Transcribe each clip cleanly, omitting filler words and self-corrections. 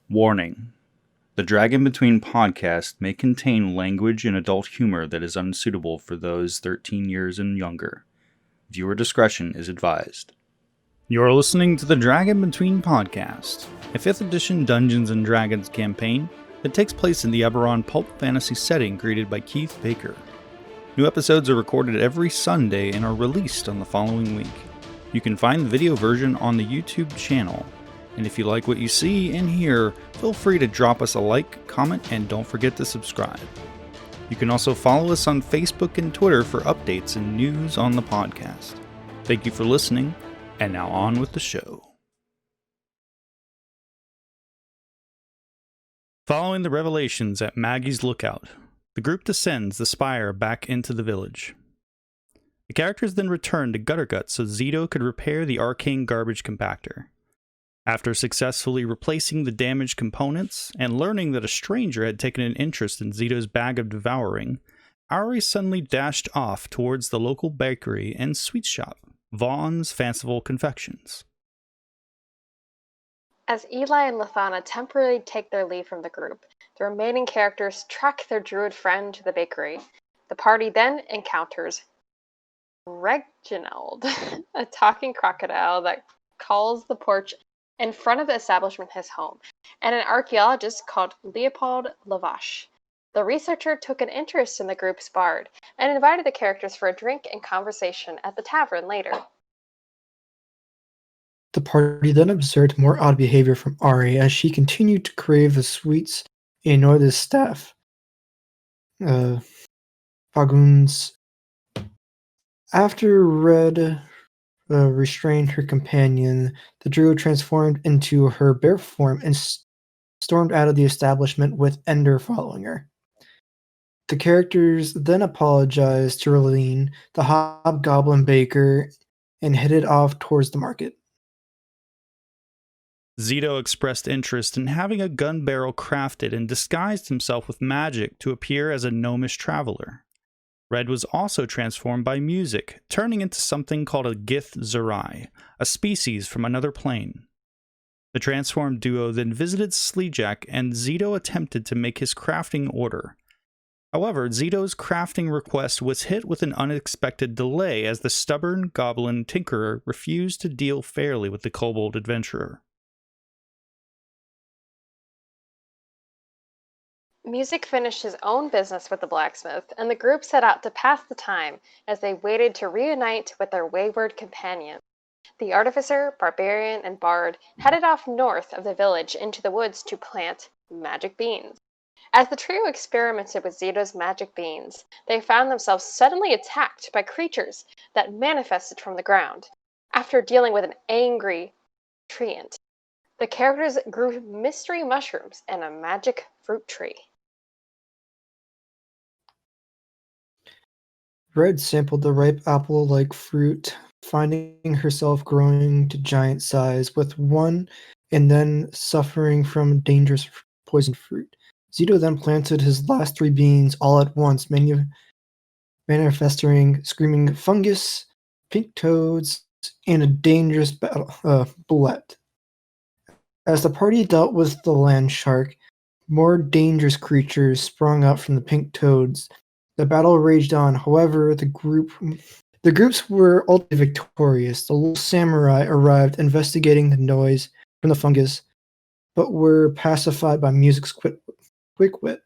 Warning. The Dragon Between podcast may contain language and adult humor that is unsuitable for those 13 years and younger. Viewer discretion is advised. You're listening to the Dragon Between podcast, a 5th edition Dungeons & Dragons campaign that takes place in the Eberron pulp fantasy setting created by Keith Baker. New episodes are recorded every Sunday and are released on the following week. You can find the video version on the YouTube channel. And if you like what you see and hear, feel free to drop us a like, comment, and don't forget to subscribe. You can also follow us on Facebook and Twitter for updates and news on the podcast. Thank you for listening, and now on with the show. Following the revelations at Maggie's Lookout, the group descends the spire back into the village. The characters then return to Guttergut so Zito could repair the arcane garbage compactor. After successfully replacing the damaged components and learning that a stranger had taken an interest in Zito's bag of devouring, Ari suddenly dashed off towards the local bakery and sweet shop, Vaughn's Fanciful Confections. As Eli and Laethana temporarily take their leave from the group, the remaining characters track their druid friend to the bakery. The party then encounters Reginald, a talking crocodile that calls the porch in front of the establishment his home, and an archaeologist called Leopold Lavache. The researcher took an interest in the group's bard and invited the characters for a drink and conversation at the tavern later. The party then observed more odd behavior from Ari as she continued to crave the sweets and annoy the staff. Faguns. After Red restrained her companion, the druid transformed into her bear form and stormed out of the establishment with Ender following her. The characters then apologized to Raleen, the hobgoblin baker, and headed off towards the market. Zito expressed interest in having a gun barrel crafted and disguised himself with magic to appear as a gnomish traveler. Red was also transformed by music, turning into something called a Gith Zerai, a species from another plane. The transformed duo then visited Sleejack, and Zito attempted to make his crafting order. However, Zito's crafting request was hit with an unexpected delay as the stubborn goblin tinkerer refused to deal fairly with the kobold adventurer. Music finished his own business with the blacksmith, and the group set out to pass the time as they waited to reunite with their wayward companions. The artificer, barbarian, and bard headed off north of the village into the woods to plant magic beans. As the trio experimented with Zito's magic beans, they found themselves suddenly attacked by creatures that manifested from the ground. After dealing with an angry treant, the characters grew mystery mushrooms and a magic fruit tree. Red sampled the ripe apple-like fruit, finding herself growing to giant size with one and then suffering from dangerous poison fruit. Zito then planted his last 3 beans all at once, manifesting screaming fungus, pink toads, and a dangerous bullet. As the party dealt with the land shark, more dangerous creatures sprung up from the pink toads. The battle raged on. However, the groups were ultimately victorious. The little samurai arrived investigating the noise from the fungus, but were pacified by music's quick wit.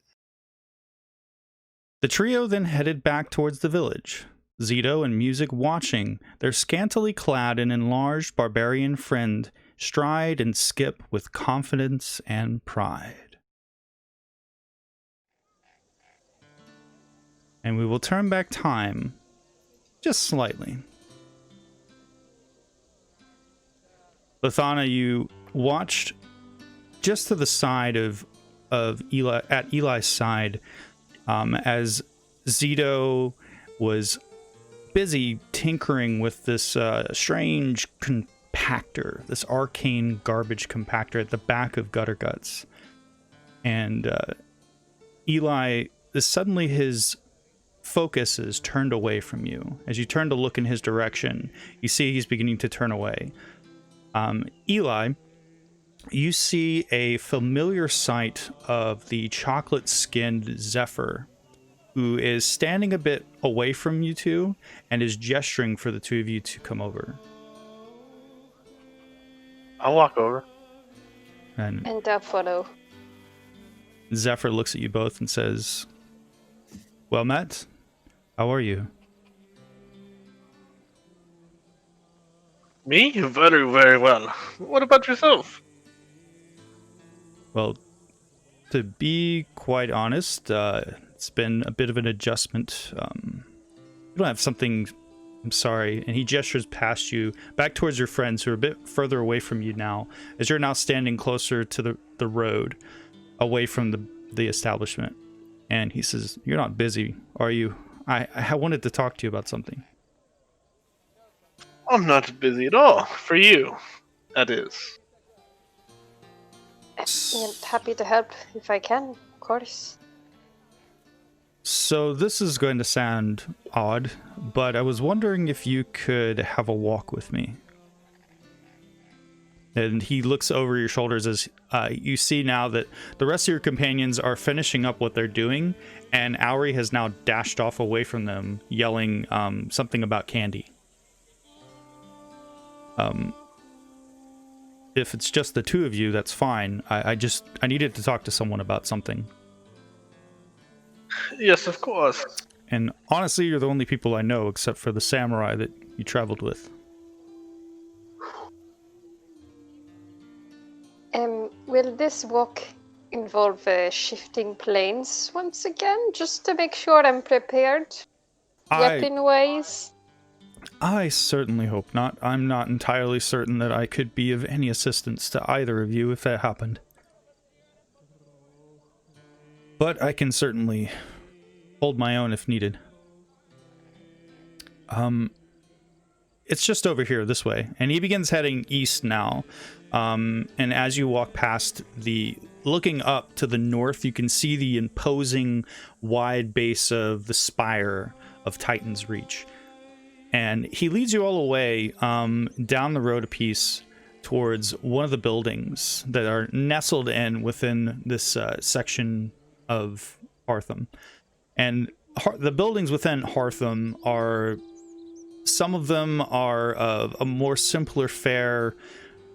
The trio then headed back towards the village, Zito and Music watching their scantily clad and enlarged barbarian friend stride and skip with confidence and pride. And we will turn back time just slightly. Laethana, you watched just to the side of Eli, at Eli's side, as Zito was busy tinkering with this strange compactor, this arcane garbage compactor at the back of Gutterguts. And Eli, suddenly his focus is turned away from you. As you turn to look in his direction, you see he's beginning to turn away. Eli, you see a familiar sight of the chocolate-skinned Zephyr, who is standing a bit away from you two and is gesturing for the two of you to come over. I'll walk over. And follow. Zephyr looks at you both and says, "Well met. How are you?" Me? Very, very well. What about yourself? Well, to be quite honest, it's been a bit of an adjustment. You don't have something... I'm sorry. And he gestures past you, back towards your friends who are a bit further away from you now, as you're now standing closer to the road, away from the establishment. And he says, "You're not busy, are you? I wanted to talk to you about something." I'm not busy at all. For you, that is. I'm happy to help if I can, of course. So this is going to sound odd, but I was wondering if you could have a walk with me. And he looks over your shoulders as you see now that the rest of your companions are finishing up what they're doing, and Auri has now dashed off away from them, yelling something about candy. If it's just the two of you, that's fine. I needed to talk to someone about something. Yes, of course. And honestly, you're the only people I know except for the samurai that you traveled with. Will this walk involve shifting planes once again, just to make sure I'm prepared, weapon-wise? I certainly hope not. I'm not entirely certain that I could be of any assistance to either of you if that happened. But I can certainly hold my own if needed. It's just over here, this way. And he begins heading east now. And as you walk past looking up to the north, you can see the imposing wide base of the spire of Titan's Reach. And he leads you all the way down the road a piece towards one of the buildings that are nestled in within this section of Hartham. And the buildings within Hartham are... Some of them are a more simpler fare,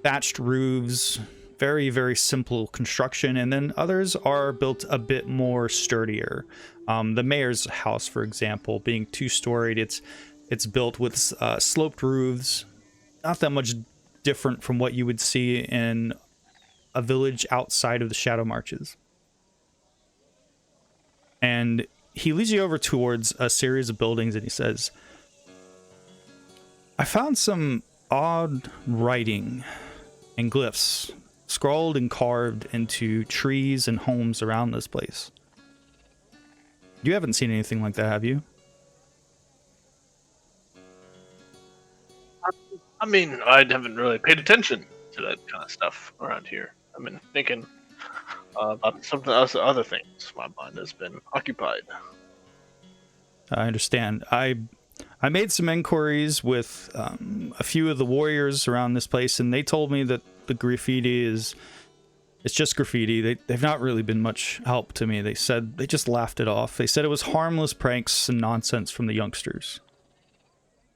thatched roofs, very, very simple construction, and then others are built a bit more sturdier. The mayor's house, for example, being two-storied, it's built with sloped roofs, not that much different from what you would see in a village outside of the Shadow Marches. And he leads you over towards a series of buildings, and he says, "I found some odd writing and glyphs scrawled and carved into trees and homes around this place. You haven't seen anything like that, have you?" I mean, I haven't really paid attention to that kind of stuff around here. I've been thinking about something else, other things. My mind has been occupied. I understand. I made some inquiries with a few of the warriors around this place, and they told me that the graffiti it's just graffiti. They've not really been much help to me. They said they just laughed it off. They said it was harmless pranks and nonsense from the youngsters.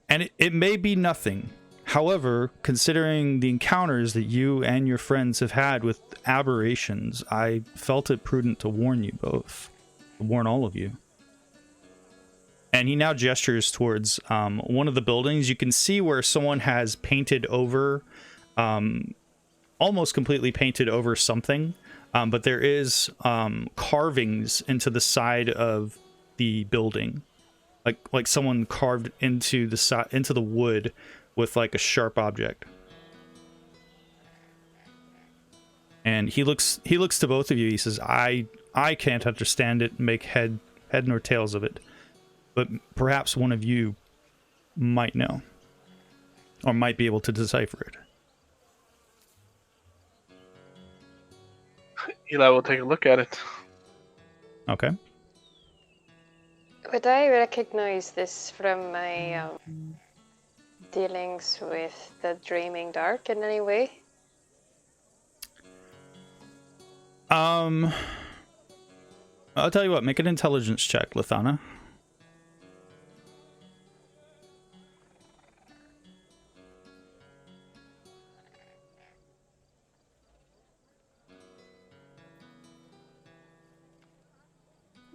And it may be nothing. However, considering the encounters that you and your friends have had with aberrations, I felt it prudent to warn you both. To warn all of you. And he now gestures towards one of the buildings. You can see where someone has painted over, almost completely painted over something. But there is carvings into the side of the building. Like someone carved into the wood with like a sharp object. And he looks to both of you. He says, I can't understand it and make head nor tails of it. But perhaps one of you might know. Or might be able to decipher it. Eli will take a look at it. Okay. Would I recognize this from my dealings with the Dreaming Dark in any way? I'll tell you what. Make an intelligence check, Laethana.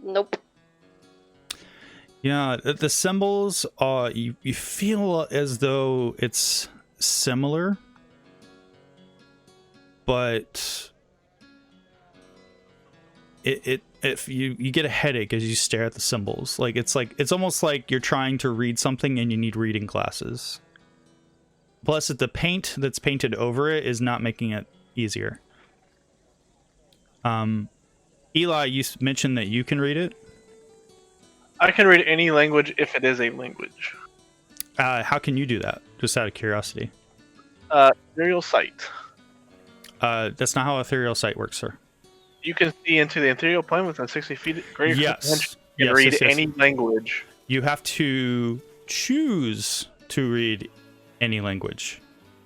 Nope. Yeah, the symbols, you feel as though it's similar, but if you get a headache as you stare at the symbols. It's almost like you're trying to read something and you need reading glasses. Plus, the paint that's painted over it is not making it easier. Eli, you mentioned that you can read it. I can read any language if it is a language. How can you do that? Just out of curiosity. Ethereal sight. That's not how ethereal sight works, sir. You can see into the ethereal plane within 60 feet. Greater Yes. You can read any language. You have to choose to read any language.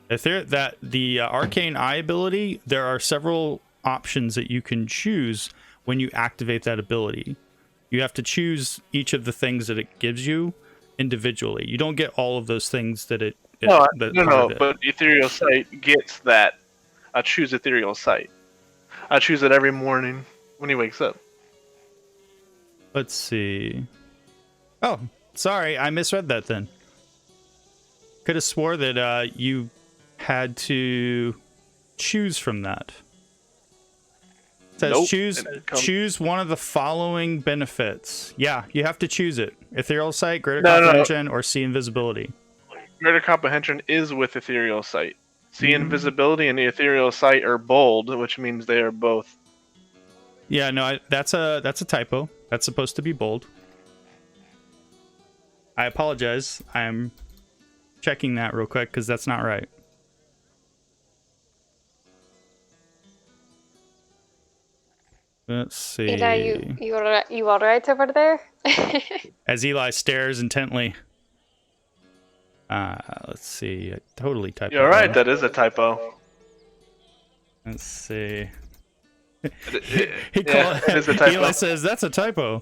The arcane eye ability, there are several options that you can choose when you activate that ability. You have to choose each of the things that it gives you individually. You don't get all of those things that No, but ethereal sight gets that. I choose ethereal sight. I choose it every morning when he wakes up. Let's see. Oh, sorry, I misread that then. Could have swore that you had to choose from that. It says choose one of the following benefits. Yeah, you have to choose it. Ethereal sight, greater comprehension, or see invisibility. Greater comprehension is with ethereal sight. See invisibility and the ethereal sight are bold, which means they are both. Yeah, no, that's a typo. That's supposed to be bold. I apologize. I'm checking that real quick because that's not right. Let's see. Eli, you all right over there? As Eli stares intently. Let's see. I totally typed. You're right. That is a typo. Let's see. It is a typo. Eli says that's a typo.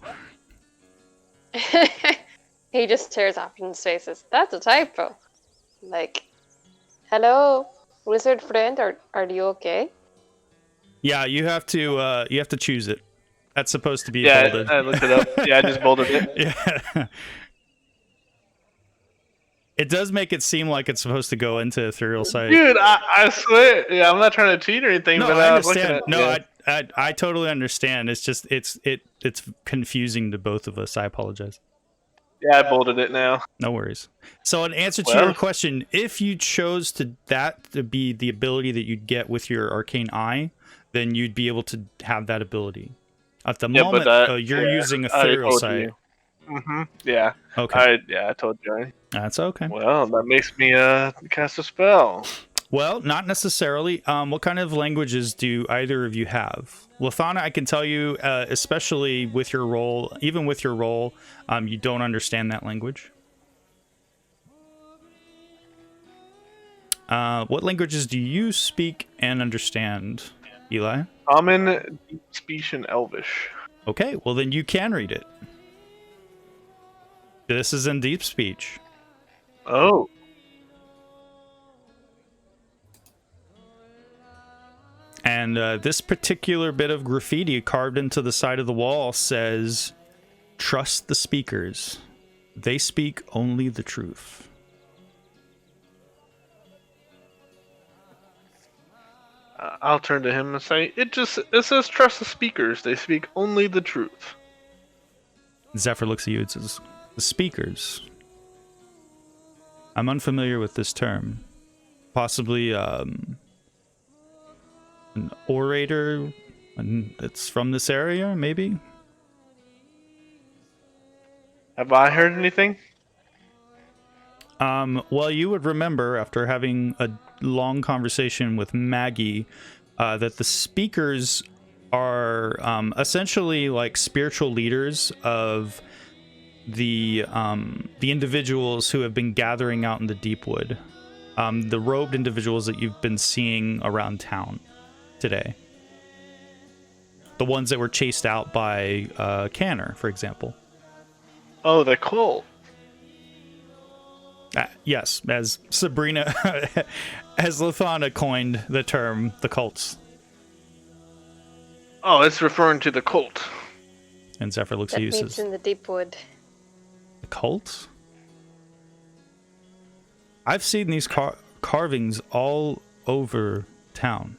He just stares off into spaces. That's a typo. Like, hello, wizard friend, are you okay? Yeah, you have to choose it. That's supposed to be bolded. I looked it up. Yeah, I just bolded it. Yeah. It does make it seem like it's supposed to go into ethereal sight. Dude, I swear. Yeah, I'm not trying to cheat or anything, No, but I I was looking understand. at I totally understand. It's just it's confusing to both of us. I apologize. Yeah, I bolded it now. No worries. So in answer to your question, if you chose to be the ability that you'd get with your arcane eye, then you'd be able to have that ability. At the moment, you're using ethereal sight. Mm-hmm. Yeah. Okay. I told you. That's okay. Well, that makes me cast a spell. Well, not necessarily. What kind of languages do either of you have? Laethana, I can tell you, especially with your role, even with your role, you don't understand that language. What languages do you speak and understand, Eli? Common, deep speech, and Elvish. Okay, well then you can read it. This is in deep speech. Oh. And this particular bit of graffiti carved into the side of the wall says, "Trust the speakers. They speak only the truth." I'll turn to him and say, it says trust the speakers. They speak only the truth. Zephyr looks at you and says, "The speakers. I'm unfamiliar with this term. Possibly an orator that's from this area, maybe?" Have I heard anything? Well, you would remember after having a long conversation with Maggie that the speakers are essentially like spiritual leaders of the individuals who have been gathering out in the Deepwood, the robed individuals that you've been seeing around town today. The ones that were chased out by Canner, for example. Oh, the cult. Yes, as Sabrina, as Laethana coined the term, the cults. Oh, it's referring to the cult. And Zephyr looks That at you and meets says, in the deep wood. the cults? I've seen these carvings all over town.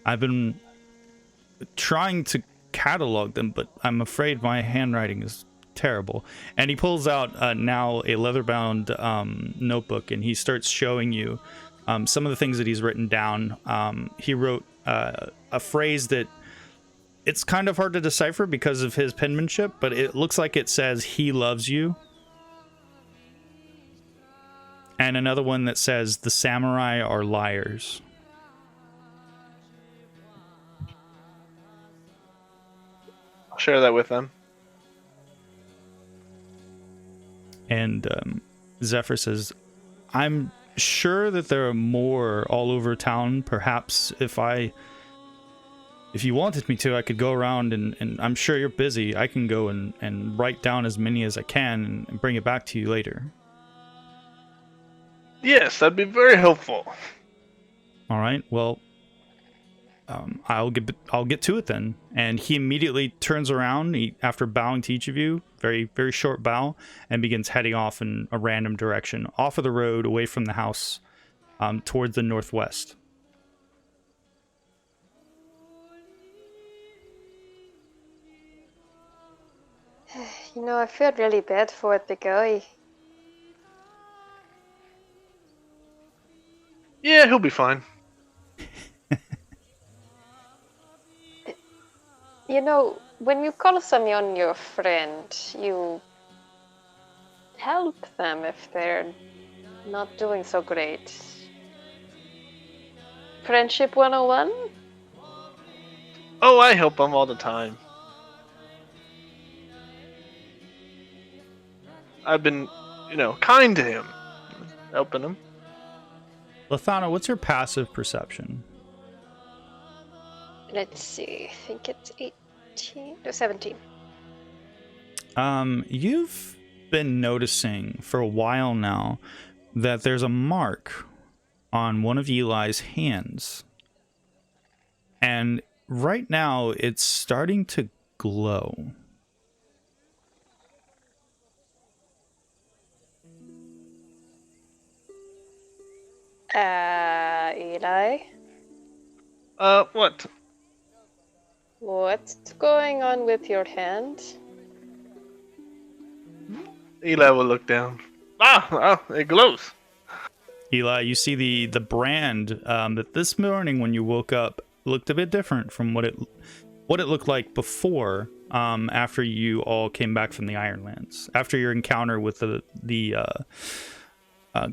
I've been trying to catalog them, but I'm afraid my handwriting is terrible. And he pulls out now a leather-bound notebook, and he starts showing you some of the things that he's written down. He wrote a phrase that it's kind of hard to decipher because of his penmanship, but it looks like it says, "He loves you." And another one that says, "The samurai are liars." I'll share that with them. And Zephyr says, "I'm sure that there are more all over town. Perhaps if you wanted me to, I could go around and I'm sure you're busy. I can go and write down as many as I can and bring it back to you later." Yes, that'd be very helpful. All right. Well, I'll get to it then. And he immediately turns around after bowing to each of you, very, very short bow, and begins heading off in a random direction, off of the road, away from the house, towards the northwest. You know, I feel really bad for the guy. Yeah, he'll be fine. You know, when you call someone your friend, you help them if they're not doing so great. Friendship 101? Oh, I help him all the time. I've been, kind to him. Helping him. Laethana, what's your passive perception? Let's see, I think it's 18 or 17. You've been noticing for a while now that there's a mark on one of Eli's hands. And right now it's starting to glow. Eli? What? What's going on with your hand? Eli will look down. It glows. Eli, you see the brand that this morning when you woke up looked a bit different from what it looked like before, after you all came back from the Ironlands, after your encounter with the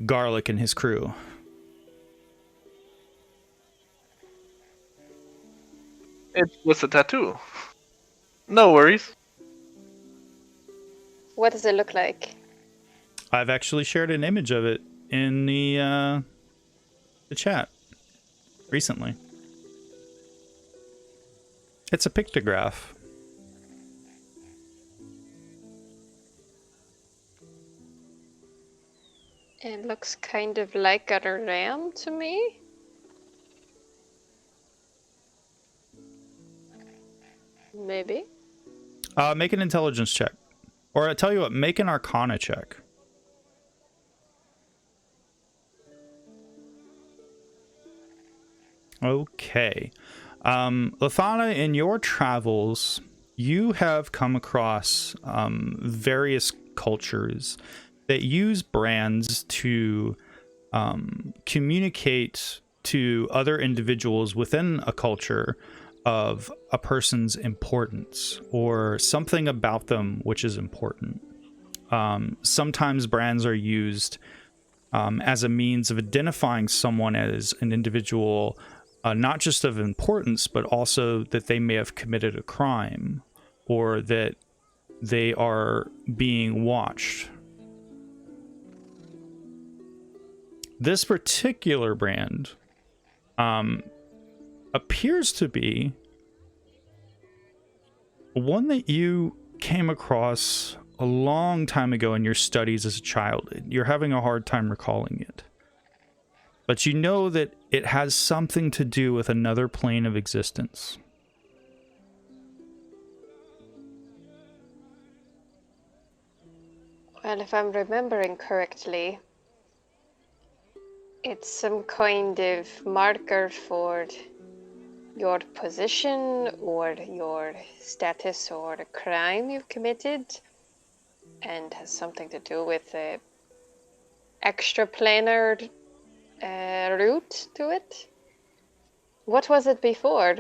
Garlic and his crew. It's just a tattoo. No worries. What does it look like? I've actually shared an image of it in the chat recently. It's a pictograph. It looks kind of like a ram to me. Maybe. Make an intelligence check. Or I tell you what, make an arcana check. Okay. Laethana, in your travels, you have come across various cultures that use brands to communicate to other individuals within a culture of a person's importance or something about them which is important. Sometimes brands are used as a means of identifying someone as an individual, not just of importance, but also that they may have committed a crime or that they are being watched. This particular brand appears to be one that you came across a long time ago in your studies as a child. You're having a hard time recalling it. But you know that it has something to do with another plane of existence. Well, if I'm remembering correctly, it's some kind of marker for your position or your status or a crime you've committed, and has something to do with the extraplanar route to it. What was it before?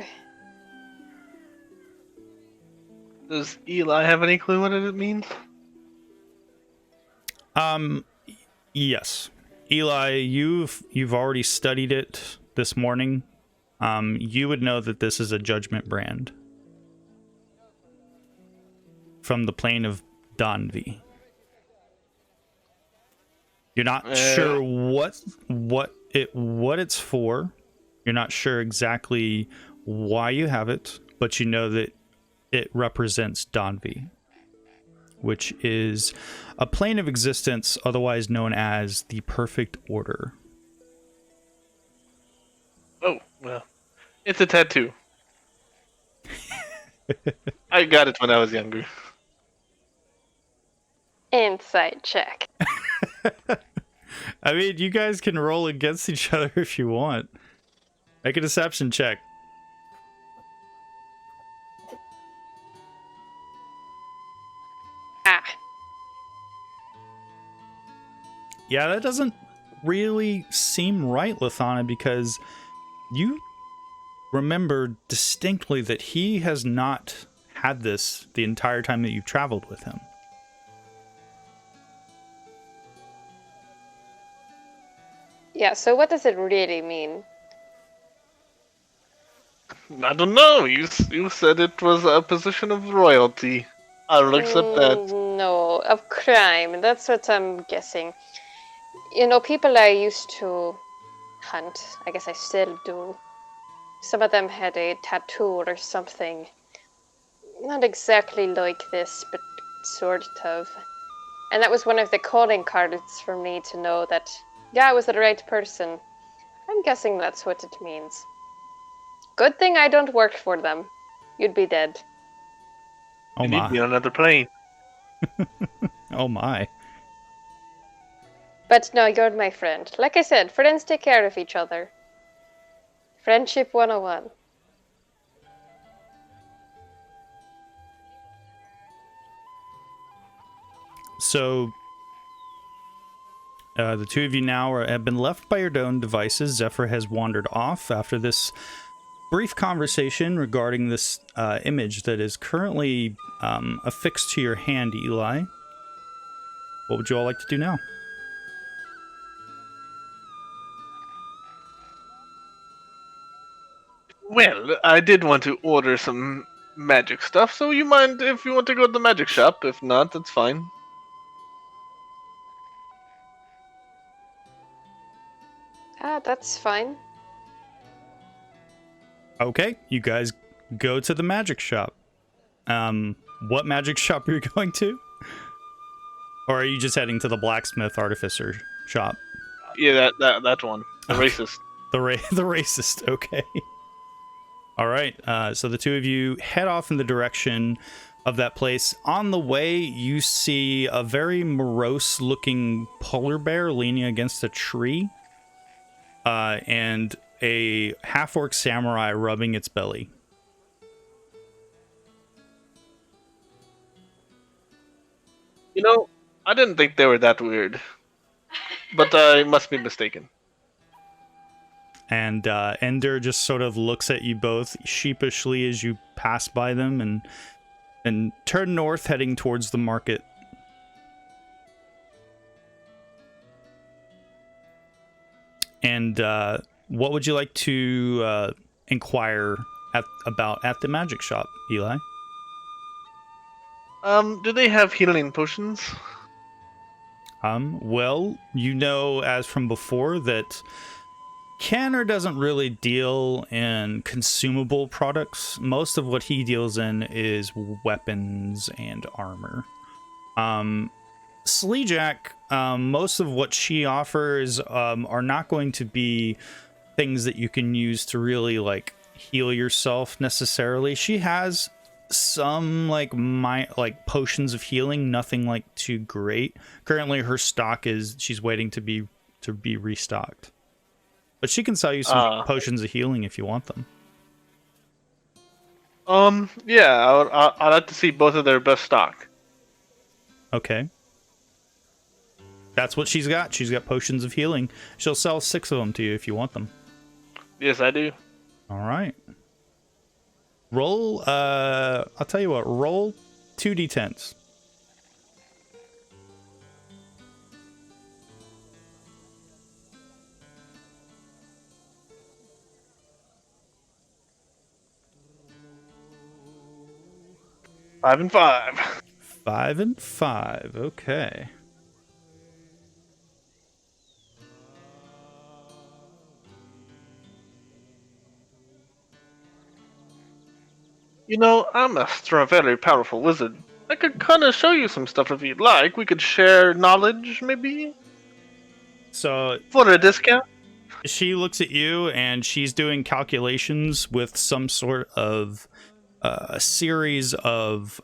Does Eli have any clue what it means? Yes. Eli, you've already studied it this morning. You would know that this is a judgment brand from the plane of Danvi. You're not sure what it's for. You're not sure exactly why you have it, but you know that it represents Danvi, which is a plane of existence otherwise known as the perfect order. Oh, well, it's a tattoo. I got it when I was younger. Insight check. I mean, you guys can roll against each other if you want. Make a deception check. Ah. Yeah, that doesn't really seem right, Laethana, because you remember distinctly that he has not had this the entire time that you've traveled with him. Yeah, so what does it really mean? I don't know. You said it was a position of royalty. I'll accept that. No, of crime. That's what I'm guessing. You know, people I used to hunt, I guess I still do. Some of them had a tattoo or something. Not exactly like this, but sort of. And that was one of the calling cards for me to know that, yeah, I was the right person. I'm guessing that's what it means. Good thing I don't work for them. You'd be dead. Oh You need me my. on another plane. Oh my. But no, you're my friend. Like I said, friends take care of each other. Friendship 101. So, the two of you now have been left by your own devices. Zephyr has wandered off after this brief conversation regarding this image that is currently affixed to your hand, Eli. What would you all like to do now? Well, I did want to order some magic stuff, so you mind if you want to go to the magic shop? If not, that's fine. Ah, that's fine. Okay, you guys go to the magic shop. What magic shop are you going to? Or are you just heading to the blacksmith artificer shop? Yeah, that one. The racist. The racist, okay. All right, so the two of you head off in the direction of that place. On the way, you see a very morose-looking polar bear leaning against a tree, and a half-orc samurai rubbing its belly. You know, I didn't think they were that weird. But I must be mistaken. And Ender just sort of looks at you both sheepishly as you pass by them and turn north, heading towards the market. And what would you like to inquire about at the magic shop, Eli? Do they have healing potions? Well, you know, as from before, that Canner doesn't really deal in consumable products. Most of what he deals in is weapons and armor. Sleejack, most of what she offers are not going to be things that you can use to really like heal yourself necessarily. She has some like potions of healing, nothing like too great. Currently her stock is she's waiting to be restocked. But she can sell you some potions of healing if you want them. Yeah, I'd like to see both of their best stock. Okay. That's what she's got. She's got potions of healing. She'll sell 6 of them to you if you want them. Yes, I do. All right. Roll, I'll tell you what, roll 2d10s. Five and 5. 5 and 5. Okay. You know, I'm a very powerful wizard. I could kind of show you some stuff if you'd like. We could share knowledge, maybe? So For a discount? she looks at you and she's doing calculations with some sort of a series of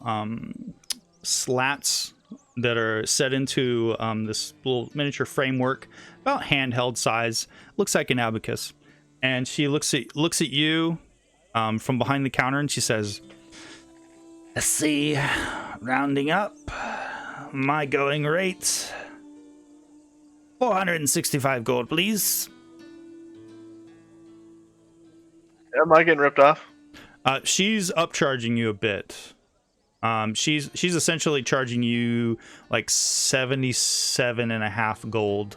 slats that are set into this little miniature framework, about handheld size. Looks like an abacus. And she looks at you from behind the counter and she says, "Let's see, rounding up, my going rate, 465 gold, please." Am I getting ripped off? She's upcharging you a bit. She's essentially charging you like 77.5 gold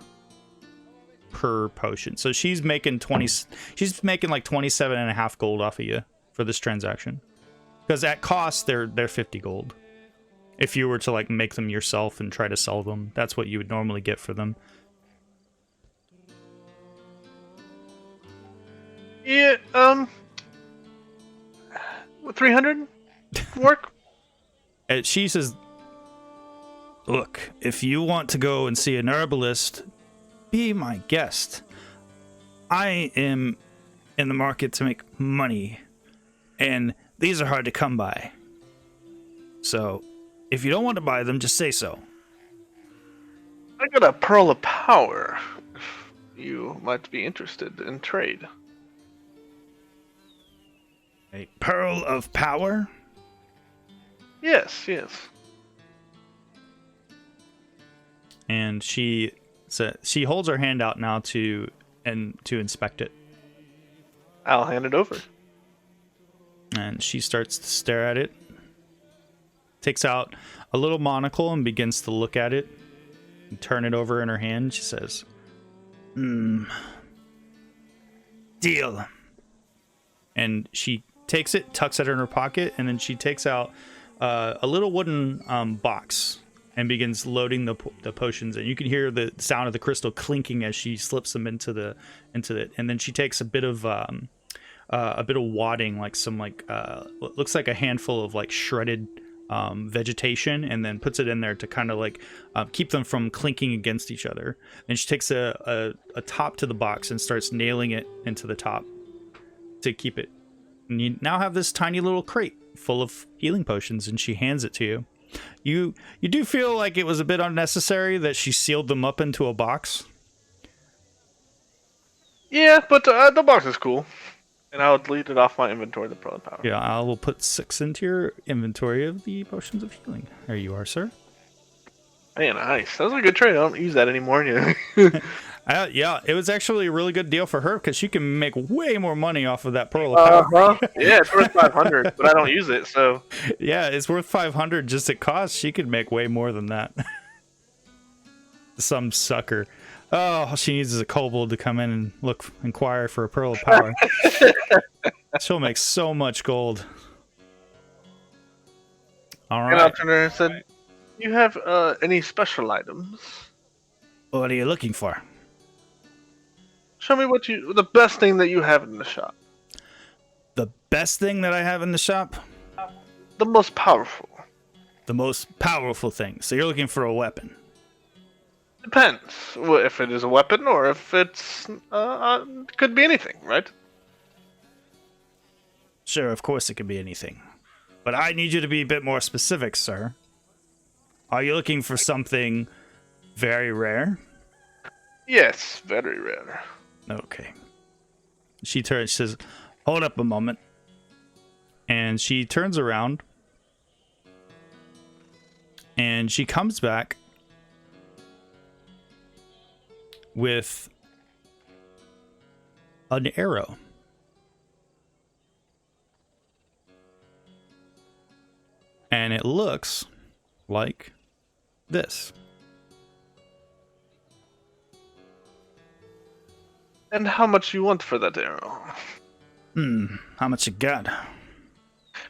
per potion. So she's making like 27.5 gold off of you for this transaction. Because at cost they're 50 gold. If you were to like make them yourself and try to sell them, that's what you would normally get for them. Yeah, 300 work? And she says, "Look, if you want to go and see an herbalist, be my guest. I am in the market to make money, and these are hard to come by. So, if you don't want to buy them, just say so." I got a pearl of power. You might be interested in trade. A pearl of power? Yes. And she holds her hand out now to inspect it. I'll hand it over. And she starts to stare at it. Takes out a little monocle and begins to look at it. And turn it over in her hand. She says, "Deal." And she takes it, tucks it in her pocket, and then she takes out a little wooden box and begins loading the potions. And you can hear the sound of the crystal clinking as she slips them into it. And then she takes a bit of wadding, like some what looks like a handful of like shredded vegetation, and then puts it in there to kind of like keep them from clinking against each other. And she takes a top to the box and starts nailing it into the top to keep it. And you now have this tiny little crate full of healing potions, and she hands it to you. You do feel like it was a bit unnecessary that she sealed them up into a box. Yeah, but the box is cool. And I would delete it off my inventory, the pearl of power. Yeah, I will put 6 into your inventory of the potions of healing. There you are, sir. Man, nice. That was a good trade. I don't use that anymore. Yeah. Yeah, it was actually a really good deal for her because she can make way more money off of that pearl of power. Yeah, it's worth 500, but I don't use it, so. Yeah, it's worth 500 just at cost. She could make way more than that. Some sucker. Oh, all she needs is a kobold to come in and inquire for a pearl of power. She'll make so much gold. All right. And I turned around and said, "You have any special items?" What are you looking for? Show me the best thing that you have in the shop. The best thing that I have in the shop? The most powerful. The most powerful thing. So you're looking for a weapon. Depends. Well, if it is a weapon or if it's could be anything, right? Sure, of course it could be anything. But I need you to be a bit more specific, sir. Are you looking for something very rare? Yes, very rare. Okay. She says, hold up a moment. And she turns around. And she comes back with an arrow. And it looks like this. And how much you want for that arrow? How much you got?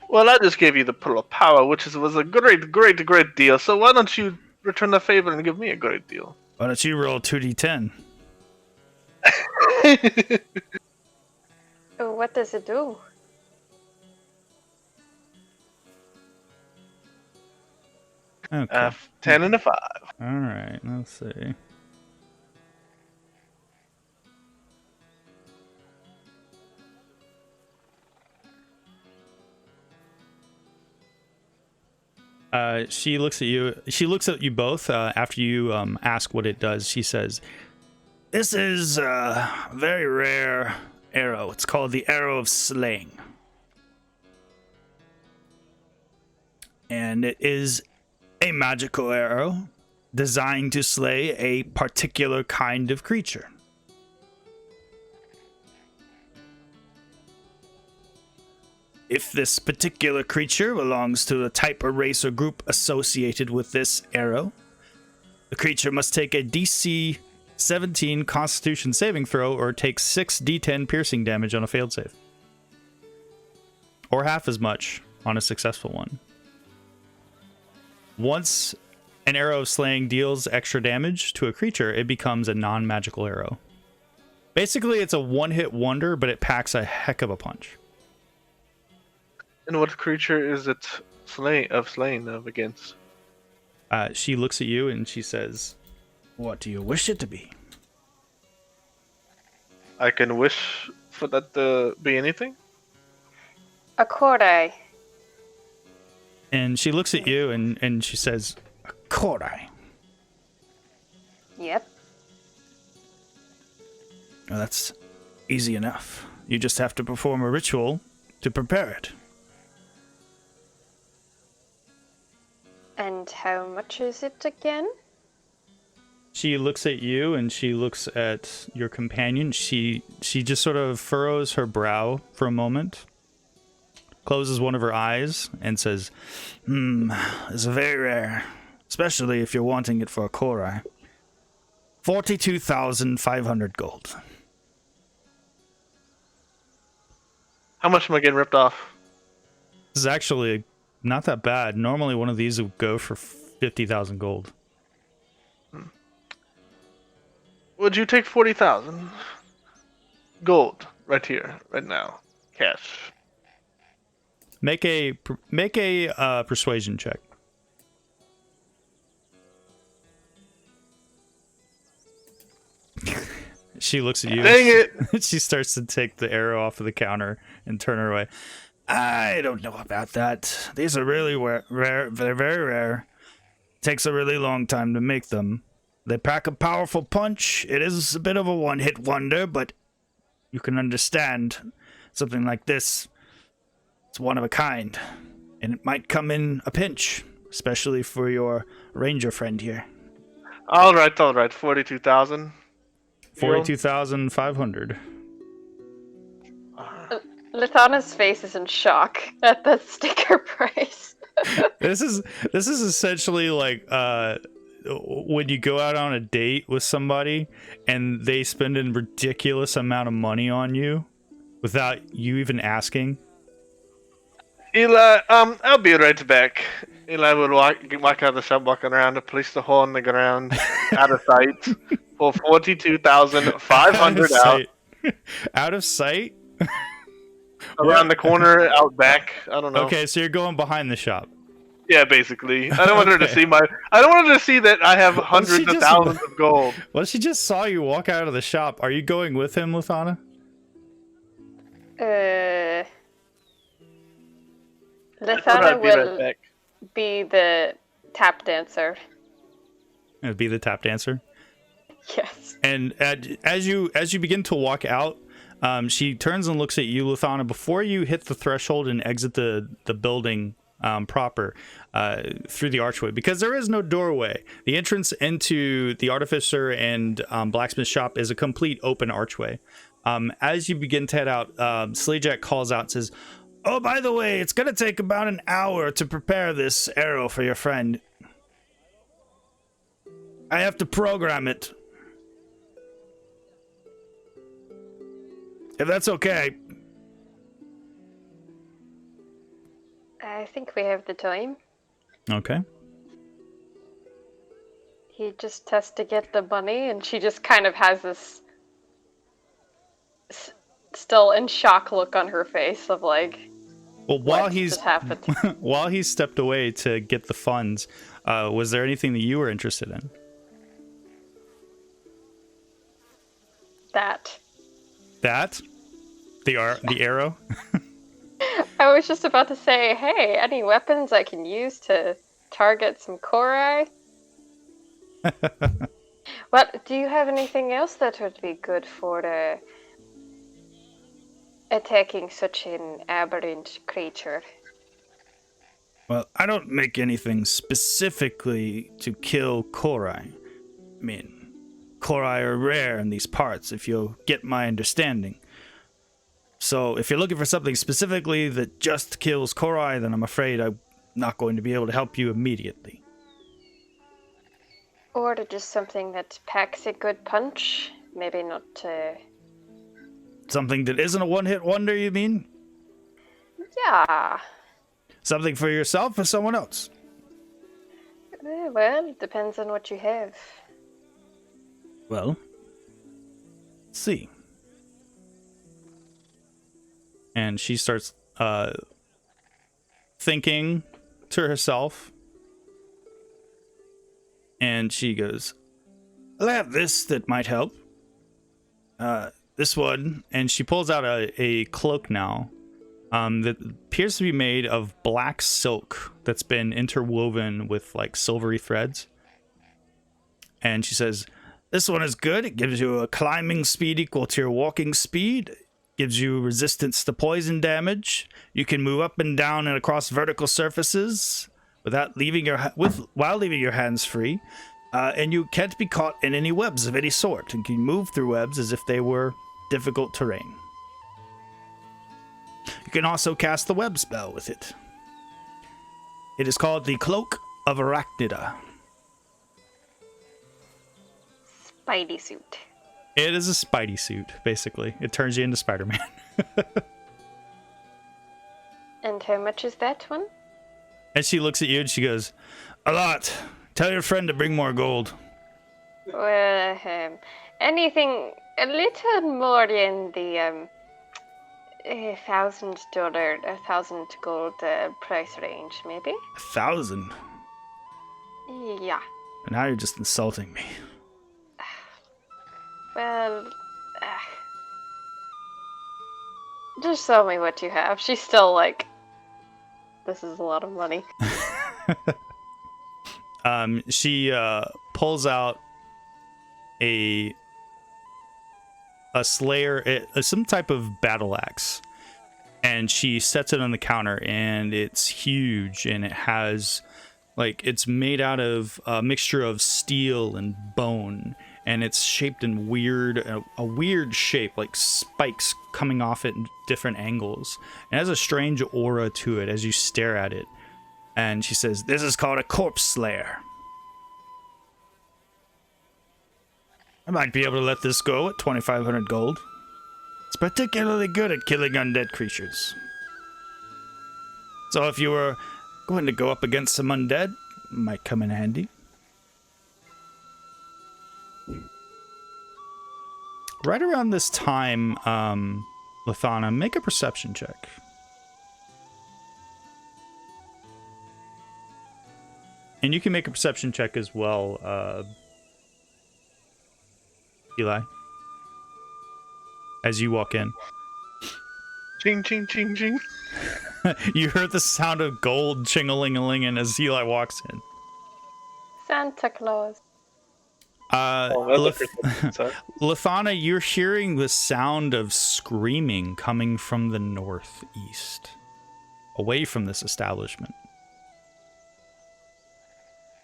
Well, I just gave you the pull of power, which was a great deal. So why don't you return the favor and give me a great deal? Why don't you roll 2d10? Oh, what does it do? Okay. 10 and a 5. All right. Let's see. She looks at you. She looks at you both after you ask what it does. She says, "This is a very rare arrow. It's called the Arrow of Slaying, and it is a magical arrow designed to slay a particular kind of creature. If this particular creature belongs to the type or race or group associated with this arrow, the creature must take a DC 17 Constitution saving throw or take 6 D10 piercing damage on a failed save. Or half as much on a successful one. Once an arrow of slaying deals extra damage to a creature, it becomes a non-magical arrow. Basically, it's a one-hit wonder, but it packs a heck of a punch. And what creature is it slaying against? She looks at you and she says, "What do you wish it to be?" I can wish for that to be anything? A Kordai. And she looks at you and she says, "A Kordai." Yep. Well, that's easy enough. You just have to perform a ritual to prepare it. And how much is it again? She looks at you and she looks at your companion. She just sort of furrows her brow for a moment, closes one of her eyes, and says, "It's very rare, especially if you're wanting it for a Korai. 42,500 gold." How much am I getting ripped off? This is actually not that bad. Normally one of these would go for 50,000 gold. Would you take 40,000 gold right here, right now, cash? Make a persuasion check. She looks at you. Dang it! She starts to take the arrow off of the counter and turn her away. I don't know about that. These are really rare. They're very rare. Takes a really long time to make them. They pack a powerful punch. It is a bit of a one-hit wonder, but you can understand something like this. It's one of a kind, and it might come in a pinch, especially for your ranger friend here. All right, 42,000. 42,500. Laethana's face is in shock at the sticker price. This is essentially like when you go out on a date with somebody and they spend a ridiculous amount of money on you without you even asking. Eli, I'll be right back. Eli will walk out of the shop, walking around, place the hole in the ground, out of sight, pull 42,500 out sight. Out of sight? around the corner, out back. I don't know. Okay, so you're going behind the shop. Yeah, basically. I don't want her to see I don't want her to see that I have hundreds of thousands of gold. Well, she just saw you walk out of the shop. Are you going with him, Laethana? Laethana will right be the tap dancer. It'd be the tap dancer. Yes. And as you begin to walk out, she turns and looks at you, Laethana, before you hit the threshold and exit the building proper through the archway, because there is no doorway. The entrance into the artificer and blacksmith shop is a complete open archway. As you begin to head out, Slejack calls out and says, "Oh, by the way, it's going to take about an hour to prepare this arrow for your friend. I have to program it. If that's okay." I think we have the time. Okay. He just has to get the money, and she just kind of has this still in shock look on her face of like, Well, while what he's just happened? while he stepped away to get the funds, was there anything that you were interested in? That. The arrow? I was just about to say, hey, any weapons I can use to target some Korai? What, do you have anything else that would be good for attacking such an aberrant creature? Well, I don't make anything specifically to kill Korai. I mean, Korai are rare in these parts, if you'll get my understanding. So if you're looking for something specifically that just kills Korai, then I'm afraid I'm not going to be able to help you immediately. Or just something that packs a good punch? Maybe not... Something that isn't a one-hit wonder, you mean? Yeah. Something for yourself or someone else? Well, it depends on what you have. Well, let's see. And she starts thinking to herself. And she goes, "I'll have this that might help. This one." And she pulls out a cloak now that appears to be made of black silk that's been interwoven with like silvery threads. And she says, "This one is good. It gives you a climbing speed equal to your walking speed. Gives you resistance to poison damage. You can move up and down and across vertical surfaces without leaving while leaving your hands free. And you can't be caught in any webs of any sort, and can move through webs as if they were difficult terrain. You can also cast the web spell with it. It is called the Cloak of Arachnida." Spidey suit. It is a Spidey suit, basically. It turns you into Spider-Man. And how much is that one? And she looks at you and she goes, "A lot. Tell your friend to bring more gold." Well, anything a little more in the $1,000 gold price range, maybe? 1,000? Yeah. Now you're just insulting me. Well, just show me what you have. She's still like, this is a lot of money. She pulls out a slayer, some type of battle axe, and she sets it on the counter, and it's huge, and it has it's made out of a mixture of steel and bone, and it's shaped in a weird shape, like spikes coming off it in different angles. It has a strange aura to it as you stare at it. And she says, "This is called a corpse slayer. I might be able to let this go at 2,500 gold. It's particularly good at killing undead creatures. So if you were going to go up against some undead, it might come in handy." right around this time, Laethana, make a perception check. And you can make a perception check as well, Eli, as you walk in. Ching, ching, ching, ching. You heard the sound of gold ching-a-ling-a-ling as Eli walks in. Santa Claus. Laethana, you're hearing the sound of screaming coming from the northeast, away from this establishment.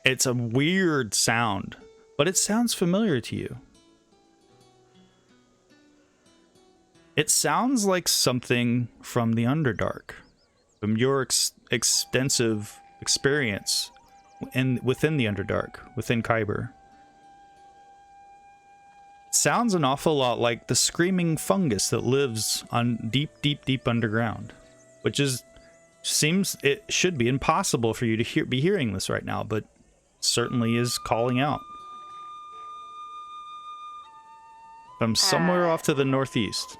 It's a weird sound, but it sounds familiar to you. It sounds like something from the Underdark, from your extensive experience within the Underdark, within Kyber. It sounds an awful lot like the screaming fungus that lives on deep underground, which seems it should be impossible for you to be hearing this right now, but certainly is calling out from somewhere off to the northeast.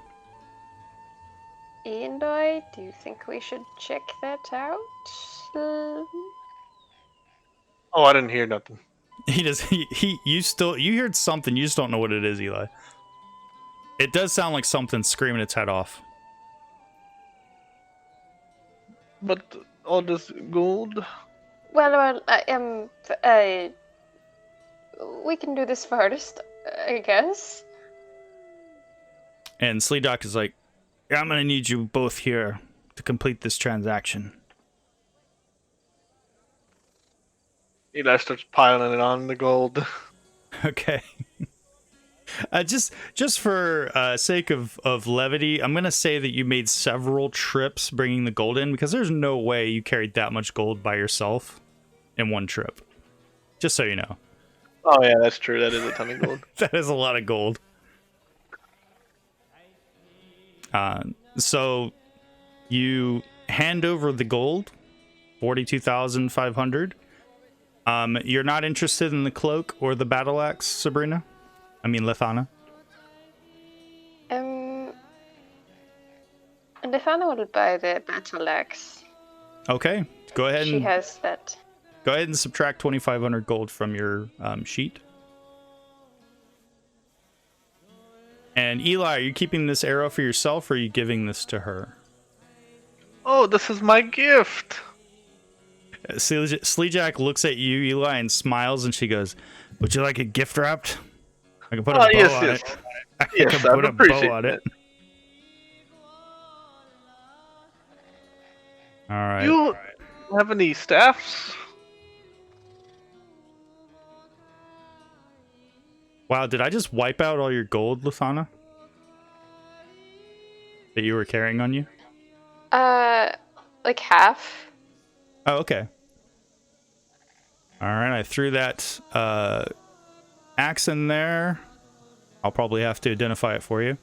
Eli, do you think we should check that out? Oh, I didn't hear nothing. You heard something, you just don't know what it is, Eli. It does sound like something screaming its head off. But all this gold? Well, we can do this first, I guess. And Sleedock is like, I'm gonna need you both here to complete this transaction. Eli starts piling it on the gold. Okay. Just for sake of levity, I'm gonna say that you made several trips bringing the gold in, because there's no way you carried that much gold by yourself in one trip. Just so you know. Oh yeah, that's true. That is a ton of gold. That is a lot of gold. So you hand over the gold, 42,500. You're not interested in the cloak or the battle axe, Sabrina? I mean, Laethana? Laethana will buy the battle axe. Okay, go ahead and... She has that. Go ahead and subtract 2,500 gold from your sheet. And Eli, are you keeping this arrow for yourself, or are you giving this to her? Oh, this is my gift! Sleejack looks at you, Eli, and smiles, and she goes, "Would you like it gift wrapped? I can put a bow on it. I can put a bow on it." All right. You have any staffs? Wow, did I just wipe out all your gold, Laethana? That you were carrying on you? Like half. Oh, okay. Alright, I threw that axe in there. I'll probably have to identify it for you.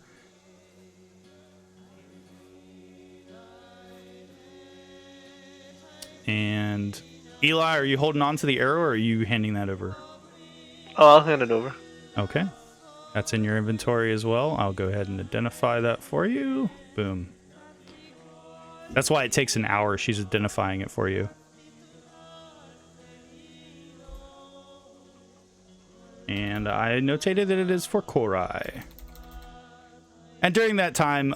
And Eli, are you holding on to the arrow, or are you handing that over? Oh, I'll hand it over. Okay. That's in your inventory as well. I'll go ahead and identify that for you. Boom. That's why it takes an hour. She's identifying it for you. And I notated that it is for Korai. And during that time,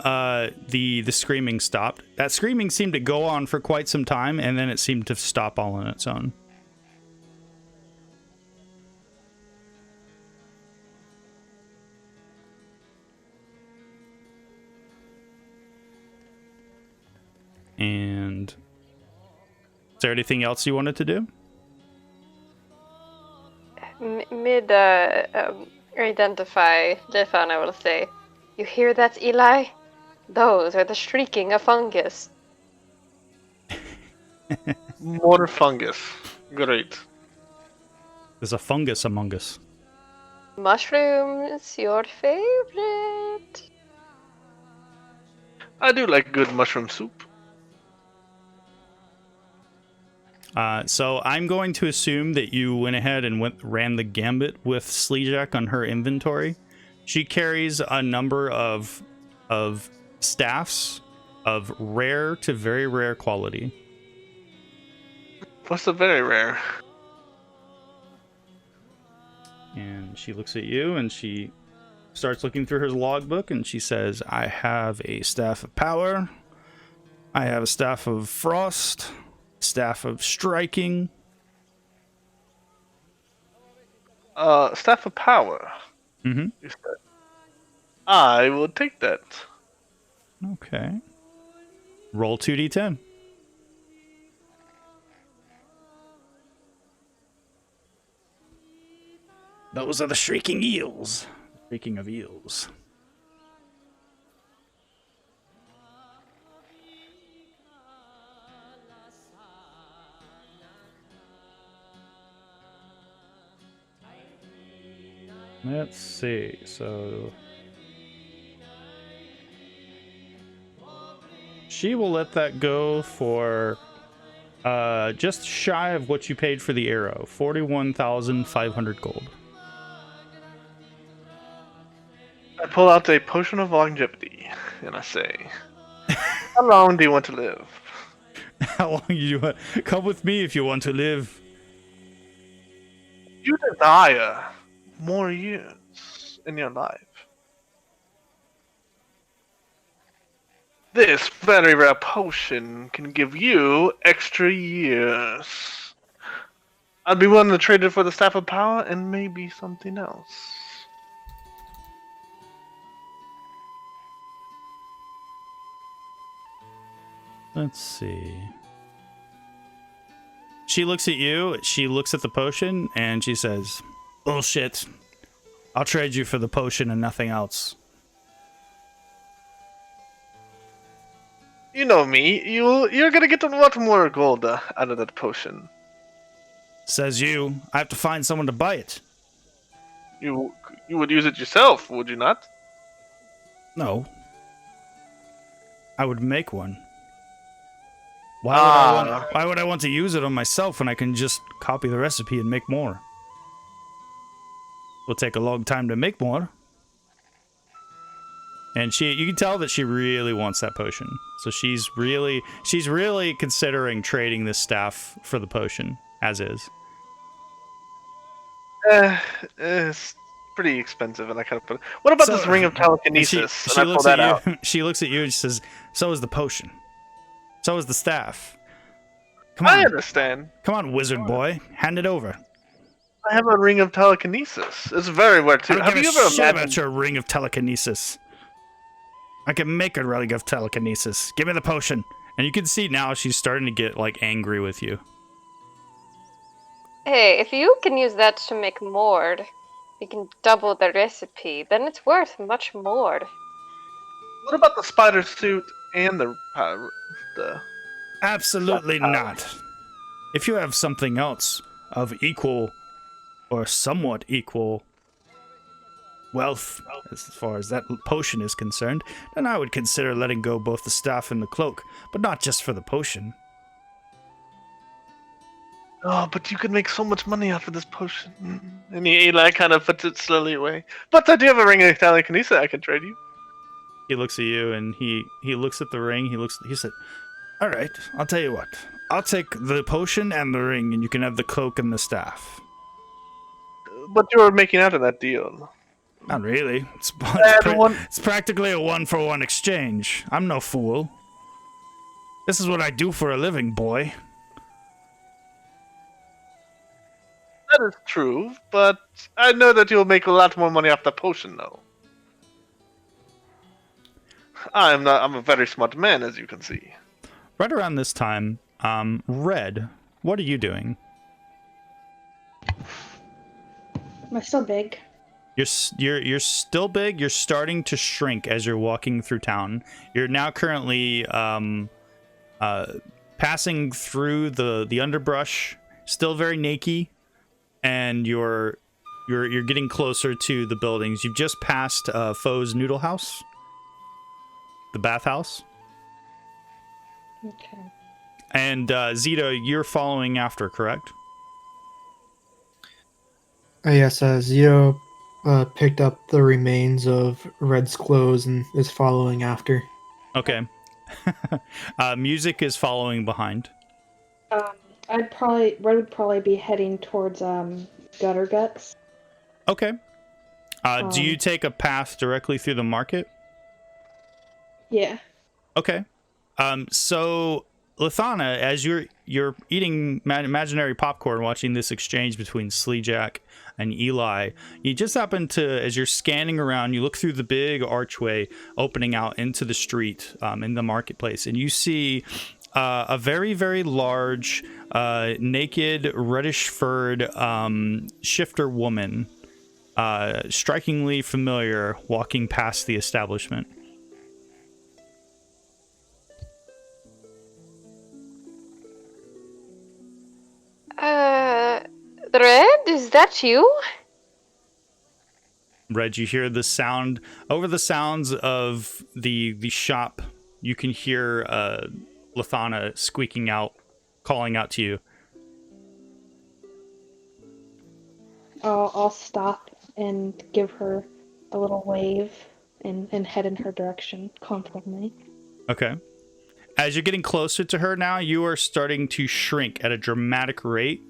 the screaming stopped. That screaming seemed to go on for quite some time, and then it seemed to stop all on its own. And is there anything else you wanted to do? Identify, Laethana will say, "You hear that, Eli? Those are the shrieking of fungus." More fungus. Great. There's a fungus among us. Mushrooms, your favorite. I do like good mushroom soup. So I'm going to assume that you went ahead and ran the gambit with Sleejack on her inventory. She carries a number of staffs of rare to very rare quality. What's the very rare? And she looks at you and she starts looking through her logbook and she says, I have a staff of power. I have a staff of frost, staff of striking. Staff of power. Mm-hmm. You said. I will take that. Okay. Roll 2d10. Those are the shrieking eels. Speaking of eels. Let's see. So she will let that go for just shy of what you paid for the arrow, 41,500 gold. I pull out a potion of longevity, and I say, how long do you want to live? How long you want? Come with me if you want to live. You desire more years in your life. This very rare potion can give you extra years. I'd be willing to trade it for the Staff of Power and maybe something else. Let's see. She looks at you, she looks at the potion, and she says, bullshit. I'll trade you for the potion and nothing else. You know me, you're gonna get a lot more gold out of that potion. Says you. I have to find someone to buy it. You would use it yourself, would you not? No. I would make one. Why would I want to use it on myself when I can just copy the recipe and make more? Will take a long time to make more. And you can tell that she really wants that potion. So she's really considering trading this staff for the potion, as is. It's pretty expensive, and I kind of put. What about this ring of telekinesis? She and I pull that out. She looks at you and she says, "So is the potion. So is the staff. Come on, I understand. Come on, wizard boy, hand it over." I have a ring of telekinesis. It's very rare too. I don't Have give you a ever shit imagined? about your ring of telekinesis. I can make a ring of telekinesis. Give me the potion. And you can see now she's starting to get like angry with you. Hey, if you can use that to make more, we can double the recipe. Then it's worth much more. What about the spider suit and the Absolutely not. If you have something else of equal or somewhat equal wealth as far as that potion is concerned, then I would consider letting go both the staff and the cloak, but not just for the potion. Oh, but you could make so much money off of this potion. And Eli kind of puts it slowly away. But I do have a ring of telekinesis I can trade you. He looks at you and he looks at the ring. He said, "All right, I'll tell you what. I'll take the potion and the ring, and you can have the cloak and the staff." But you were making out of that deal. Not really. It's practically a 1-for-1 exchange. I'm no fool. This is what I do for a living, boy. That is true, but I know that you'll make a lot more money off the potion, though. I'm a very smart man, as you can see. Right around this time, Red, what are you doing? Am I still big? You're still big. You're starting to shrink as you're walking through town. You're now currently passing through the underbrush, still very naked, and you're getting closer to the buildings. You've just passed Foe's Noodle House, the bathhouse. Okay. And Zeta, you're following after, correct? Yes, Zero picked up the remains of Red's clothes and is following after. Okay. Music is following behind. Red would probably be heading towards Gutter Guts. Okay. Do you take a path directly through the market? Yeah. Okay. So Laethana, as you're eating imaginary popcorn, watching this exchange between Sleejack and Eli, you just happen to, as you're scanning around, you look through the big archway opening out into the street in the marketplace, and you see a very, very large, naked, reddish-furred shifter woman, strikingly familiar, walking past the establishment. Red, is that you? Red, you hear the sound over the sounds of the shop. You can hear Laethana squeaking out, calling out to you. I'll stop and give her a little wave and head in her direction confidently. Okay. As you're getting closer to her now, you are starting to shrink at a dramatic rate.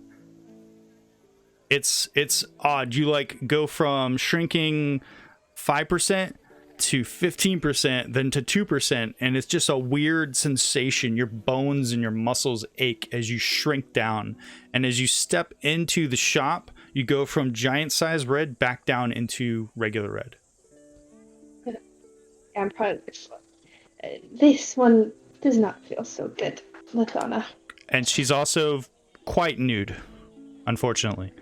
It's odd. You like go from shrinking 5% to 15%, then to 2%, and it's just a weird sensation. Your bones and your muscles ache as you shrink down. And as you step into the shop, you go from giant size Red back down into regular Red. I'm probably this one does not feel so good, Laethana. And she's also quite nude, unfortunately.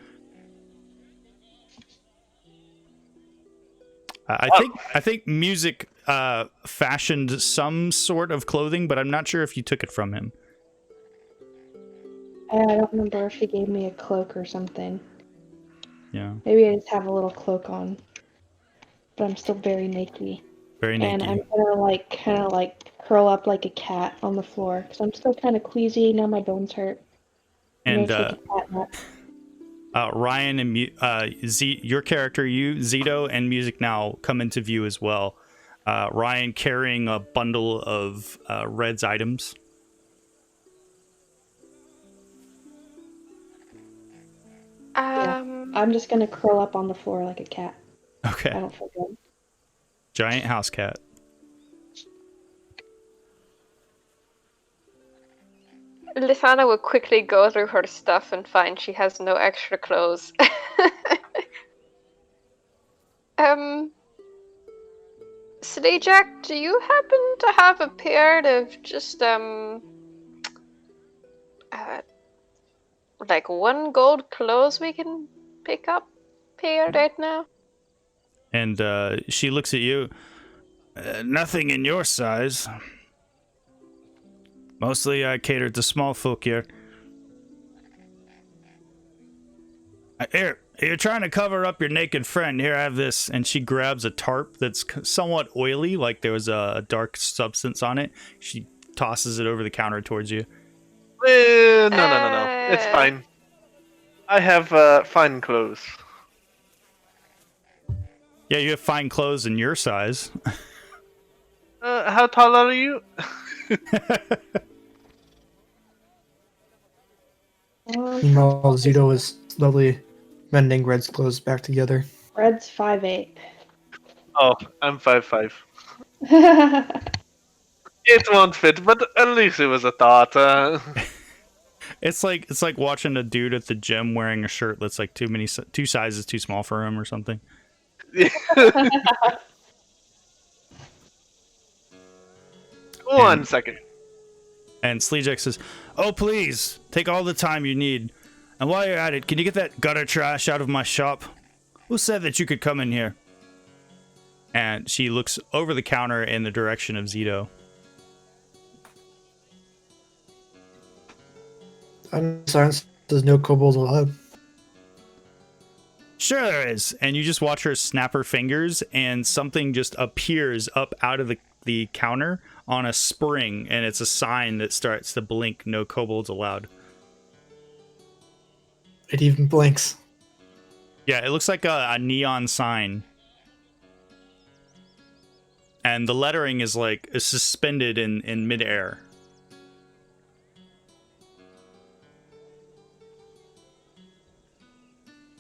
I think Music fashioned some sort of clothing, but I'm not sure if you took it from him. I don't remember if he gave me a cloak or something. Yeah. Maybe I just have a little cloak on, but I'm still very naked. Very naked. And I'm gonna kind of curl up like a cat on the floor because I'm still kind of queasy now. My bones hurt. And take a cat nap. Ryan and your character, Zito, and Music now come into view as well. Ryan carrying a bundle of Red's items. I'm just gonna curl up on the floor like a cat. Okay. I don't feel good. Giant house cat. Laethana will quickly go through her stuff and find she has no extra clothes. Sleejack, do you happen to have a pair of just like 1 gold clothes we can pick up here right now? And she looks at you. Nothing in your size. Mostly I cater to small folk here. Here, you're trying to cover up your naked friend. Here, I have this. And she grabs a tarp that's somewhat oily, like there was a dark substance on it. She tosses it over the counter towards you. No. It's fine. I have fine clothes. Yeah, you have fine clothes in your size. How tall are you? Meanwhile, Zito is slowly mending Red's clothes back together. Red's 5'8". Oh, I'm 5'5". It won't fit, but at least it was a thought. It's like watching a dude at the gym wearing a shirt that's like two sizes too small for him or something. One second. And Sleejack says, "Oh, please, take all the time you need. And while you're at it, can you get that gutter trash out of my shop? Who said that you could come in here?" And she looks over the counter in the direction of Zito. Silence. There's no kobolds allowed. Sure there is. And you just watch her snap her fingers, and something just appears up out of the counter on a spring, and it's a sign that starts to blink, "No kobolds allowed." It even blinks. Yeah, it looks like a neon sign. And the lettering is like suspended in midair.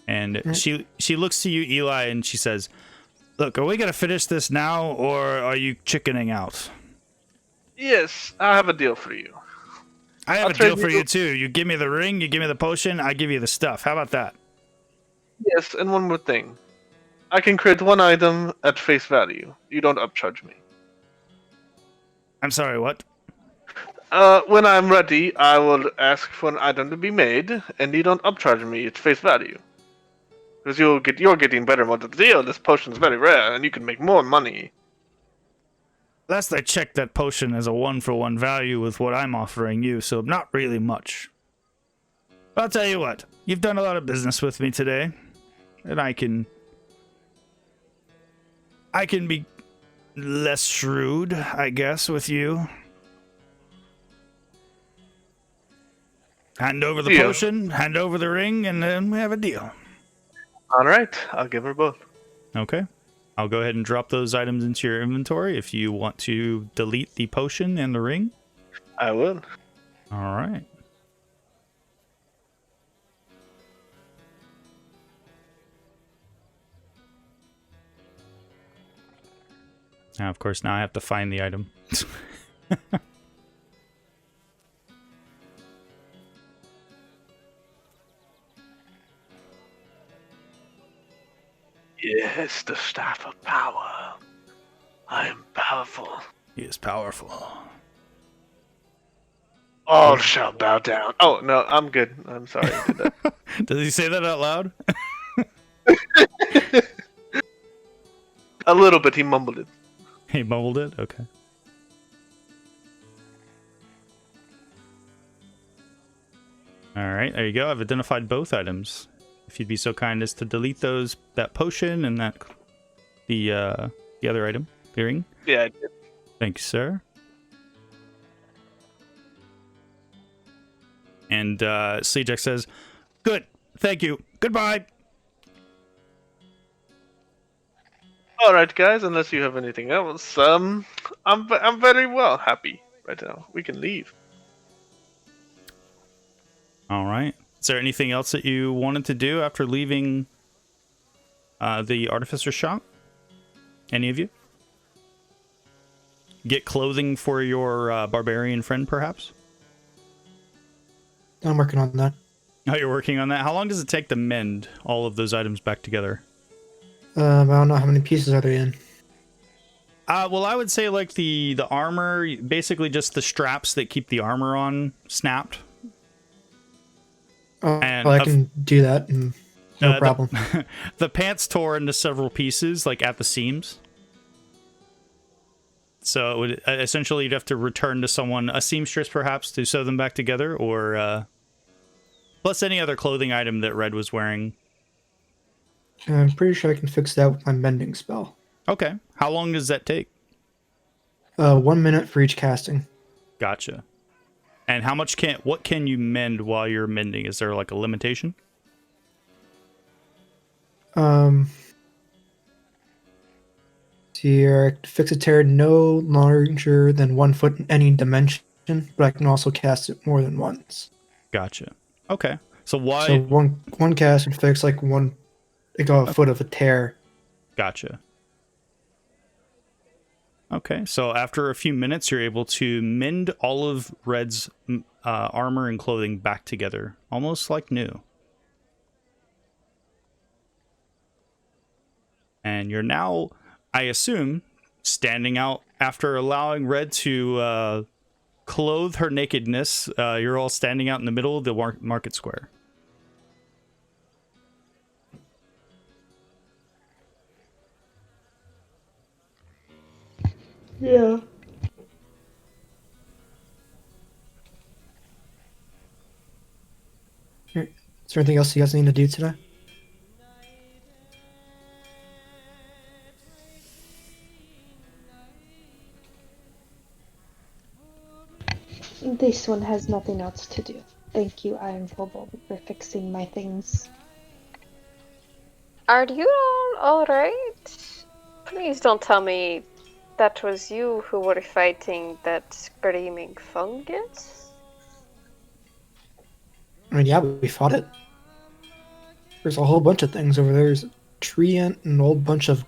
And she looks to you, Eli, and she says, "Look, are we gonna finish this now, or are you chickening out?" Yes, I have a deal for you. I have I'll a deal trade for you- you too. You give me the ring, you give me the potion, I give you the stuff. How about that? Yes, and one more thing. I can create one item at face value. You don't upcharge me. I'm sorry, what? When I'm ready, I will ask for an item to be made, and you don't upcharge me at face value. Because you're getting better more of the deal. This potion's very rare, and you can make more money. Last I checked, that potion has a 1-for-1 value with what I'm offering you, so not really much. But I'll tell you what, you've done a lot of business with me today, and I can be less shrewd, I guess, with you. Hand over the Deal. potion, hand over the ring, and then we have a deal. Alright, I'll give her both. Okay. I'll go ahead and drop those items into your inventory if you want to delete the potion and the ring. I will. All right. Now, of course, I have to find the item. Yes, the staff of power. I am powerful. He is powerful. All shall bow down. Oh, no, I'm good. I'm sorry I did that. Does he say that out loud? A little bit, he mumbled it. He mumbled it? Okay. All right, there you go. I've identified both items. If you'd be so kind as to delete that potion and the other item, the ring. Yeah, I did. Thank you, sir. And Sleejek says, "Good, thank you. Goodbye." All right, guys. Unless you have anything else, I'm very well happy right now. We can leave. All right. Is there anything else that you wanted to do after leaving the artificer shop? Any of you? Get clothing for your barbarian friend, perhaps? I'm working on that. Oh, you're working on that? How long does it take to mend all of those items back together? I don't know how many pieces are they in. Well, I would say like the armor, basically just the straps that keep the armor on snapped. Oh, And I can do that. No problem. The pants tore into several pieces, like at the seams. So it would essentially you'd have to return to someone, a seamstress perhaps, to sew them back together, or plus any other clothing item that Red was wearing. I'm pretty sure I can fix that with my mending spell. Okay. How long does that take? 1 minute for each casting. Gotcha. And what can you mend while you're mending? Is there like a limitation? Here, fix a tear no larger than 1 foot in any dimension, but I can also cast it more than once. Gotcha. Okay. So why? So one cast would fix like a foot of a tear. Gotcha. Okay, so after a few minutes, you're able to mend all of Red's armor and clothing back together, almost like new. And you're now, I assume, standing out after allowing Red to clothe her nakedness. You're all standing out in the middle of the market square. Yeah. Is there anything else you guys need to do today? This one has nothing else to do. Thank you, Iron Kobold, for fixing my things. Are you all right? Please don't tell me that was you who were fighting that screaming fungus. I mean, yeah, we fought it. There's a whole bunch of things over there. There's a tree ant and a whole bunch of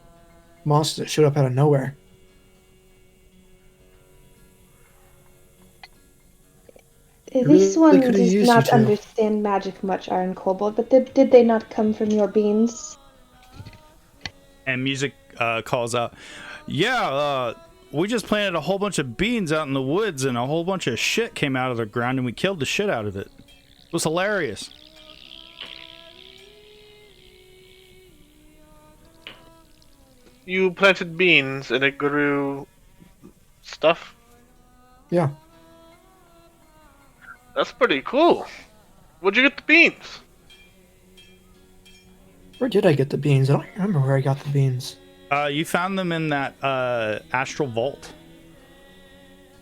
monsters that showed up out of nowhere. These Really ones could have do used you not two. understand magic much, Iron Kobold, but did they not come from your beans? And music calls out, yeah, we just planted a whole bunch of beans out in the woods and a whole bunch of shit came out of the ground and we killed the shit out of it. It was hilarious. You planted beans and it grew stuff? Yeah. That's pretty cool. Where'd you get the beans? Where did I get the beans? I don't remember where I got the beans. You found them in that astral vault.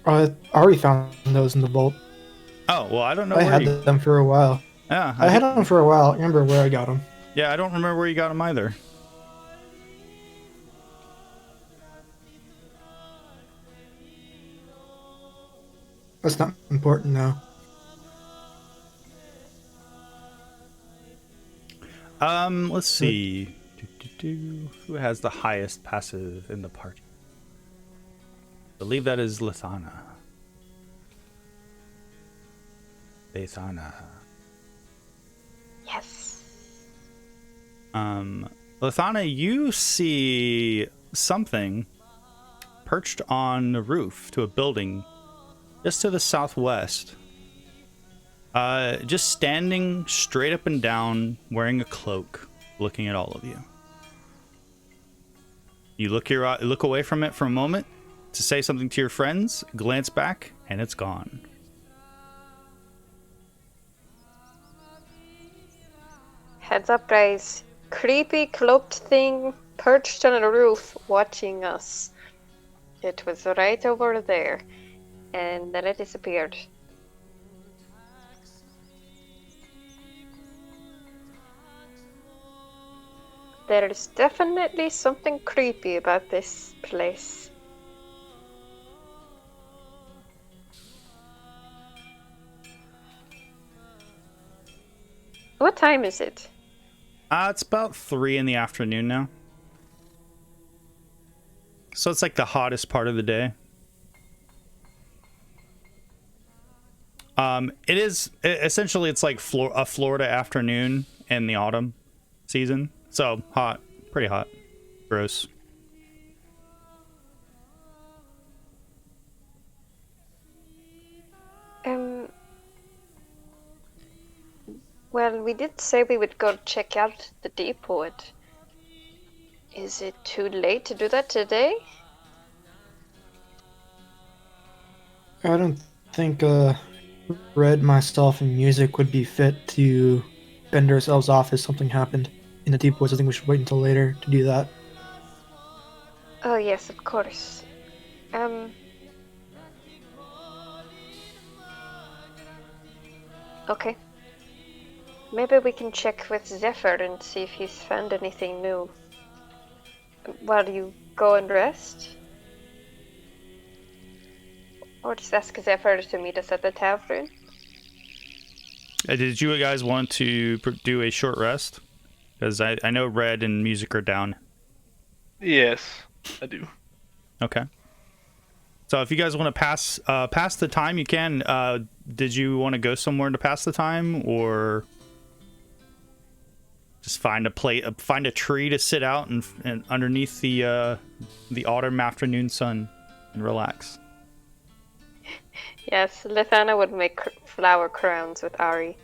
I already found those in the vault. Oh, well, I don't know I where had you... them for a while. Yeah, I had them for a while. I don't remember where I got them. Yeah, I don't remember where you got them either. That's not important now. Let's see. Who has the highest passive in the party? I believe that is Laethana. Yes. Laethana, you see something perched on the roof to a building just to the southwest. Just standing straight up and down, wearing a cloak, looking at all of you. You look away from it for a moment to say something to your friends, glance back, and it's gone. Heads up, guys. Creepy cloaked thing perched on a roof watching us. It was right over there. And then it disappeared. There is definitely something creepy about this place. What time is it? It's about 3 in the afternoon now. So it's like the hottest part of the day. It is essentially it's like a Florida afternoon in the autumn season. So hot, pretty hot, gross. Well, we did say we would go check out the depot. Is it too late to do that today? I don't think Red, myself, and Music would be fit to bend ourselves off if something happened in the deep woods. I think we should wait until later to do that. Oh yes, of course. Okay. Maybe we can check with Zephyr and see if he's found anything new. While you go and rest? Or just ask Zephyr to meet us at the tavern? Did you guys want to do a short rest? Because I know Red and Music are down. Yes, I do. Okay. So if you guys want to pass the time, you can. Did you want to go somewhere to pass the time, or just find a tree to sit out and underneath the autumn afternoon sun and relax? Yes, Laethana would make flower crowns with Ari.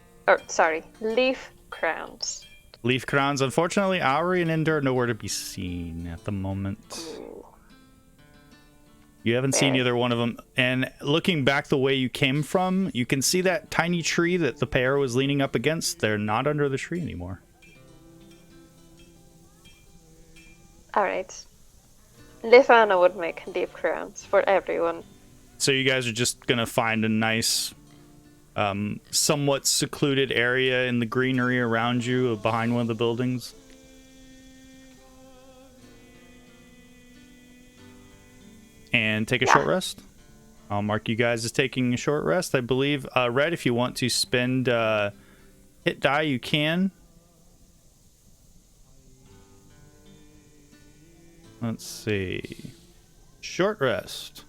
Leaf crowns. Leaf crowns. Unfortunately, Auri and Ender are nowhere to be seen at the moment. Ooh. You haven't seen either one of them. And looking back the way you came from, you can see that tiny tree that the pair was leaning up against. They're not under the tree anymore. Alright. Laethana would make leaf crowns for everyone. So you guys are just going to find a nice, somewhat secluded area in the greenery around you, behind one of the buildings? and take a short rest. I'll mark you guys as taking a short rest. I believe, Red, if you want to spend hit die, you can. Let's see. Short rest.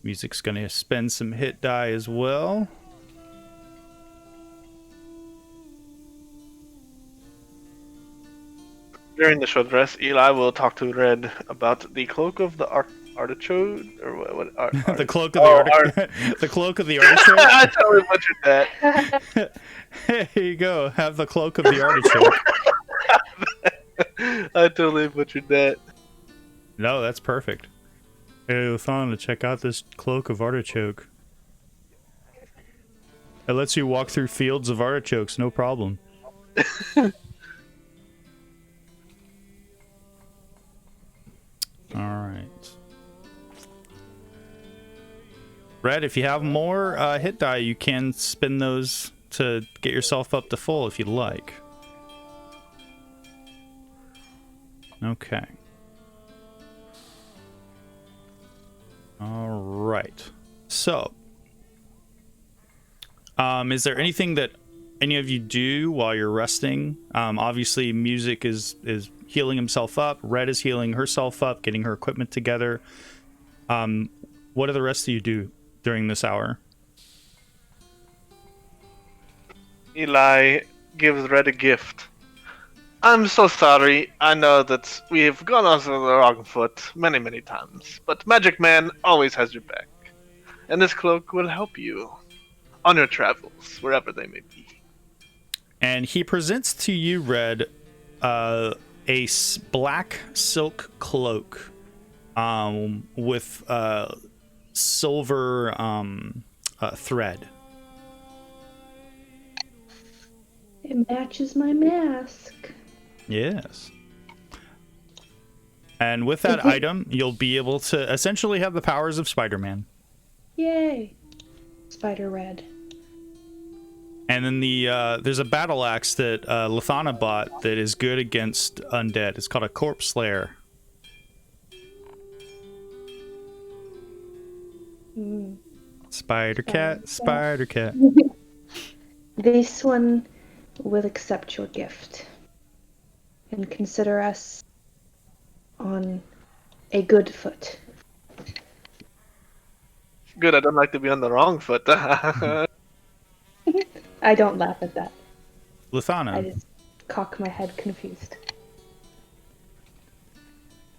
Music's going to spend some hit die as well. During the short rest, Eli will talk to Red about the cloak of the artichoke, or what? The cloak of the artichoke. The cloak of the artichoke. I totally butchered that. Here you go. Have the cloak of the artichoke. I totally butchered that. No, that's perfect. Hey, Laethana, check out this cloak of artichoke. It lets you walk through fields of artichokes, no problem. Alright. Red, if you have more hit die, you can spin those to get yourself up to full if you'd like. Okay. Alright. So, is there anything that any of you do while you're resting? Obviously, Music is healing himself up. Red is healing herself up, getting her equipment together. What do the rest of you do during this hour? Eli gives Red a gift. I'm so sorry. I know that we have gone off the wrong foot many, many times, but Magic Man always has your back, and this cloak will help you on your travels, wherever they may be. And he presents to you, Red, a black silk cloak with silver thread. It matches my mask. Yes. And with that item, you'll be able to essentially have the powers of Spider-Man. Yay. Spider Red. And then there's a battle axe that Laethana bought that is good against undead. It's called a Corpse Slayer. Spider cat, spider cat. This one will accept your gift and consider us on a good foot. Good, I don't like to be on the wrong foot. I don't laugh at that. Laethana. I just cock my head confused.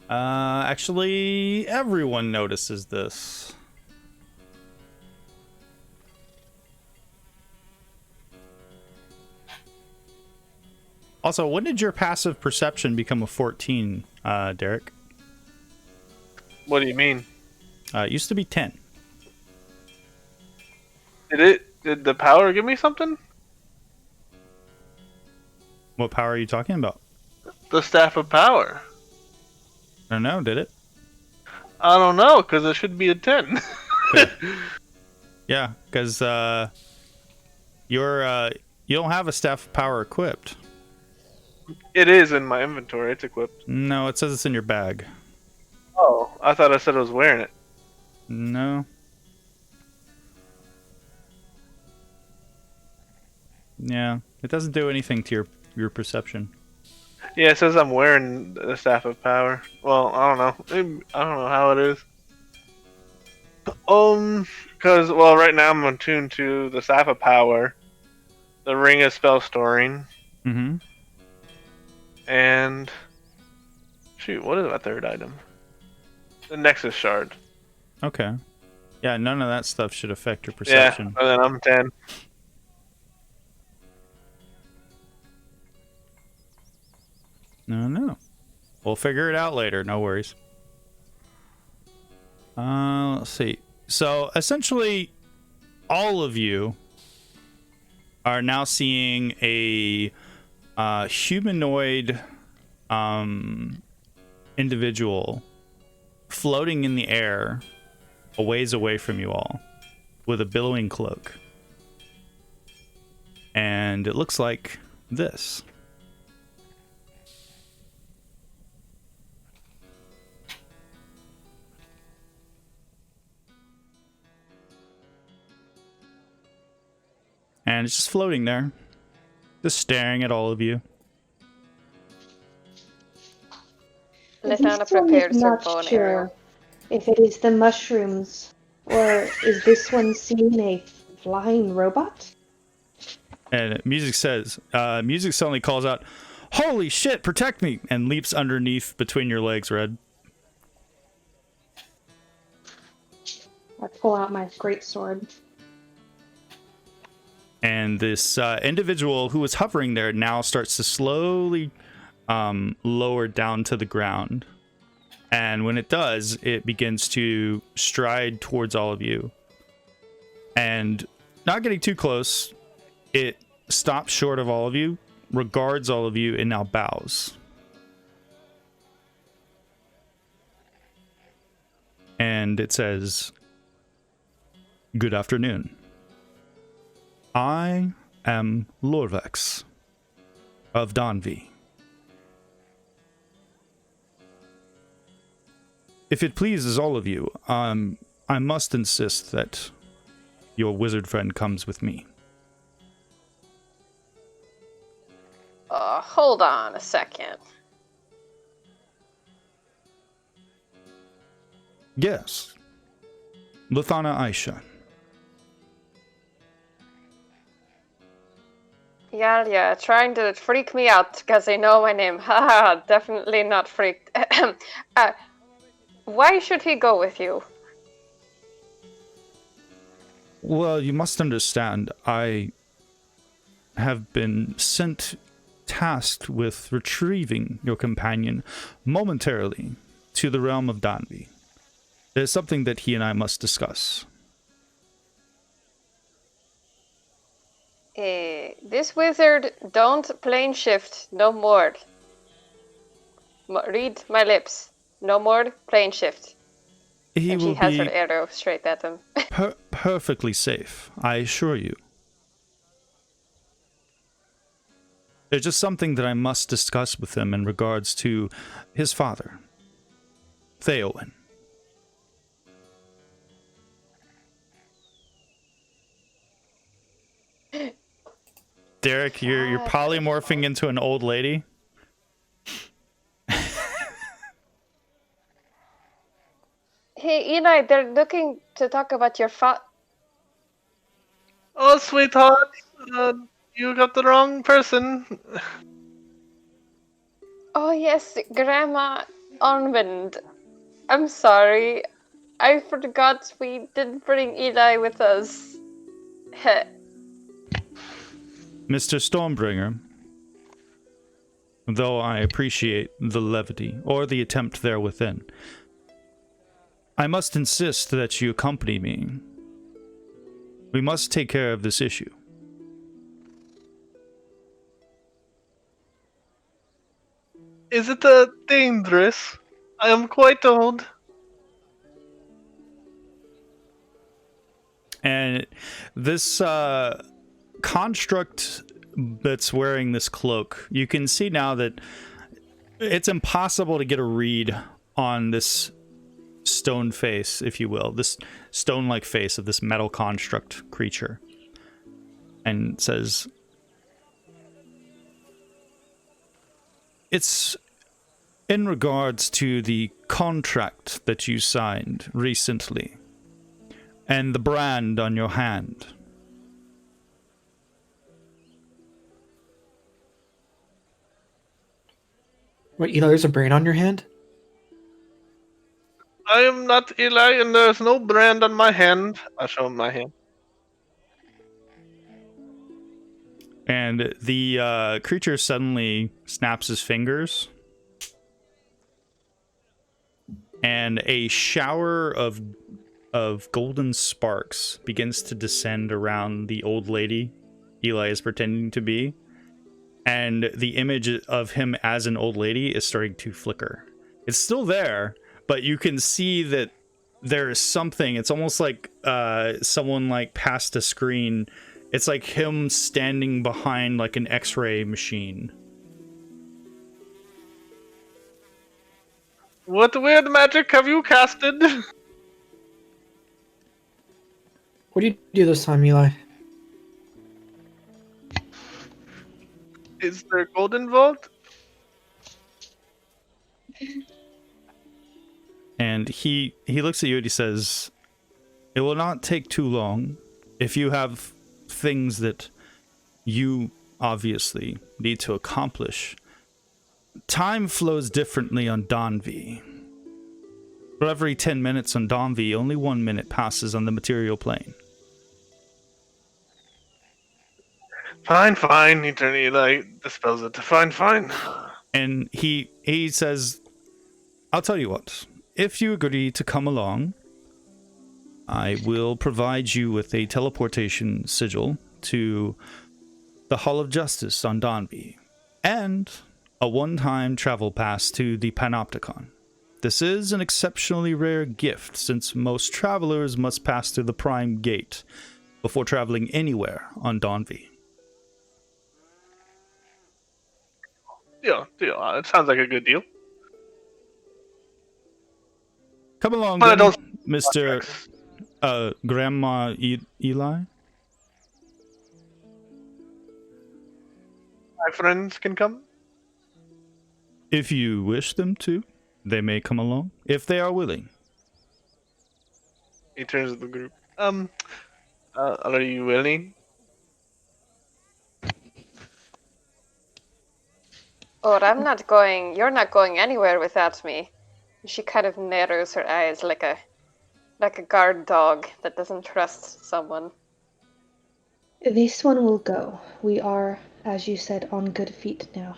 Actually, everyone notices this. Also, when did your passive perception become a 14, Derek? What do you mean? It used to be 10. Did the power give me something? What power are you talking about? The Staff of Power. I don't know, did it? I don't know, because it should be a 10. Yeah, because you don't have a Staff of Power equipped. It is in my inventory. It's equipped. No, it says it's in your bag. Oh, I thought I said I was wearing it. No. Yeah, it doesn't do anything to your perception. Yeah, it says I'm wearing the Staff of Power. Well, I don't know. I don't know how it is. Because, well, right now I'm attuned to the Staff of Power, the Ring of Spell Storing, Mm-hmm. and... Shoot, what is my third item? The Nexus Shard. Okay. Yeah, none of that stuff should affect your perception. Yeah, and then I'm 10. No. We'll figure it out later. No worries. Let's see. So, essentially, all of you are now seeing a humanoid individual floating in the air a ways away from you all with a billowing cloak. And it looks like this. And it's just floating there, just staring at all of you. Laethana prepares her not bow and sure arrow. if it is the mushrooms or is this one seeing a flying robot? And music suddenly calls out, "Holy shit, protect me!" and leaps underneath between your legs, Red. I pull out my greatsword. And this individual who was hovering there now starts to slowly lower down to the ground. And when it does, it begins to stride towards all of you. And not getting too close, it stops short of all of you, regards all of you, and now bows. And it says, "Good afternoon. I am Lorvex of Danvi. If it pleases all of you, I must insist that your wizard friend comes with me." Hold on a second. Yes. Laethana Aisha. Yeah, trying to freak me out because they know my name. Haha, definitely not freaked. Why should he go with you? Well, you must understand, I have been tasked with retrieving your companion momentarily to the realm of Danvi. There's something that he and I must discuss. This wizard don't plane shift no more. Read my lips. No more plane shift. He and will she has be her arrow straight at him. perfectly safe, I assure you. There's just something that I must discuss with him in regards to his father, Theowen. Derek, you're polymorphing into an old lady. Hey, Eli, they're looking to talk about your Oh, sweetheart, you got the wrong person. Oh, yes, Grandma Onmund. I'm sorry. I forgot we didn't bring Eli with us. Heh. Mr. Stormbringer, though I appreciate the levity, or the attempt there within, I must insist that you accompany me. We must take care of this issue. Is it dangerous? I am quite old. And this construct that's wearing this cloak, you can see now that it's impossible to get a read on this stone face, if you will, this stone-like face of this metal construct creature. And it says, "It's in regards to the contract that you signed recently and the brand on your hand." Wait, there's a brand on your hand? I am not Eli, and there's no brand on my hand. I show him my hand. And the creature suddenly snaps his fingers, and a shower of golden sparks begins to descend around the old lady Eli is pretending to be, and the image of him as an old lady is starting to flicker. It's still there, but you can see that there is something. It's almost like someone like passed a screen. It's like him standing behind like an X-ray machine. What weird magic have you casted? What do you do this time, Eli? Is there gold involved? And he looks at you and he says, "It will not take too long if you have things that you obviously need to accomplish. Time flows differently on Donvi. For every 10 minutes on Donvi, only 1 minute passes on the material plane." Fine. Eternity Light dispels it. Fine. And he says, "I'll tell you what. If you agree to come along, I will provide you with a teleportation sigil to the Hall of Justice on Donvi, and a one-time travel pass to the Panopticon. This is an exceptionally rare gift, since most travelers must pass through the Prime Gate before traveling anywhere on Donvi." Deal. It sounds like a good deal. Come along, But I then, don't- Mr. Grandma Eli. My friends can come. If you wish them to, they may come along, if they are willing. He turns to the group. Are you willing? Or I'm not going. You're not going anywhere without me. She kind of narrows her eyes like a guard dog that doesn't trust someone. This one will go. We are, as you said, on good feet now.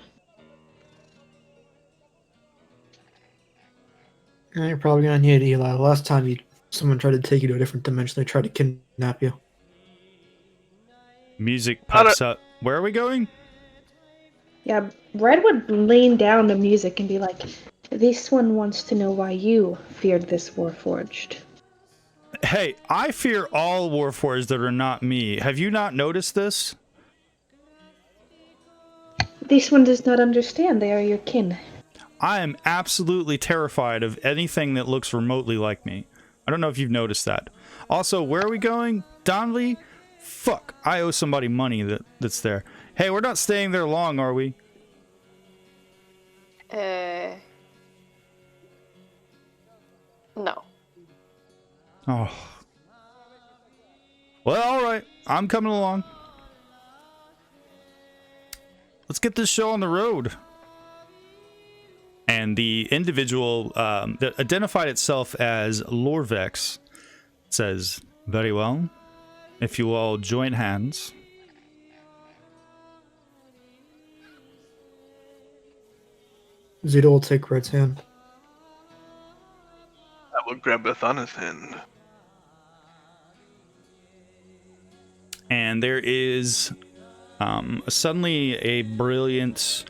Yeah, you're probably gonna need Eli. Last time someone tried to take you to a different dimension, they tried to kidnap you. Music pipes up. Where are we going? Yeah, Red would lean down the music and be like, "This one wants to know why you feared this Warforged." Hey, I fear all Warforged that are not me. Have you not noticed this? This one does not understand. They are your kin. I am absolutely terrified of anything that looks remotely like me. I don't know if you've noticed that. Also, where are we going? Donley? Fuck, I owe somebody money that's there. Hey, we're not staying there long, are we? No. Oh. Well, alright. I'm coming along. Let's get this show on the road. And the individual that identified itself as Lorvex says, "Very well. If you all join hands." Zito will take Red's hand. I will grab Laethana's hand. And there is suddenly a brilliant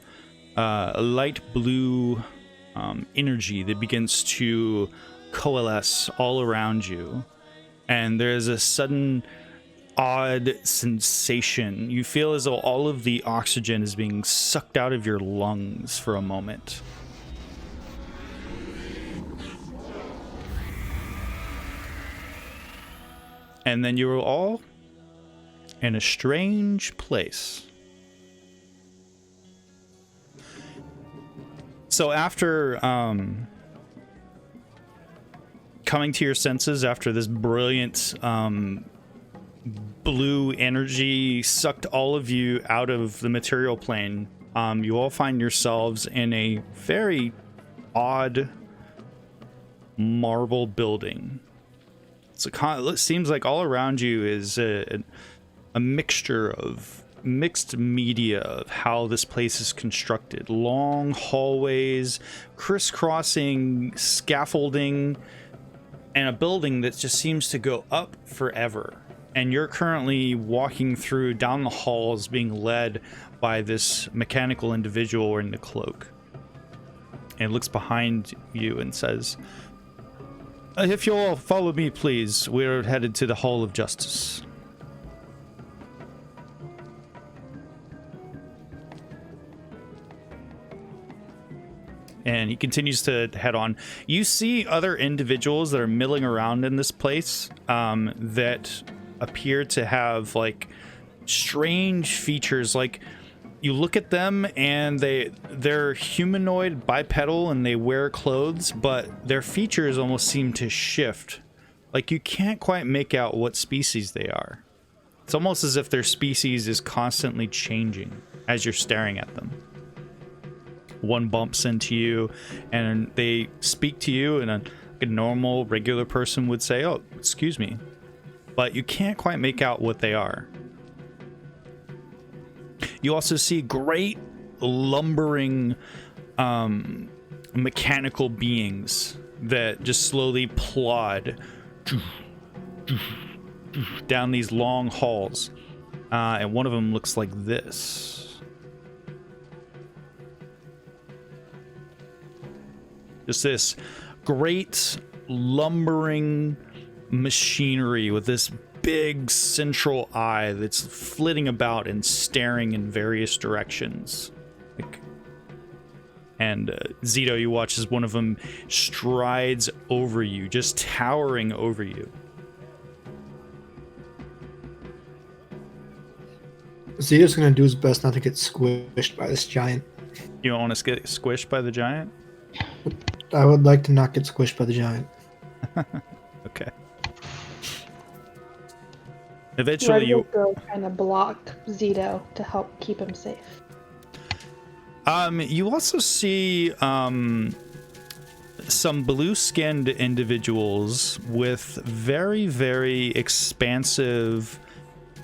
light blue energy that begins to coalesce all around you. And there's a sudden odd sensation. You feel as though all of the oxygen is being sucked out of your lungs for a moment. And then you are all in a strange place. So after coming to your senses after this brilliant blue energy sucked all of you out of the material plane, you all find yourselves in a very odd marble building. It seems like all around you is a mixture of mixed media of how this place is constructed. Long hallways, crisscrossing scaffolding, and a building that just seems to go up forever. And you're currently walking through down the halls being led by this mechanical individual wearing the cloak. And looks behind you and says, "If you'll all follow me, please. We're headed to the Hall of Justice." And he continues to head on. You see other individuals that are milling around in this place that appear to have like strange features. Like you look at them, and they're humanoid, bipedal, and they wear clothes, but their features almost seem to shift. Like, you can't quite make out what species they are. It's almost as if their species is constantly changing as you're staring at them. One bumps into you, and they speak to you, and a normal, regular person would say, "Oh, excuse me." But you can't quite make out what they are. You also see great, lumbering, mechanical beings that just slowly plod down these long halls. And one of them looks like this. Just this great, lumbering machinery with this big central eye that's flitting about and staring in various directions. And Zito, you watch as one of them strides over you, just towering over you. Zito's gonna do his best not to get squished by this giant. You don't want to get squished by the giant? I would like to not get squished by the giant. Okay. Eventually, Red you will go kind of block Zito to help keep him safe. you also see some blue-skinned individuals with very, very expansive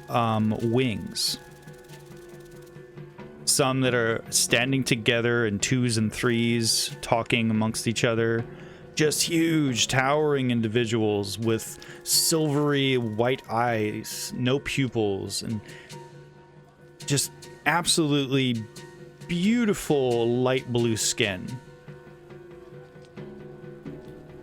wings. Some that are standing together in twos and threes, talking amongst each other. Just huge, towering individuals with silvery white eyes, no pupils, and just absolutely beautiful light blue skin.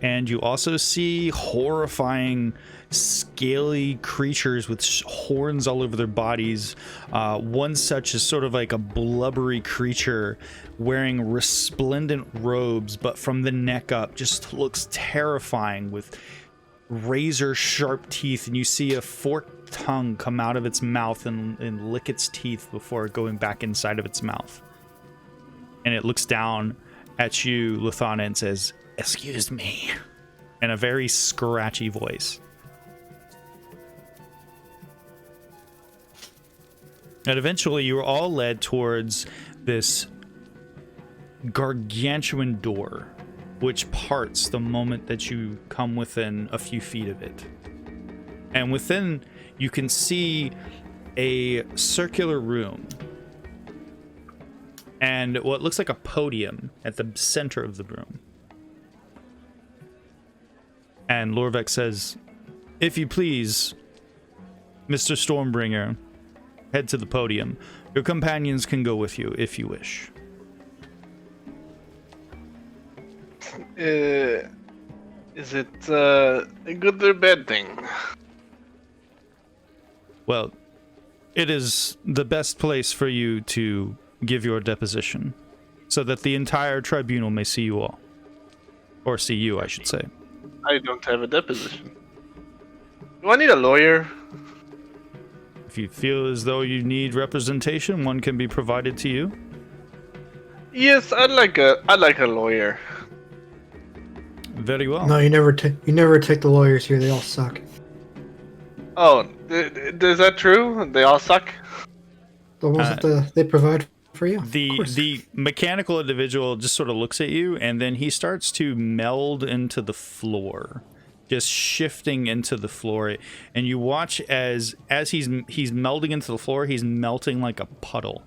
And you also see horrifying, scaly creatures with horns all over their bodies. One such is sort of like a blubbery creature wearing resplendent robes, but from the neck up just looks terrifying with razor sharp teeth, and you see a forked tongue come out of its mouth and lick its teeth before going back inside of its mouth. And it looks down at you, Laethana, and says, "Excuse me," in a very scratchy voice. And eventually you are all led towards this gargantuan door, which parts the moment that you come within a few feet of it. And within, you can see a circular room and what looks like a podium at the center of the room. And Lorvek says, "If you please, Mr. Stormbringer, head to the podium. Your companions can go with you if you wish." Is it a good or bad thing? Well, it is the best place for you to give your deposition, so that the entire tribunal may see you all. Or see you, I should say. I don't have a deposition. Do I need a lawyer? If you feel as though you need representation, one can be provided to you. Yes, I'd like a lawyer. Very well. No, you never take the lawyers here. They all suck. Oh, is that true? They all suck? The ones that they provide for you. The mechanical individual just sort of looks at you, and then he starts to meld into the floor, just shifting into the floor. And you watch as he's melding into the floor, he's melting like a puddle,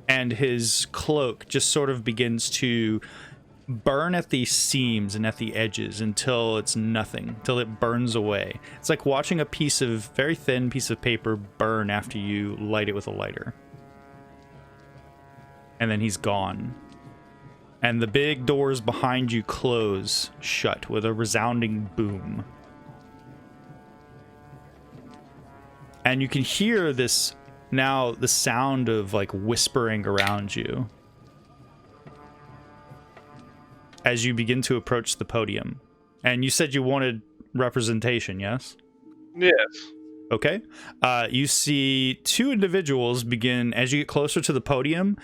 and his cloak just sort of begins to burn at the seams and at the edges until it's nothing, till it burns away. It's like watching a very thin piece of paper burn after you light it with a lighter. And then he's gone. And the big doors behind you close shut with a resounding boom. And you can hear this now, the sound of like whispering around you as you begin to approach the podium. And you said you wanted representation, yes? Yes. Okay. You see two individuals begin, as you get closer to the podium,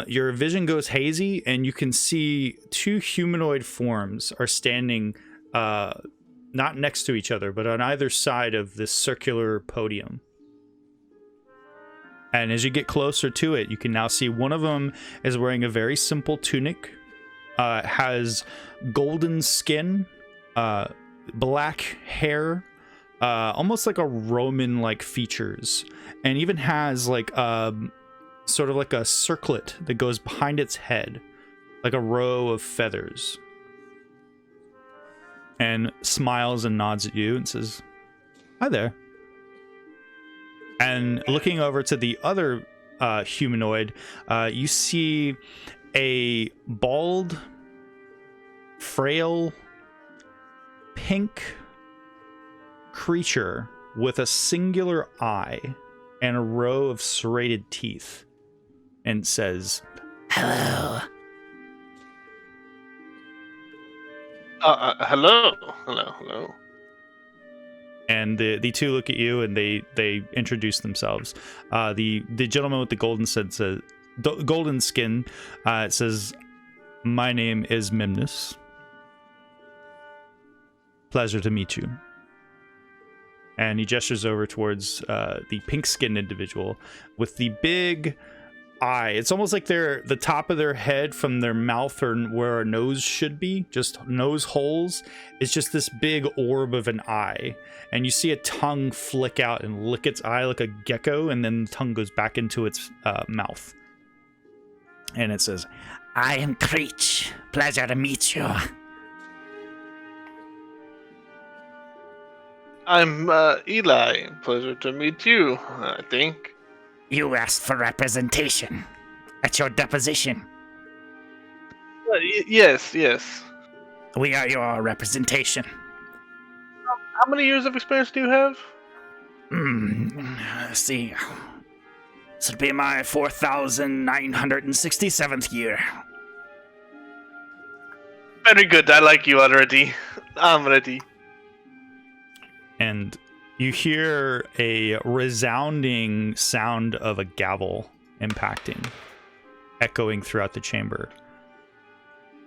your vision goes hazy, and you can see two humanoid forms are standing not next to each other, but on either side of this circular podium. And as you get closer to it, you can now see one of them is wearing a very simple tunic, has golden skin, black hair, almost like a Roman-like features, and even has like sort of like a circlet that goes behind its head, like a row of feathers, and smiles and nods at you and says, "Hi there." And looking over to the other humanoid, you see a bald, frail, pink creature with a singular eye and a row of serrated teeth, and says, "Hello." Hello. And the two look at you, and they introduce themselves. The gentleman with the golden skin says, "My name is Memnus. Pleasure to meet you." And he gestures over towards the pink-skinned individual with the big eye. It's almost like the top of their head from their mouth, or where a nose should be, just nose holes, is just this big orb of an eye. And you see a tongue flick out and lick its eye like a gecko, and then the tongue goes back into its mouth. And it says, "I am Creech. Pleasure to meet you." I'm Eli. Pleasure to meet you, I think. You asked for representation at your deposition. Yes. We are your representation. How many years of experience do you have? Let's see. This would be my 4,967th year. Very good. I like you already. I'm ready. and you hear a resounding sound of a gavel impacting, echoing throughout the chamber.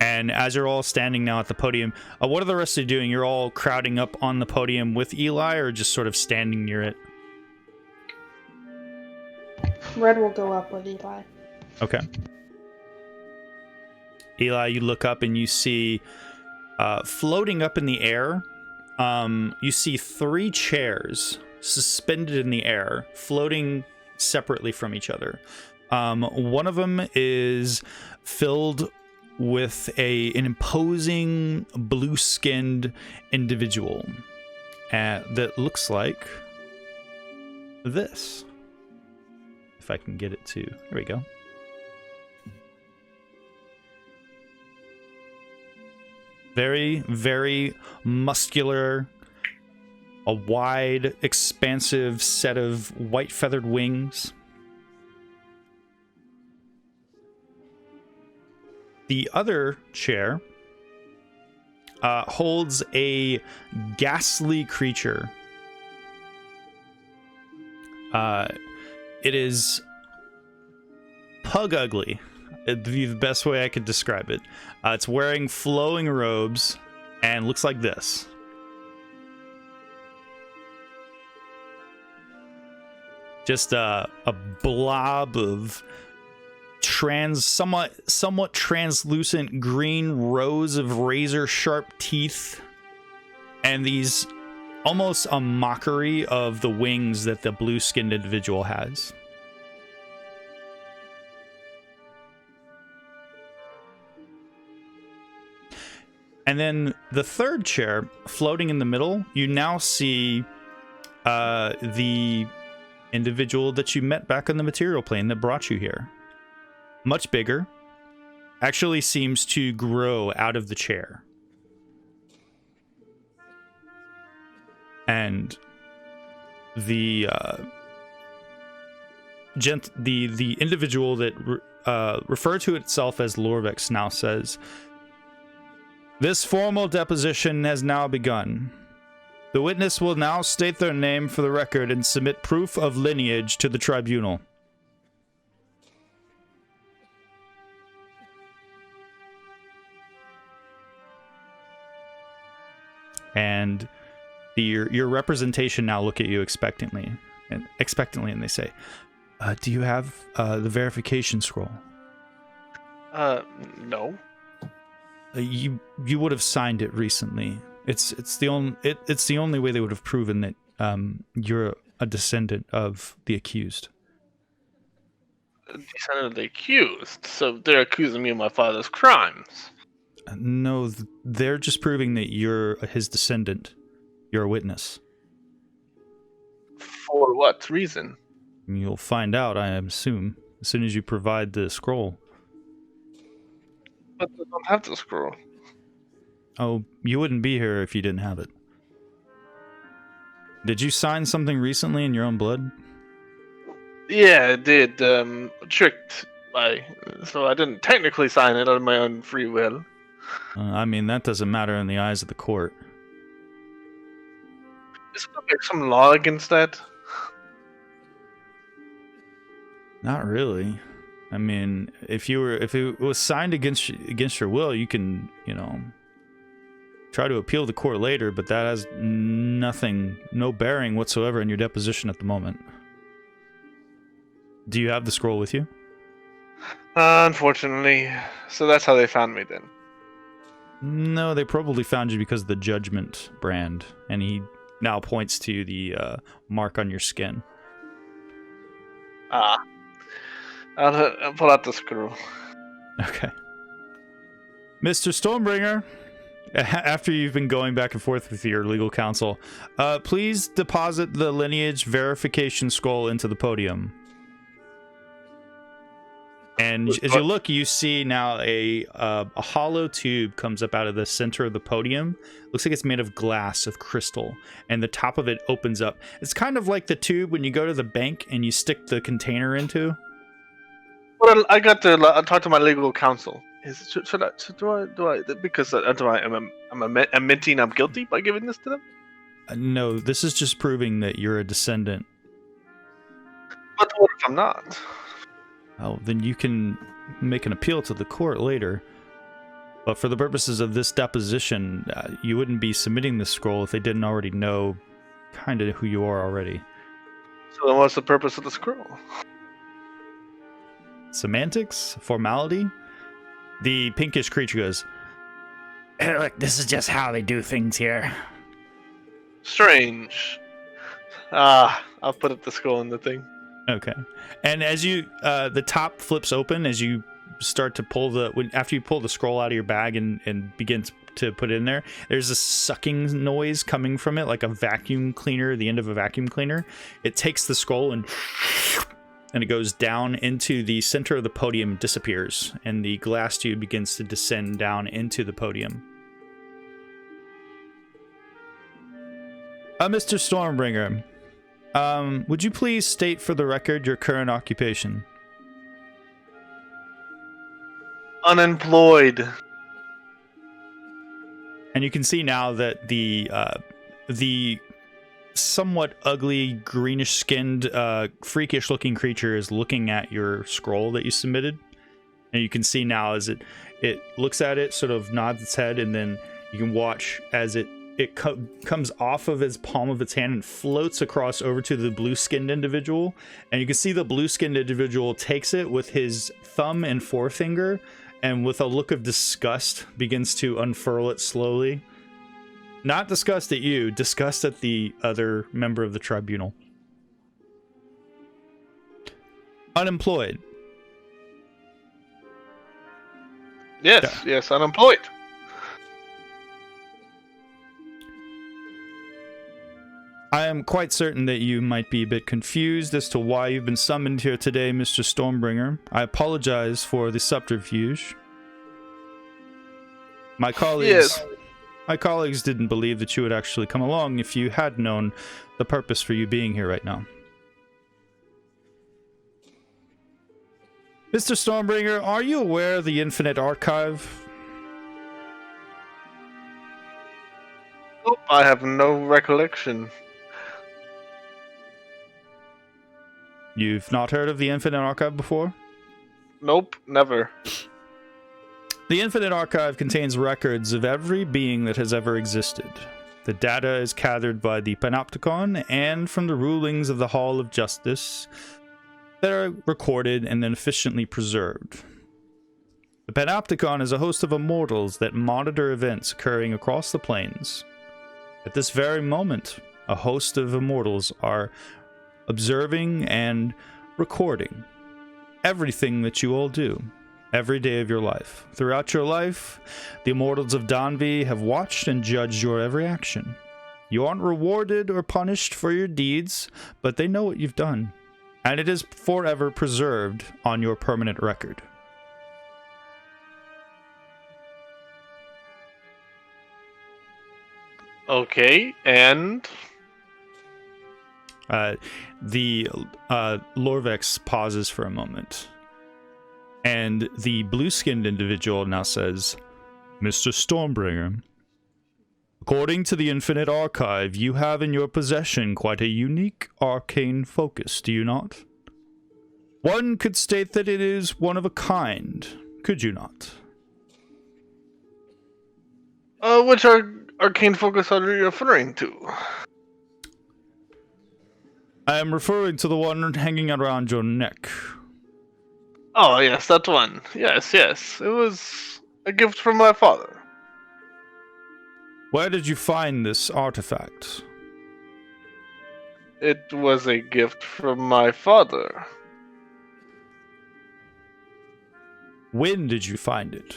And as you're all standing now at the podium, what are the rest of you doing? You're all crowding up on the podium with Eli, or just sort of standing near it? Red will go up with Eli. Okay. Eli, you look up and you see floating up in the air, you see 3 chairs suspended in the air, floating separately from each other. One of them is filled with an imposing blue-skinned individual that looks like this. If I can get it to... There we go. Very, very muscular, a wide, expansive set of white feathered wings. The other chair holds a ghastly creature. It is pug ugly. It'd be the best way I could describe it. It's wearing flowing robes and looks like this. Just a blob of somewhat translucent green rows of razor sharp teeth, and these almost a mockery of the wings that the blue-skinned individual has. And then the third chair, floating in the middle, you now see the individual that you met back on the material plane that brought you here. Much bigger. Actually seems to grow out of the chair. And the individual that referred to itself as Lorvex now says, "This formal deposition has now begun. The witness will now state their name for the record and submit proof of lineage to the tribunal. And your representation now look at you expectantly, and they say, "Do you have the verification scroll?" No. You would have signed it recently. It's the only way they would have proven that you're a descendant of the accused. Descendant of the accused, so they're accusing me of my father's crimes. No, they're just proving that you're his descendant. You're a witness. For what reason? You'll find out, I assume, as soon as you provide the scroll. But I don't have the scroll. Oh, you wouldn't be here if you didn't have it. Did you sign something recently in your own blood? Yeah, I did. Tricked by... So I didn't technically sign it on my own free will. I mean, that doesn't matter in the eyes of the court. Is there some law against that? Not really. I mean, if it was signed against your will, you can, try to appeal to court later, but that has no bearing whatsoever in your deposition at the moment. Do you have the scroll with you? Unfortunately. So that's how they found me then. No, they probably found you because of the judgment brand, and he now points to the mark on your skin. I'll pull out the screw. Okay. Mr. Stormbringer, after you've been going back and forth with your legal counsel, please deposit the lineage verification scroll into the podium. And as you look, you see now a hollow tube comes up out of the center of the podium. Looks like it's made of glass, of crystal, and the top of it opens up. It's kind of like the tube when you go to the bank and you stick the container into. Well, I got to talk to my legal counsel. Do I? Because I'm admitting I'm guilty by giving this to them. No, this is just proving that you're a descendant. But what if I'm not? Oh, then you can make an appeal to the court later. But for the purposes of this deposition, you wouldn't be submitting this scroll if they didn't already know kind of who you are already. So then what's the purpose of the scroll? Semantics? Formality? The pinkish creature goes, "Hey, look, this is just how they do things here." Strange. I'll put the scroll in the thing. okay. And as you, the top flips open as you start to pull after you pull the scroll out of your bag and begin to put it in there, there's a sucking noise coming from it, like a vacuum cleaner, the end of a vacuum cleaner. It takes the scroll and it goes down into the center of the podium and disappears, and the glass tube begins to descend down into the podium. Mr. Stormbringer, would you please state for the record your current occupation? Unemployed. And you can see now that the somewhat ugly, greenish-skinned, freakish-looking creature is looking at your scroll that you submitted. And you can see now as it looks at it, sort of nods its head, and then you can watch as it comes off of its palm of its hand and floats across over to the blue-skinned individual. And you can see the blue-skinned individual takes it with his thumb and forefinger, and with a look of disgust begins to unfurl it slowly. Not disgust at you, disgust at the other member of the tribunal. Unemployed. Yes, unemployed. I am quite certain that you might be a bit confused as to why you've been summoned here today, Mr. Stormbringer. I apologize for the subterfuge. My colleagues didn't believe that you would actually come along if you had known the purpose for you being here right now. Mr. Stormbringer, are you aware of the Infinite Archive? Oh, I have no recollection. You've not heard of the Infinite Archive before? Nope, never. The Infinite Archive contains records of every being that has ever existed. The data is gathered by the Panopticon and from the rulings of the Hall of Justice that are recorded and then efficiently preserved. The Panopticon is a host of immortals that monitor events occurring across the planes. At this very moment, a host of immortals are observing and recording everything that you all do, every day of your life. Throughout your life, the immortals of Danvi have watched and judged your every action. You aren't rewarded or punished for your deeds, but they know what you've done, and it is forever preserved on your permanent record. Okay, and The Lorvex pauses for a moment, and the blue-skinned individual now says, Mr. Stormbringer, according to the Infinite Archive, you have in your possession quite a unique arcane focus, do you not? One could state that it is one of a kind, could you not? which arcane focus are you referring to? I am referring to the one hanging around your neck. Oh, yes, that one. Yes. It was a gift from my father. Where did you find this artifact? It was a gift from my father. When did you find it?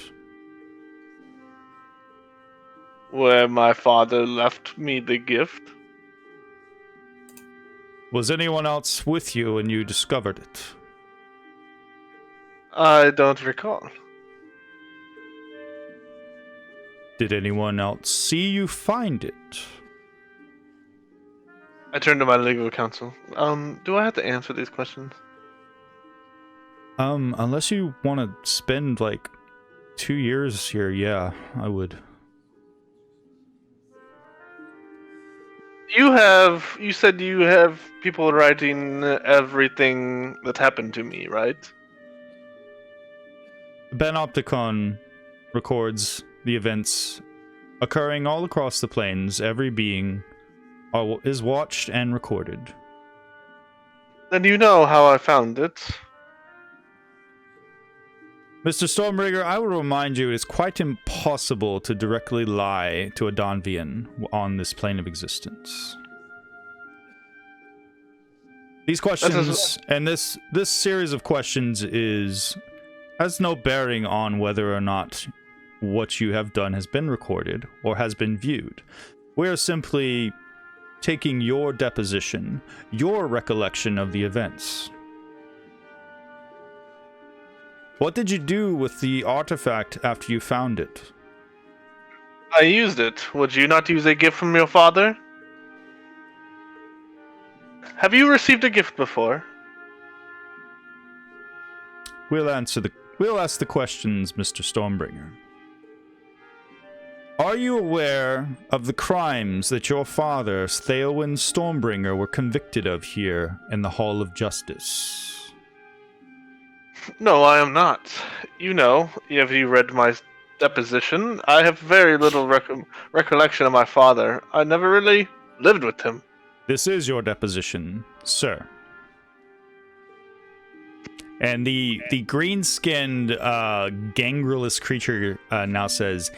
Where my father left me the gift. Was anyone else with you when you discovered it? I don't recall. Did anyone else see you find it? I turned to my legal counsel. Do I have to answer these questions? Unless you want to spend, 2 years here, yeah, I would. You said you have people writing everything that happened to me, right? Panopticon records the events occurring all across the planes. Every being is watched and recorded. Then you know how I found it. Mr. Stormbringer, I will remind you it is quite impossible to directly lie to a Donvian on this plane of existence. These questions, and this series of questions has no bearing on whether or not what you have done has been recorded or has been viewed. We are simply taking your deposition, your recollection of the events. What did you do with the artifact after you found it? I used it. Would you not use a gift from your father? Have you received a gift before? We'll ask the questions, Mr. Stormbringer. Are you aware of the crimes that your father, Theowen Stormbringer, were convicted of here in the Hall of Justice? No, I am not. You know, have you read my deposition? I have very little recollection of my father. I never really lived with him. This is your deposition, sir. And the green-skinned, gangrelous creature now says,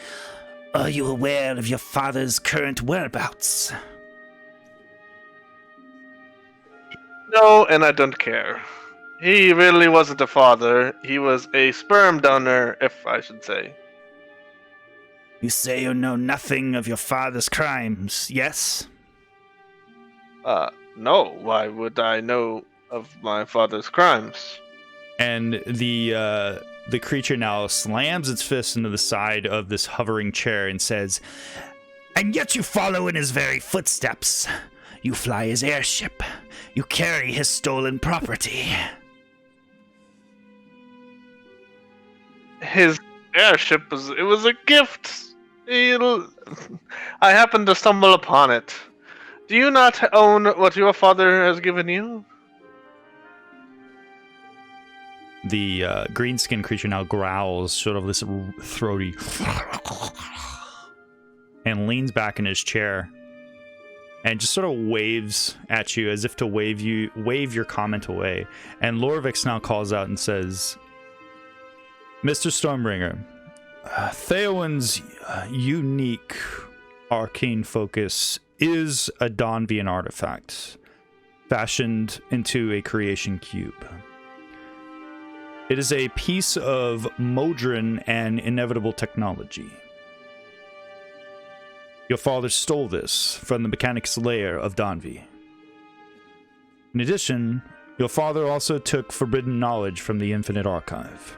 Are you aware of your father's current whereabouts? No, and I don't care. He really wasn't a father. He was a sperm donor, if I should say. You say you know nothing of your father's crimes, yes? No. Why would I know of my father's crimes? and the creature now slams its fist into the side of this hovering chair and says, And yet you follow in his very footsteps. You fly his airship. You carry his stolen property. His airship was a gift. I happened to stumble upon it. Do you not own what your father has given you? The green-skinned creature now growls, sort of this throaty, and leans back in his chair, and just sort of waves at you as if to wave your comment away. And Lorvix now calls out and says, "Mr. Stormbringer, Theowen's unique arcane focus is a Donvian artifact, fashioned into a creation cube. It is a piece of modern and inevitable technology. Your father stole this from the mechanics layer of Donvi. In addition, your father also took forbidden knowledge from the Infinite Archive."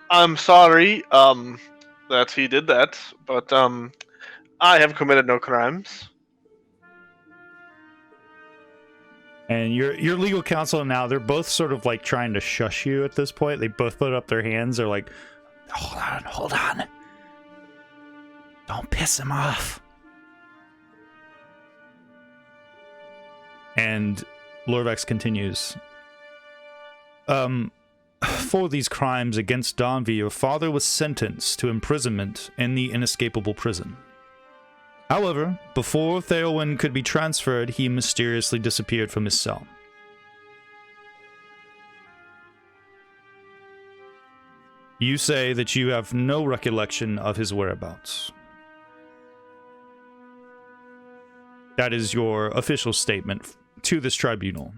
I'm sorry, that he did that, but, I have committed no crimes. And your legal counsel now, they're both sort of like trying to shush you at this point. They both put up their hands. They're like, hold on. Don't piss him off. And Lorvex continues. For these crimes against Donvi, your father was sentenced to imprisonment in the inescapable prison. However, before Theowen could be transferred, he mysteriously disappeared from his cell. You say that you have no recollection of his whereabouts. That is your official statement to this tribunal.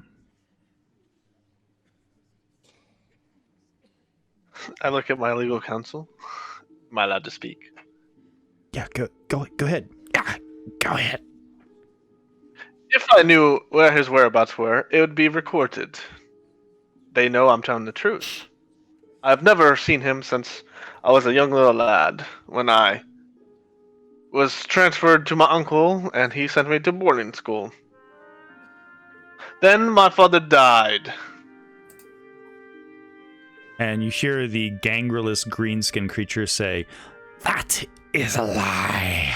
I look at my legal counsel. Am I allowed to speak? Yeah, go ahead. Go ahead. If I knew where his whereabouts were, it would be recorded. They know I'm telling the truth. I've never seen him since I was a young little lad, when I was transferred to my uncle, and he sent me to boarding school. Then my father died. And you hear the gangrelous green-skinned creature say, That is a lie.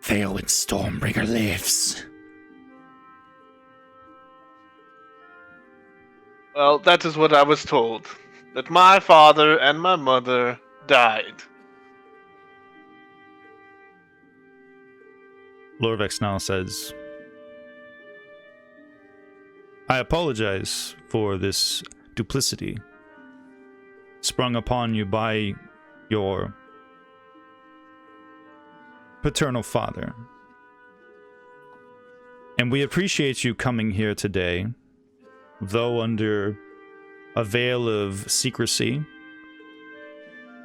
Theowen Stormbringer lives. Well, that is what I was told. That my father and my mother died. Lorvex now says, I apologize for this duplicity sprung upon you by your paternal father. And we appreciate you coming here today, though under a veil of secrecy.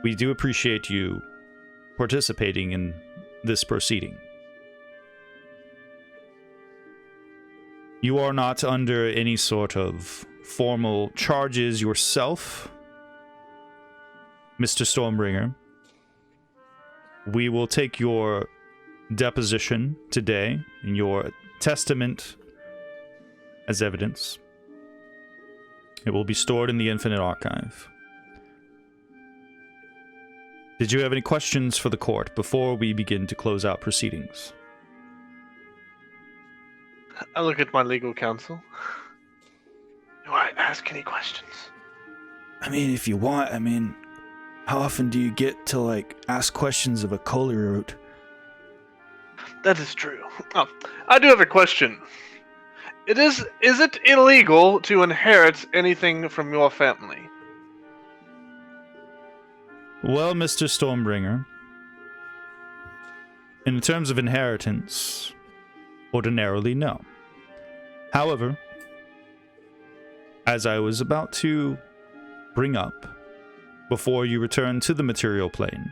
We do appreciate you participating in this proceeding. You are not under any sort of formal charges yourself, Mr. Stormbringer. We will take your deposition today and your testament as evidence. It will be stored in the Infinite Archive. Did you have any questions for the court before we begin to close out proceedings? I look at my legal counsel. Do I ask any questions? I mean, if you want, how often do you get to, ask questions of a Colruyt? That is true. Oh, I do have a question. Is it illegal to inherit anything from your family? Well, Mr. Stormbringer, in terms of inheritance, ordinarily no. However, as I was about to bring up before you return to the material plane,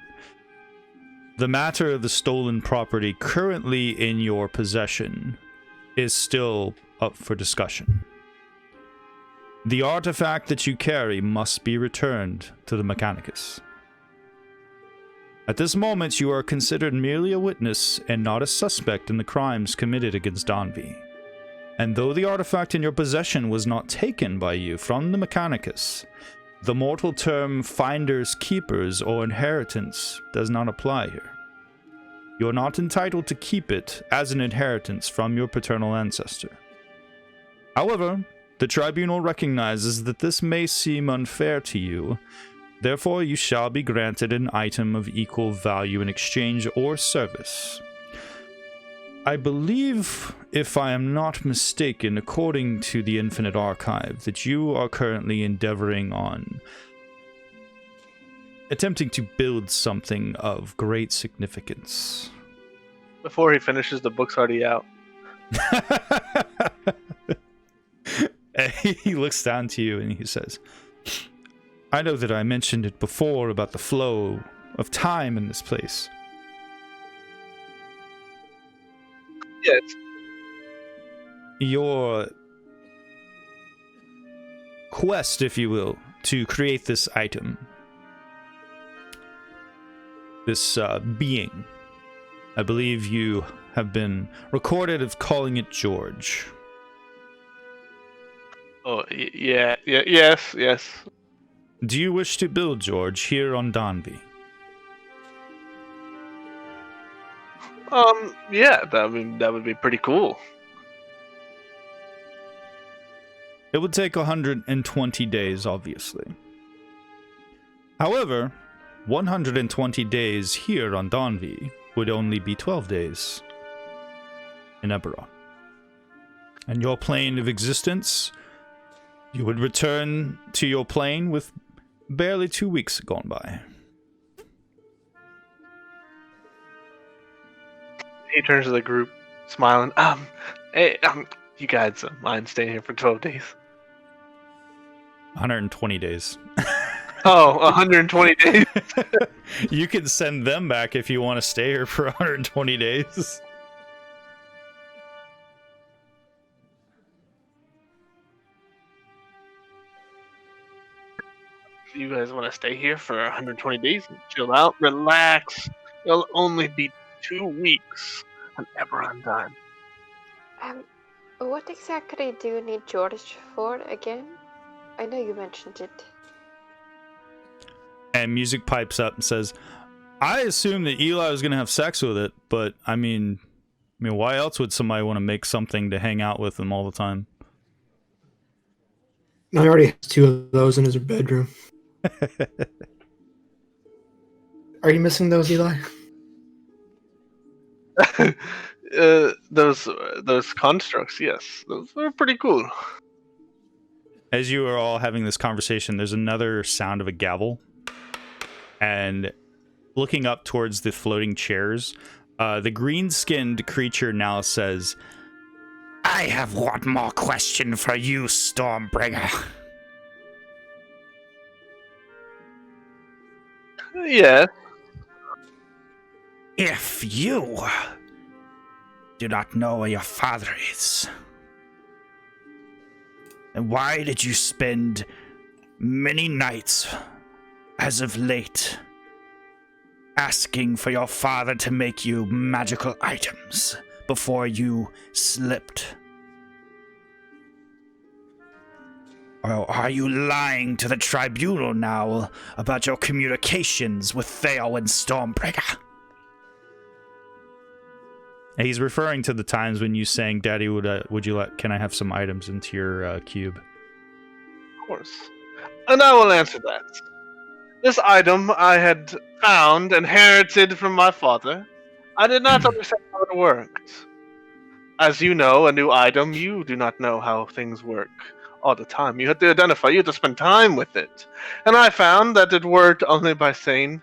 the matter of the stolen property currently in your possession is still up for discussion. The artifact that you carry must be returned to the Mechanicus. At this moment, you are considered merely a witness and not a suspect in the crimes committed against Donvi. And though the artifact in your possession was not taken by you from the Mechanicus, the mortal term finders, keepers, or inheritance does not apply here. You are not entitled to keep it as an inheritance from your paternal ancestor. However, the tribunal recognizes that this may seem unfair to you. Therefore, you shall be granted an item of equal value in exchange or service. I believe, if I am not mistaken, according to the Infinite Archive, that you are currently endeavoring on attempting to build something of great significance. Before he finishes, the book's already out. He looks down to you and he says, I know that I mentioned it before about the flow of time in this place. Yes. Your quest, if you will, to create this item, this being, I believe you have been recorded as calling it George. Oh, yes. Do you wish to build George here on Donby? Yeah, that would be pretty cool. It would take 120 days, obviously. However, 120 days here on Donby would only be 12 days in Eberron. And your plane of existence, you would return to your plane with barely 2 weeks gone by. He turns to the group, smiling. Hey, you guys mind staying here for 12 days? 120 days. Oh, 120 days. You can send them back if you want to stay here for 120 days. You guys want to stay here for 120 days and chill out, relax? It'll only be 2 weeks on Eberron time. What exactly do you need George for again? I know you mentioned it. And music pipes up and says, I assume that Eli was going to have sex with it, but I mean, why else would somebody want to make something to hang out with them all the time? He already has 2 of those in his bedroom. Are you missing those, Eli? Those constructs, yes, those are pretty cool. As you are all having this conversation, there's another sound of a gavel. And looking up towards the floating chairs, the green-skinned creature now says, I have one more question for you, Stormbringer. Yeah. If you do not know where your father is, then why did you spend many nights, as of late, asking for your father to make you magical items before you slipped? Or are you lying to the tribunal now about your communications with Theo and Stormbringer? and he's referring to the times when you saying, Daddy, can I have some items into your cube? Of course. And I will answer that. This item I had found, inherited from my father. I did not understand how it worked. As you know, a new item, you do not know how things work all the time. You have to identify, you have to spend time with it. And I found that it worked only by saying,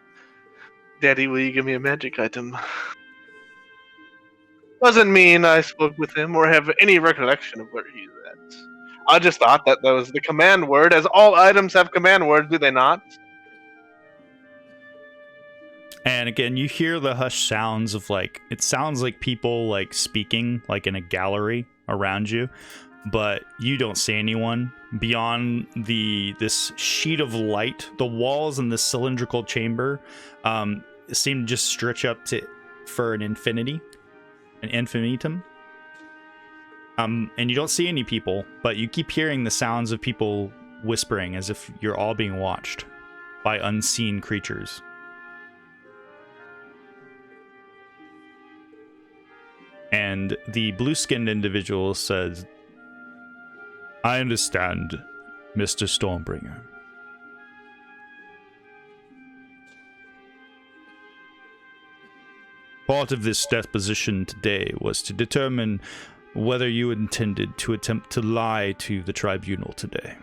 Daddy, will you give me a magic item? Doesn't mean I spoke with him or have any recollection of where he's at. I just thought that was the command word, as all items have command words, do they not? And again, you hear the hushed sounds of it sounds like people speaking in a gallery around you, but you don't see anyone beyond this sheet of light. The walls in this cylindrical chamber seem to just stretch up for an infinitum. And you don't see any people, but you keep hearing the sounds of people whispering as if you're all being watched by unseen creatures. And the blue-skinned individual says, I understand, Mr. Stormbringer. Part of this deposition today was to determine whether you intended to attempt to lie to the tribunal today.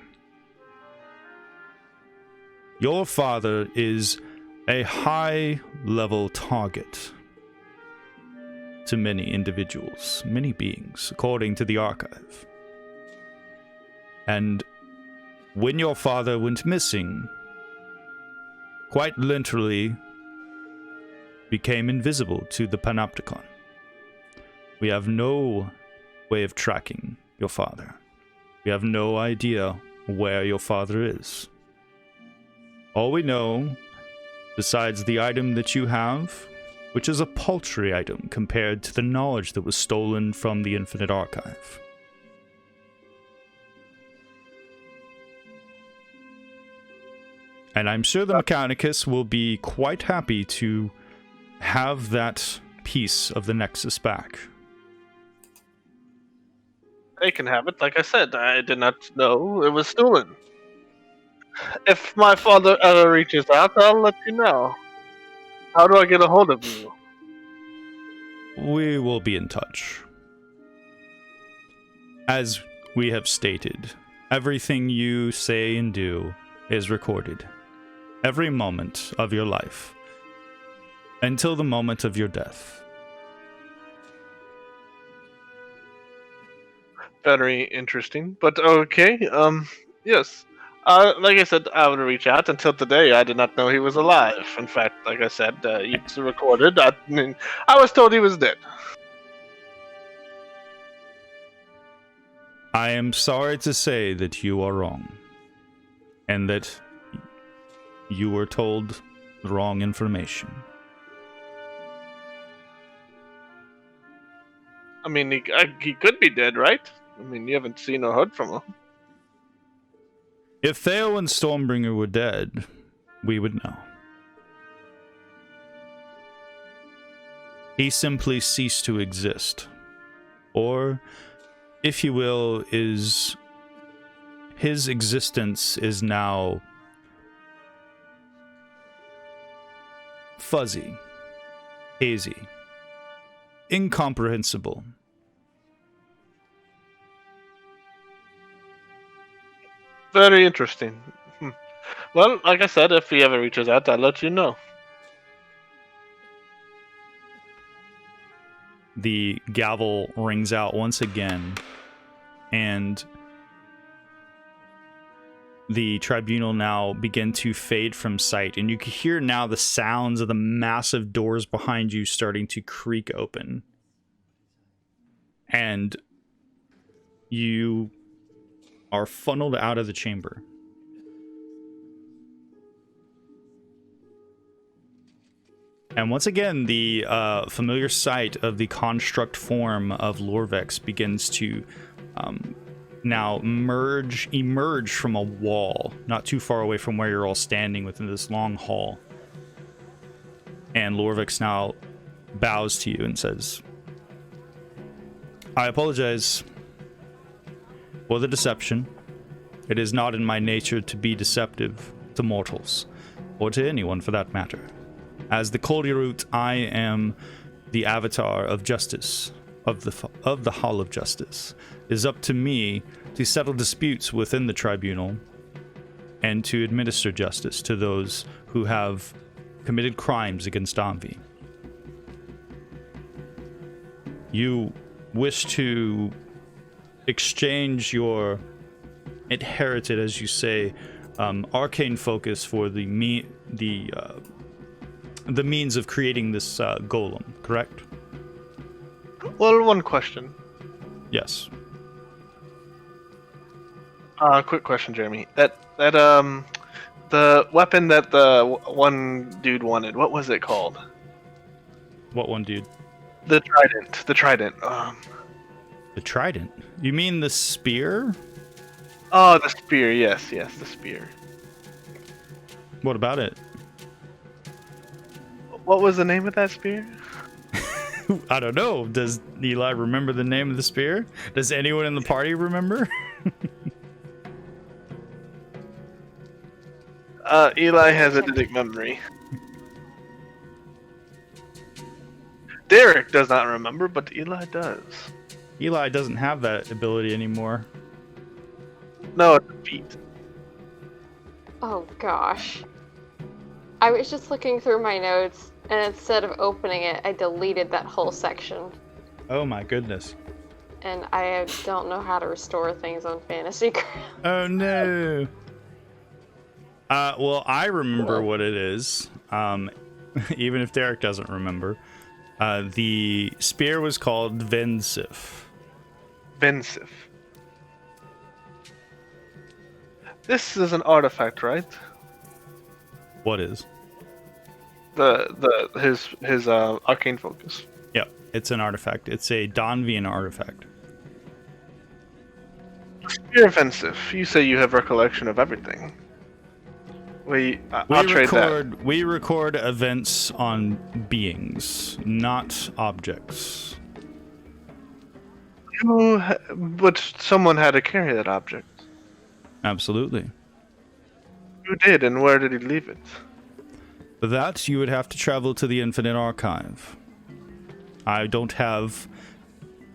Your father is a high-level target to many individuals, many beings, according to the archive. And when your father went missing, quite literally became invisible to the Panopticon. We have no way of tracking your father. We have no idea where your father is. All we know, besides the item that you have, which is a paltry item compared to the knowledge that was stolen from the Infinite Archive. And I'm sure the Mechanicus will be quite happy to have that piece of the Nexus back. They can have it. Like I said, I did not know it was stolen. If my father ever reaches out, I'll let you know. How do I get a hold of you? We will be in touch. As we have stated, everything you say and do is recorded. Every moment of your life. Until the moment of your death. Very interesting, but okay. Yes. Like I said, I would reach out. Until today, I did not know he was alive. In fact, like I said, it's recorded. I was told he was dead. I am sorry to say that you are wrong. And that you were told the wrong information. I mean, he could be dead, right? I mean, you haven't seen or heard from him. If Theo and Stormbringer were dead, we would know. He simply ceased to exist. Or, if you will, his existence is now fuzzy, hazy, incomprehensible. Very interesting. Well, like I said, if he ever reaches out, I'll let you know. The gavel rings out once again, and the tribunal now begin to fade from sight, and you can hear now the sounds of the massive doors behind you starting to creak open. And you are funneled out of the chamber. And once again, the familiar sight of the construct form of Lorvex begins to now emerge from a wall, not too far away from where you're all standing within this long hall. And Lorvex now bows to you and says, I apologize for the deception. It is not in my nature to be deceptive to mortals, or to anyone for that matter. As the Koldirut, I am the avatar of justice, of the Hall of Justice. It is up to me to settle disputes within the tribunal and to administer justice to those who have committed crimes against Anvi. You wish to exchange your inherited, as you say, arcane focus for the means of creating this golem, correct? Well, one question. Yes. Quick question, Jeremy. The weapon that the one dude wanted, what was it called? What one, dude? The trident. The trident. The trident? You mean the spear? Oh, the spear. Yes, the spear. What about it? What was the name of that spear? I don't know. Does Eli remember the name of the spear? Does anyone in the party remember? Eli has a eidetic memory. Derek does not remember, but Eli does. Eli doesn't have that ability anymore. No, it's a feat. Oh gosh. I was just looking through my notes, and instead of opening it, I deleted that whole section. Oh my goodness. And I don't know how to restore things on Fantasy Grounds. Oh no. Well, I remember what it is. Even if Derek doesn't remember. The spear was called Vensif. Vensif. This is an artifact, right? What is? His arcane focus. Yep, it's an artifact. It's a Donvian artifact. Spear Vensif. You say you have recollection of everything. I'll trade that. We record events on beings, not objects. But someone had to carry that object. Absolutely. Who did, and where did he leave it? For that, you would have to travel to the Infinite Archive. I don't have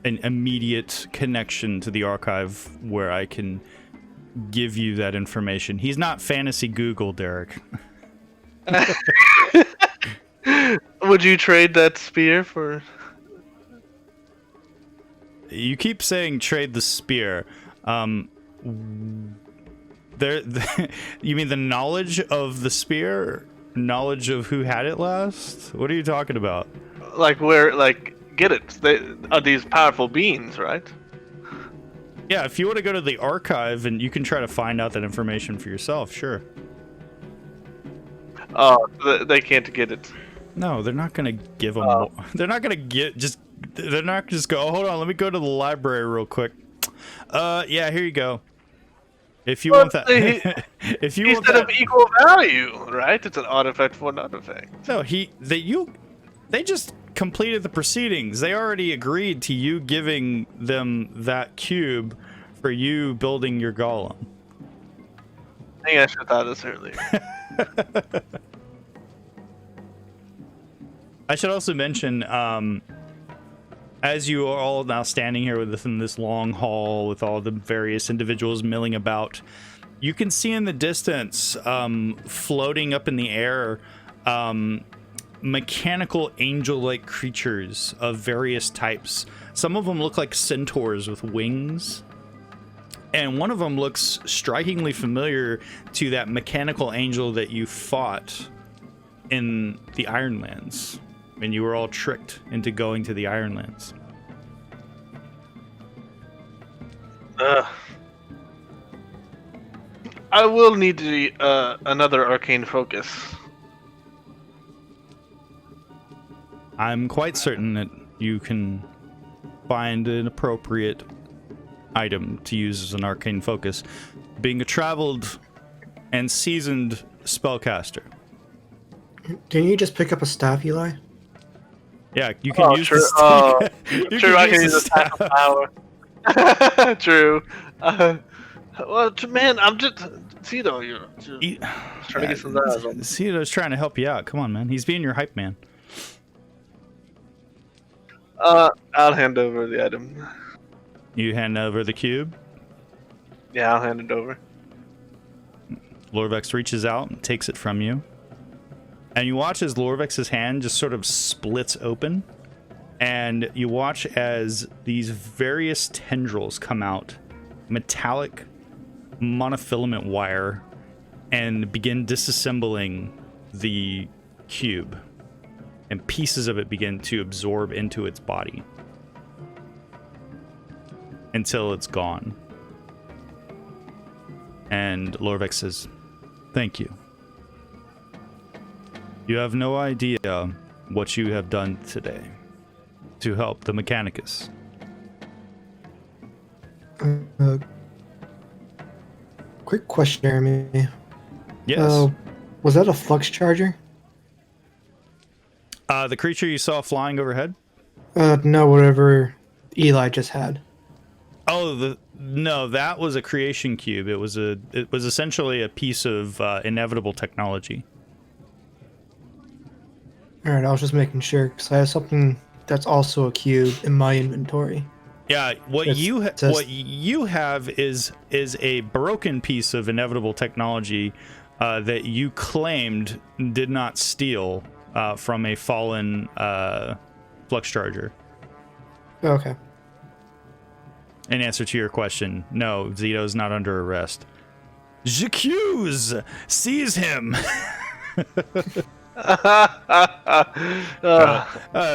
an immediate connection to the archive where I can give you that information. He's not fantasy Google, Derek. Would you trade that spear for... You keep saying trade the spear. You mean the knowledge of the spear? Knowledge of who had it last? What are you talking about? Get it. They are these powerful beings, right? Yeah, if you want to go to the archive and you can try to find out that information for yourself, sure. Oh, they can't get it. No, they're not gonna give them. They're not gonna They're not just go. Oh, hold on, let me go to the library real quick. Yeah, here you go. If you want that, if you want that of equal value, right? It's an artifact for an artifact. No, they just completed the proceedings. They already agreed to you giving them that cube for you building your golem. I think I should have thought this earlier. I should also mention, as you are all now standing here within this long hall with all the various individuals milling about, you can see in the distance, floating up in the air, mechanical angel-like creatures of various types. Some of them look like centaurs with wings, and one of them looks strikingly familiar to that mechanical angel that you fought in the Ironlands, and you were all tricked into going to the Ironlands. I will need another arcane focus. I'm quite certain that you can find an appropriate item to use as an arcane focus, being a traveled and seasoned spellcaster. Can you just pick up a staff, Eli? Yeah, you can use the True, I can use the staff of power. True. Well, man, I'm just... Cito, you're trying to get some eyes on. Cito's trying to help you out. Come on, man. He's being your hype man. I'll hand over the item. You hand over the cube? Yeah, I'll hand it over. Lorvex reaches out and takes it from you. And you watch as Lorvex's hand just sort of splits open. And you watch as these various tendrils come out, metallic monofilament wire, and begin disassembling the cube. And pieces of it begin to absorb into its body until it's gone. And Lorvex says, "Thank you. You have no idea what you have done today to help the Mechanicus." Quick question, Jeremy. Yes. Was that a flux charger? The creature you saw flying overhead? No, whatever Eli just had. Oh, no, that was a creation cube. It was essentially a piece of inevitable technology. All right, I was just making sure because I have something that's also a cube in my inventory. Yeah, what you have is a broken piece of inevitable technology that you claimed did not steal from a fallen flux charger. Okay. In answer to your question, no, Zito's not under arrest. J'accuse! Seize him!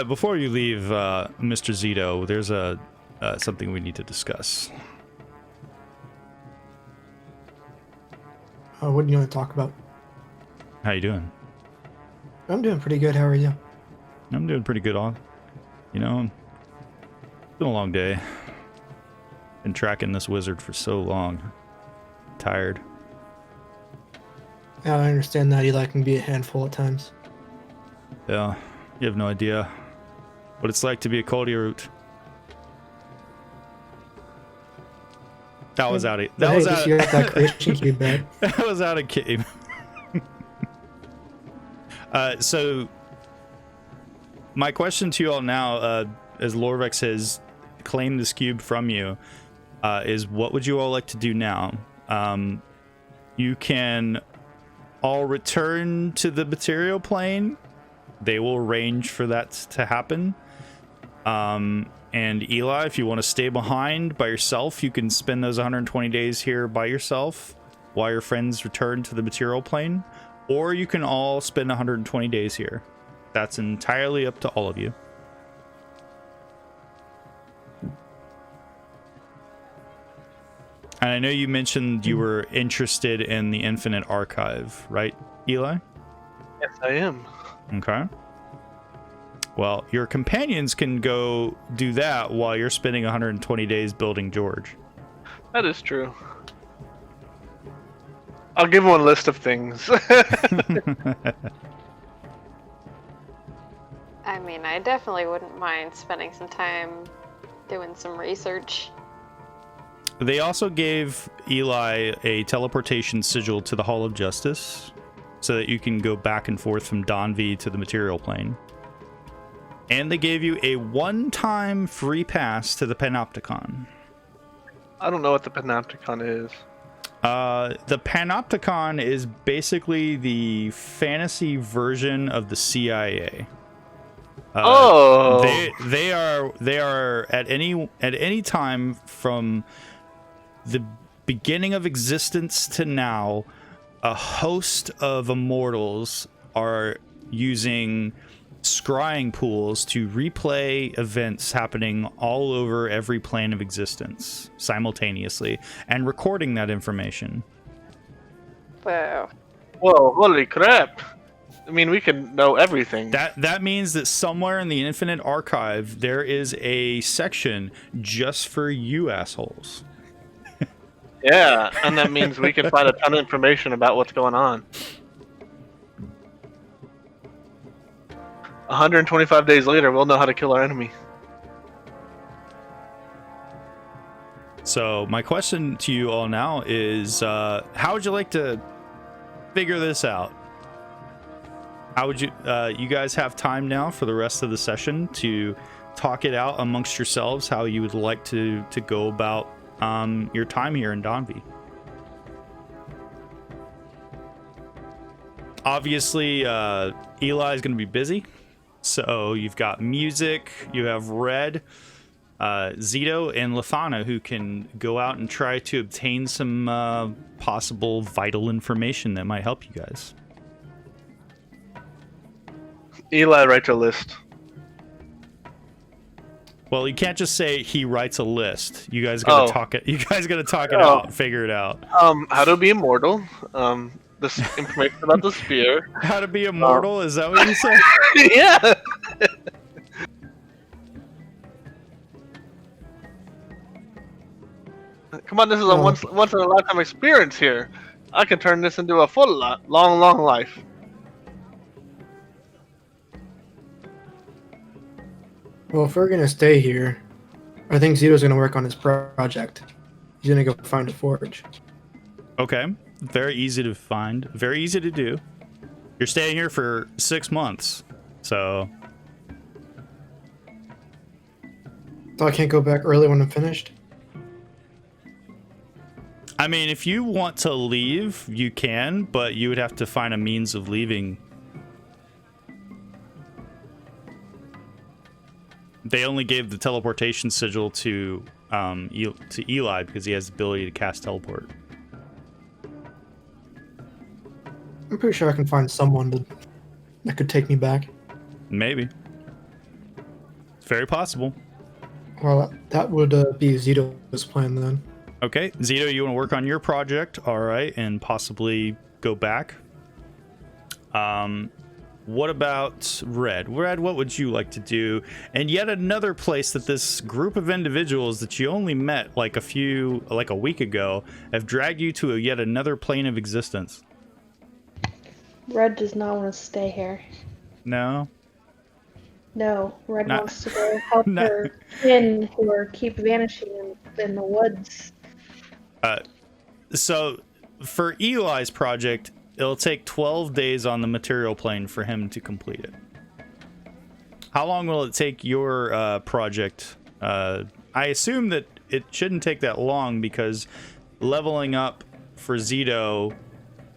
Before you leave, Mr. Zito, there's something we need to discuss. What do you want to talk about? How you doing? I'm doing pretty good. How are you? I'm doing pretty good. You know, it's been a long day. Been tracking this wizard for so long. Tired. Yeah, I understand that Eli can be a handful at times. Yeah, you have no idea what it's like to be a Coldy root. That was out of that was out. You got that creation cube back. That was out of game. So my question to you all now, as Lorvex has claimed this cube from you, is what would you all like to do now? You can all return to the material plane. They will arrange for that to happen. And Eli, if you want to stay behind by yourself, you can spend those 120 days here by yourself while your friends return to the material plane. Or you can all spend 120 days here. That's entirely up to all of you. And I know you mentioned you were interested in the Infinite Archive, right, Eli? Yes, I am. Okay. Well, your companions can go do that while you're spending 120 days building George. That is true. I'll give him a list of things. I mean, I definitely wouldn't mind spending some time doing some research. They also gave Eli a teleportation sigil to the Hall of Justice so that you can go back and forth from Donvi to the material plane. And they gave you a one-time free pass to the Panopticon. I don't know what the Panopticon is. The Panopticon is basically the fantasy version of the CIA. They are at any time from the beginning of existence to now, a host of immortals are using scrying pools to replay events happening all over every plane of existence simultaneously and recording that information. Whoa. Whoa, holy crap. I mean, we can know everything. That means that somewhere in the Infinite Archive, there is a section just for you assholes. Yeah, and that means we can find a ton of information about what's going on. 125 days later, we'll know how to kill our enemy. So my question to you all now is, how would you like to figure this out? How would you guys have time now for the rest of the session to talk it out amongst yourselves, how you would like to go about your time here in Donvi? Obviously, Eli is going to be busy. So you've got music, you have Red, Zito, and Laethana, who can go out and try to obtain some possible vital information that might help you guys. Eli, write a list. Well, you can't just say he writes a list. You guys gotta talk it. You guys gotta talk it out and figure it out. How to be immortal. This information about the spear. How to be immortal? Is that what you said? Yeah. Come on, this is a No. once in a lifetime experience here. I can turn this into a full long life. Well, if we're gonna stay here, I think Zito's gonna work on his project. He's gonna go find a forge. Okay. Very easy to find. Very easy to do. You're staying here for 6 months. So, So I can't go back early when I'm finished. I mean, if you want to leave, you can, but you would have to find a means of leaving. They only gave the teleportation sigil to Eli because he has the ability to cast teleport. I'm pretty sure I can find someone that could take me back. Maybe. It's very possible. Well, that would be Zito's plan then. Okay, Zito, you want to work on your project, all right, and possibly go back. What about Red? Red, what would you like to do? And yet another place that this group of individuals that you only met like a week ago have dragged you to yet another plane of existence. Red does not want to stay here. No? No, Red Not- wants to go help Not- her kin who are keep vanishing in the woods. So for Eli's project, it'll take 12 days on the material plane for him to complete it. How long will it take your project? I assume that it shouldn't take that long because leveling up for Zito,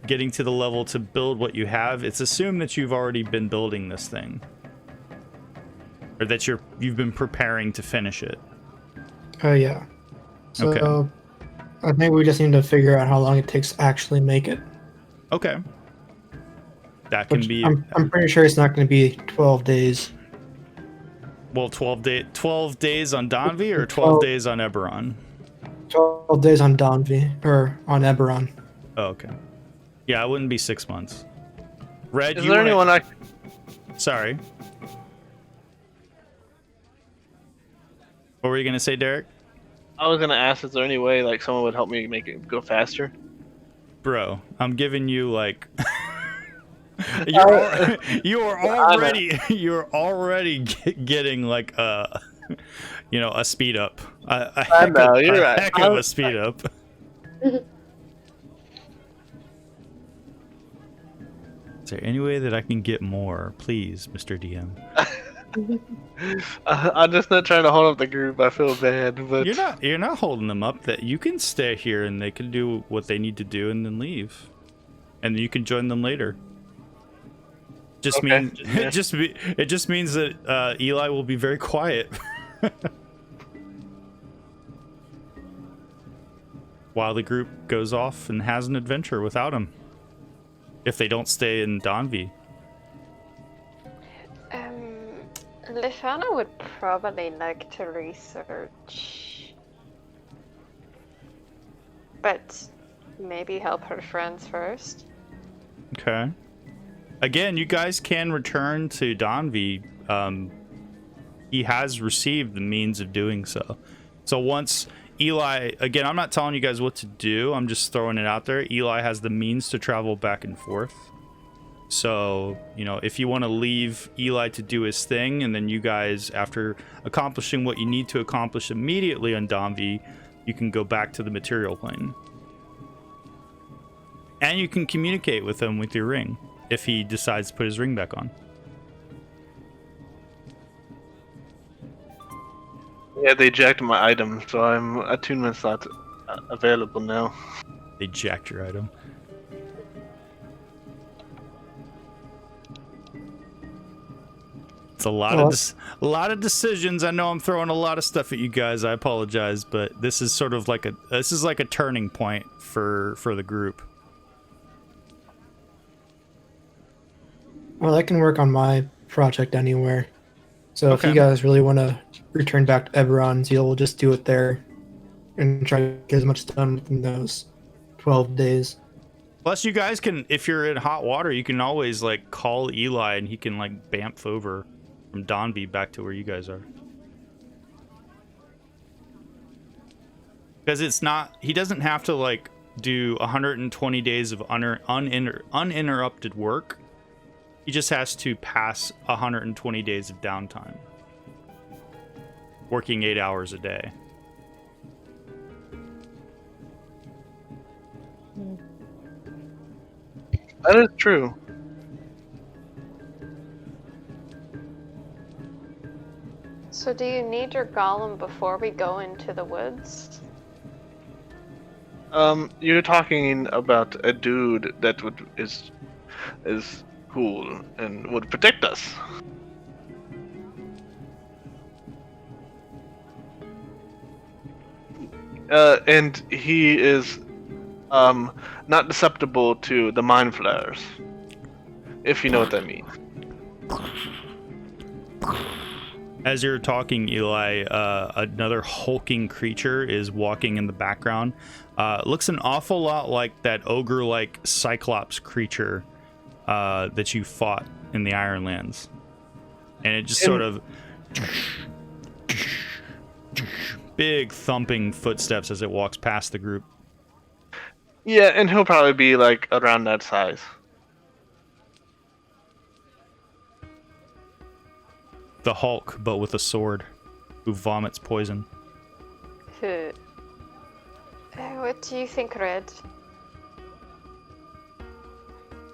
getting to the level to build what you have, it's assumed that you've already been building this thing. Or that you've been preparing to finish it. Yeah. So Okay. I think we just need to figure out how long it takes to actually make it. Okay. That can Which be... I'm pretty sure it's not going to be 12 days. Well, 12 days on Donvi or 12 12 days on Eberron? 12 days on Donvi, or on Eberron. Oh, okay. Yeah, it wouldn't be 6 months. Red, Is you there wanna- anyone I? Sorry. What were you going to say, Derek? I was gonna ask, is there any way like someone would help me make it go faster? Bro, I'm giving you like... you're already getting like a speed up. A heck know, of, you're a right. heck of a speed up. Is there any way that I can get more, please, Mr. DM? I'm just not trying to hold up the group. I feel bad, but You're not holding them up. That you can stay here and they can do what they need to do and then leave, and you can join them later. Okay. It just means that Eli will be very quiet while the group goes off and has an adventure without him. If they don't stay in Donvi. Laethana would probably like to research, but maybe help her friends first. Okay. Again, you guys can return to Donvi. He has received the means of doing so. So once Eli, again, I'm not telling you guys what to do. I'm just throwing it out there. Eli has the means to travel back and forth. So, if you want to leave Eli to do his thing, and then you guys, after accomplishing what you need to accomplish immediately on Donvi, you can go back to the material plane. And you can communicate with him with your ring, if he decides to put his ring back on. yeah, they jacked my item, so attunement's not available now. They jacked your item. It's a lot of decisions. I know I'm throwing a lot of stuff at you guys. I apologize, but this is sort of like a turning point for the group. Well, I can work on my project anywhere. So if Okay. you guys really want to return back to Eberron, Zeal will just do it there and try to get as much done within those 12 days. Plus, you guys can, if you're in hot water, you can always like call Eli and he can like bamf over from Donby back to where you guys are. Because it's not, he doesn't have to like do 120 days of uninterrupted work. He just has to pass 120 days of downtime, working 8 hours a day. That is true. So do you need your golem before we go into the woods? You're talking about a dude that is cool and would protect us. And he is not susceptible to the mind flares, if you know what that means. As you're talking, Eli, another hulking creature is walking in the background. Looks an awful lot like that ogre-like Cyclops creature that you fought in the Ironlands. And it just sort of... big thumping footsteps as it walks past the group. Yeah, and he'll probably be like around that size. The Hulk, but with a sword, who vomits poison. What do you think, Red?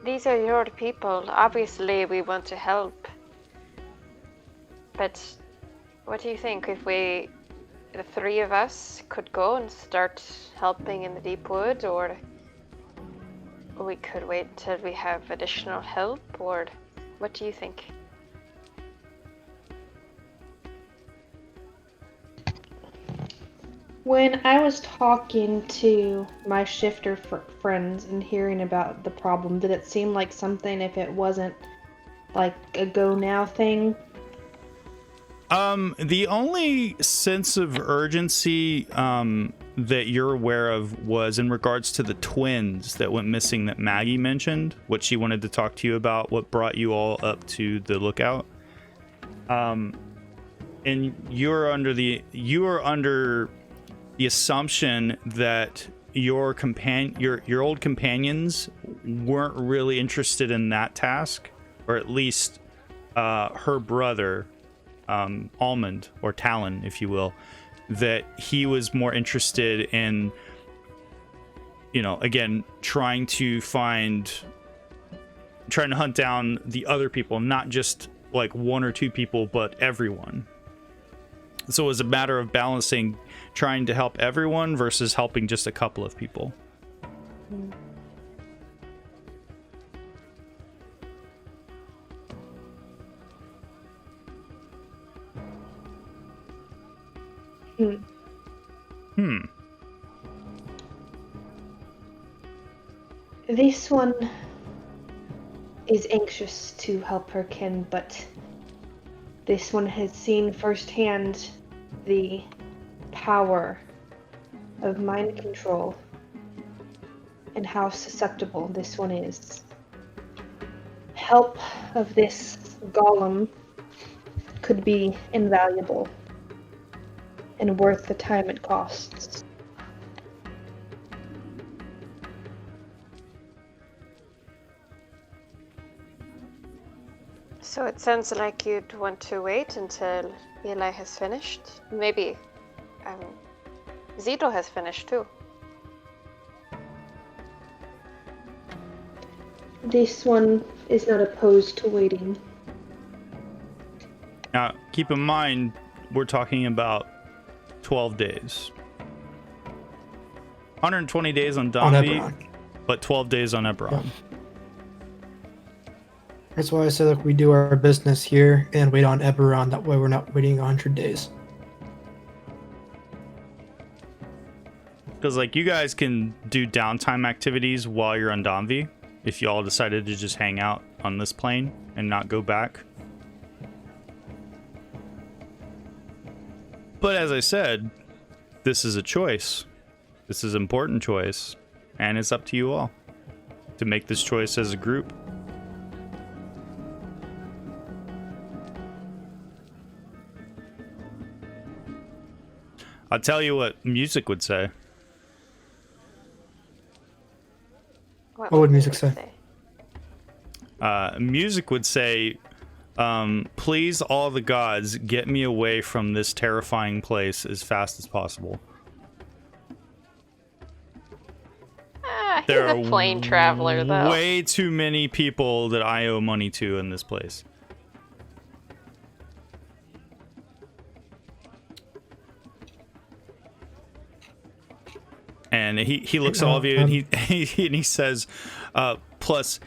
These are your people. Obviously, we want to help. But what do you think if the three of us could go and start helping in the deep wood, or we could wait till we have additional help, or what do you think? When I was talking to my shifter friends and hearing about the problem, did it seem like something, if it wasn't like a go now thing? The only sense of urgency that you're aware of was in regards to the twins that went missing that Maggie mentioned, what she wanted to talk to you about, what brought you all up to the lookout. And you are under the assumption that your old companions weren't really interested in that task, or at least her brother, Almond, or Talon, if you will, that he was more interested in, again, trying to hunt down the other people, not just like one or two people, but everyone. So it was a matter of balancing trying to help everyone versus helping just a couple of people. This one is anxious to help her kin, but this one has seen firsthand the power of mind control and how susceptible this one is. Help of this golem could be invaluable and worth the time it costs. So it sounds like you'd want to wait until Eli has finished. Maybe Zito has finished too. This one is not opposed to waiting. Now, keep in mind, we're talking about 12 days. 120 days on Domby, Eberron. but 12 days on Eberron. Yeah. That's why I said, look, we do our business here and wait on Eberron. That way we're not waiting 100 days. Because, you guys can do downtime activities while you're on Domby, if you all decided to just hang out on this plane and not go back. But as I said, this is a choice. This is an important choice, and it's up to you all to make this choice as a group. I'll tell you what music would say. What would music say? Music would say, please, all the gods, get me away from this terrifying place as fast as possible. He's a plane traveler, though. Way too many people that I owe money to in this place. And he looks at all of you and he says, plus,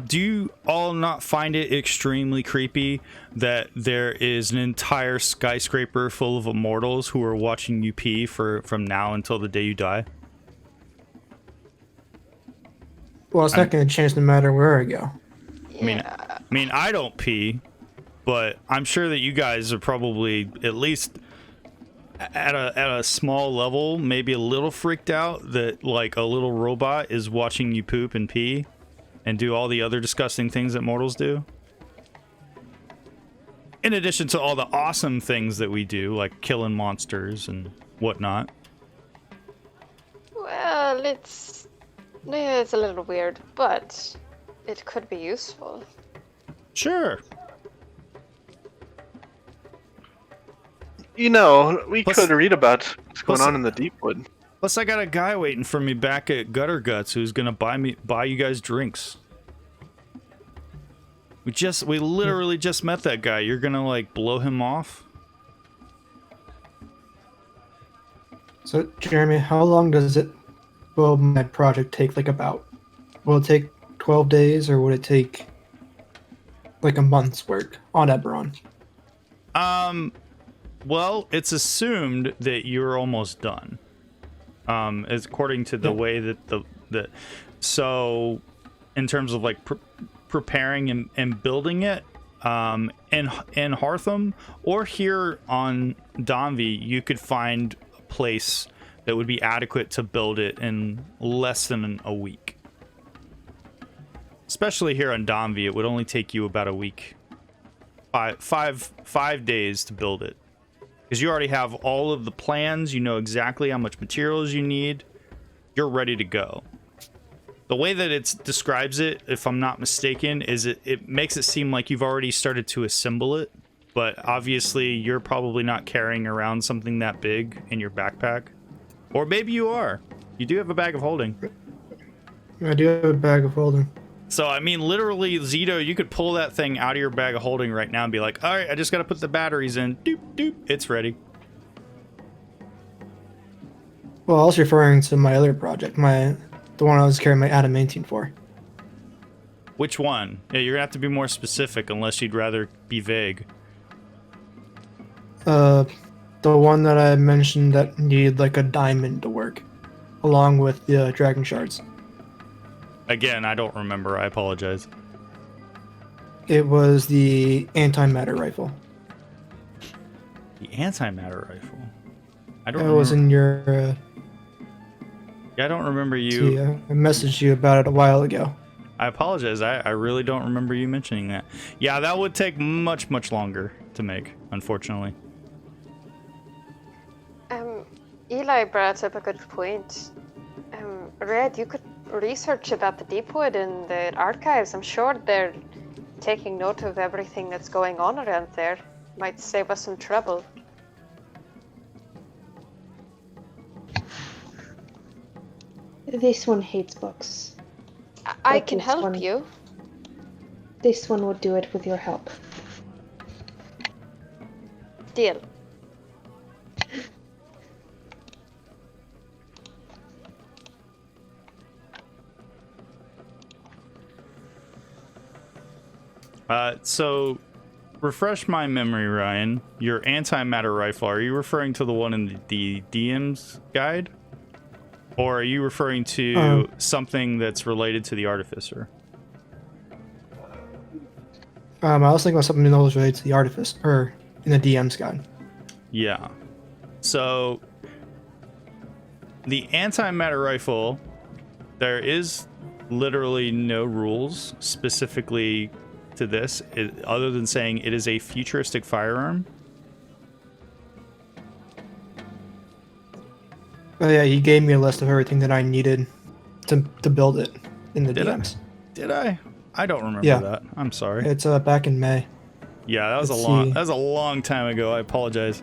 do you all not find it extremely creepy that there is an entire skyscraper full of immortals who are watching you pee from now until the day you die? Well, it's not going to change no matter where I go. Yeah. I mean, I don't pee, but I'm sure that you guys are probably at least at a small level, maybe a little freaked out that like a little robot is watching you poop and pee and do all the other disgusting things that mortals do. In addition to all the awesome things that we do, like killing monsters and whatnot. Well, it's a little weird, but it could be useful. Sure. You know, we Plus- could read about what's going plus- on in the Deepwood. Plus, I got a guy waiting for me back at Gutter Guts who's gonna buy you guys drinks. We literally just met that guy. You're gonna like blow him off? So, Jeremy, how long will my project take, like, about? Will it take 12 days, or would it take, like, a month's work on Eberron? Well, it's assumed that you're almost done. As according to the way that so in terms of like preparing and building it, in Hartham or here on Donvi, you could find a place that would be adequate to build it in less than a week. Especially here on Donvi, it would only take you about a week. Five days to build it. Because you already have all of the plans, you know exactly how much materials you need. You're ready to go. The way that it describes it, if I'm not mistaken, is it makes it seem like you've already started to assemble it. But obviously, you're probably not carrying around something that big in your backpack. Or maybe you are. You do have a bag of holding. I do have a bag of holding. So, I mean, literally, Zito, you could pull that thing out of your bag of holding right now and be like, all right, I just got to put the batteries in. Doop, doop. It's ready. Well, I was referring to my other project, the one I was carrying my adamantine for. Which one? Yeah, you're going to have to be more specific unless you'd rather be vague. The one that I mentioned that needed, like, a diamond to work, along with the dragon shards. Again, I don't remember. I apologize. It was the antimatter rifle. The antimatter rifle? I don't It remember. was in your... Yeah, I don't remember you. see, I messaged you about it a while ago. I apologize. I really don't remember you mentioning that. Yeah, that would take much, much longer to make, unfortunately. Eli brought up a good point. Red, you could research about the Deepwood in the archives. I'm sure they're taking note of everything that's going on around there. Might save us some trouble. This one hates books. I Like can this help one. you. This one would do it with your help. Deal. So, refresh my memory, Ryan. Your antimatter rifle, are you referring to the one in the DM's guide? Or are you referring to something that's related to the Artificer? I was thinking about something that was related to the artifice, or in the DM's guide. Yeah. So, the antimatter rifle, there is literally no rules specifically to this, other than saying it is a futuristic firearm. Oh yeah, he gave me a list of everything that I needed to build it in the Did I? DMs. Did I? I don't remember Yeah. that. I'm sorry. It's back in May. Yeah, that was Let's a long. see. That was a long time ago. I apologize.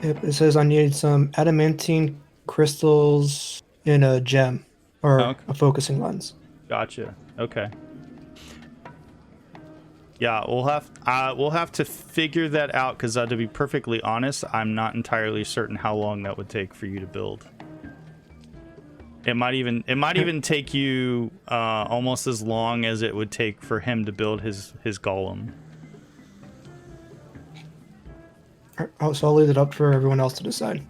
Yep, it says I needed some adamantine crystals in a gem or Okay. a focusing lens. Gotcha. Okay. Yeah, we'll have to figure that out because to be perfectly honest, I'm not entirely certain how long that would take for you to build. It might even take you almost as long as it would take for him to build his golem. So I'll leave it up for everyone else to decide.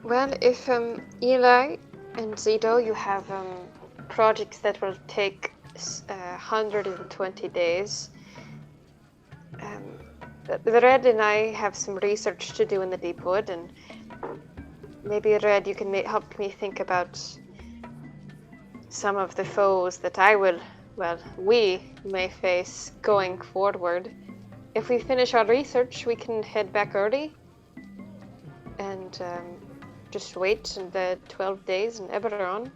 Well, if Eli and Zito, you have projects that will take 120 days. The Red and I have some research to do in the deep wood, and maybe Red, you can help me think about some of the foes that we may face going forward. If we finish our research, we can head back early and just wait the 12 days in Eberron.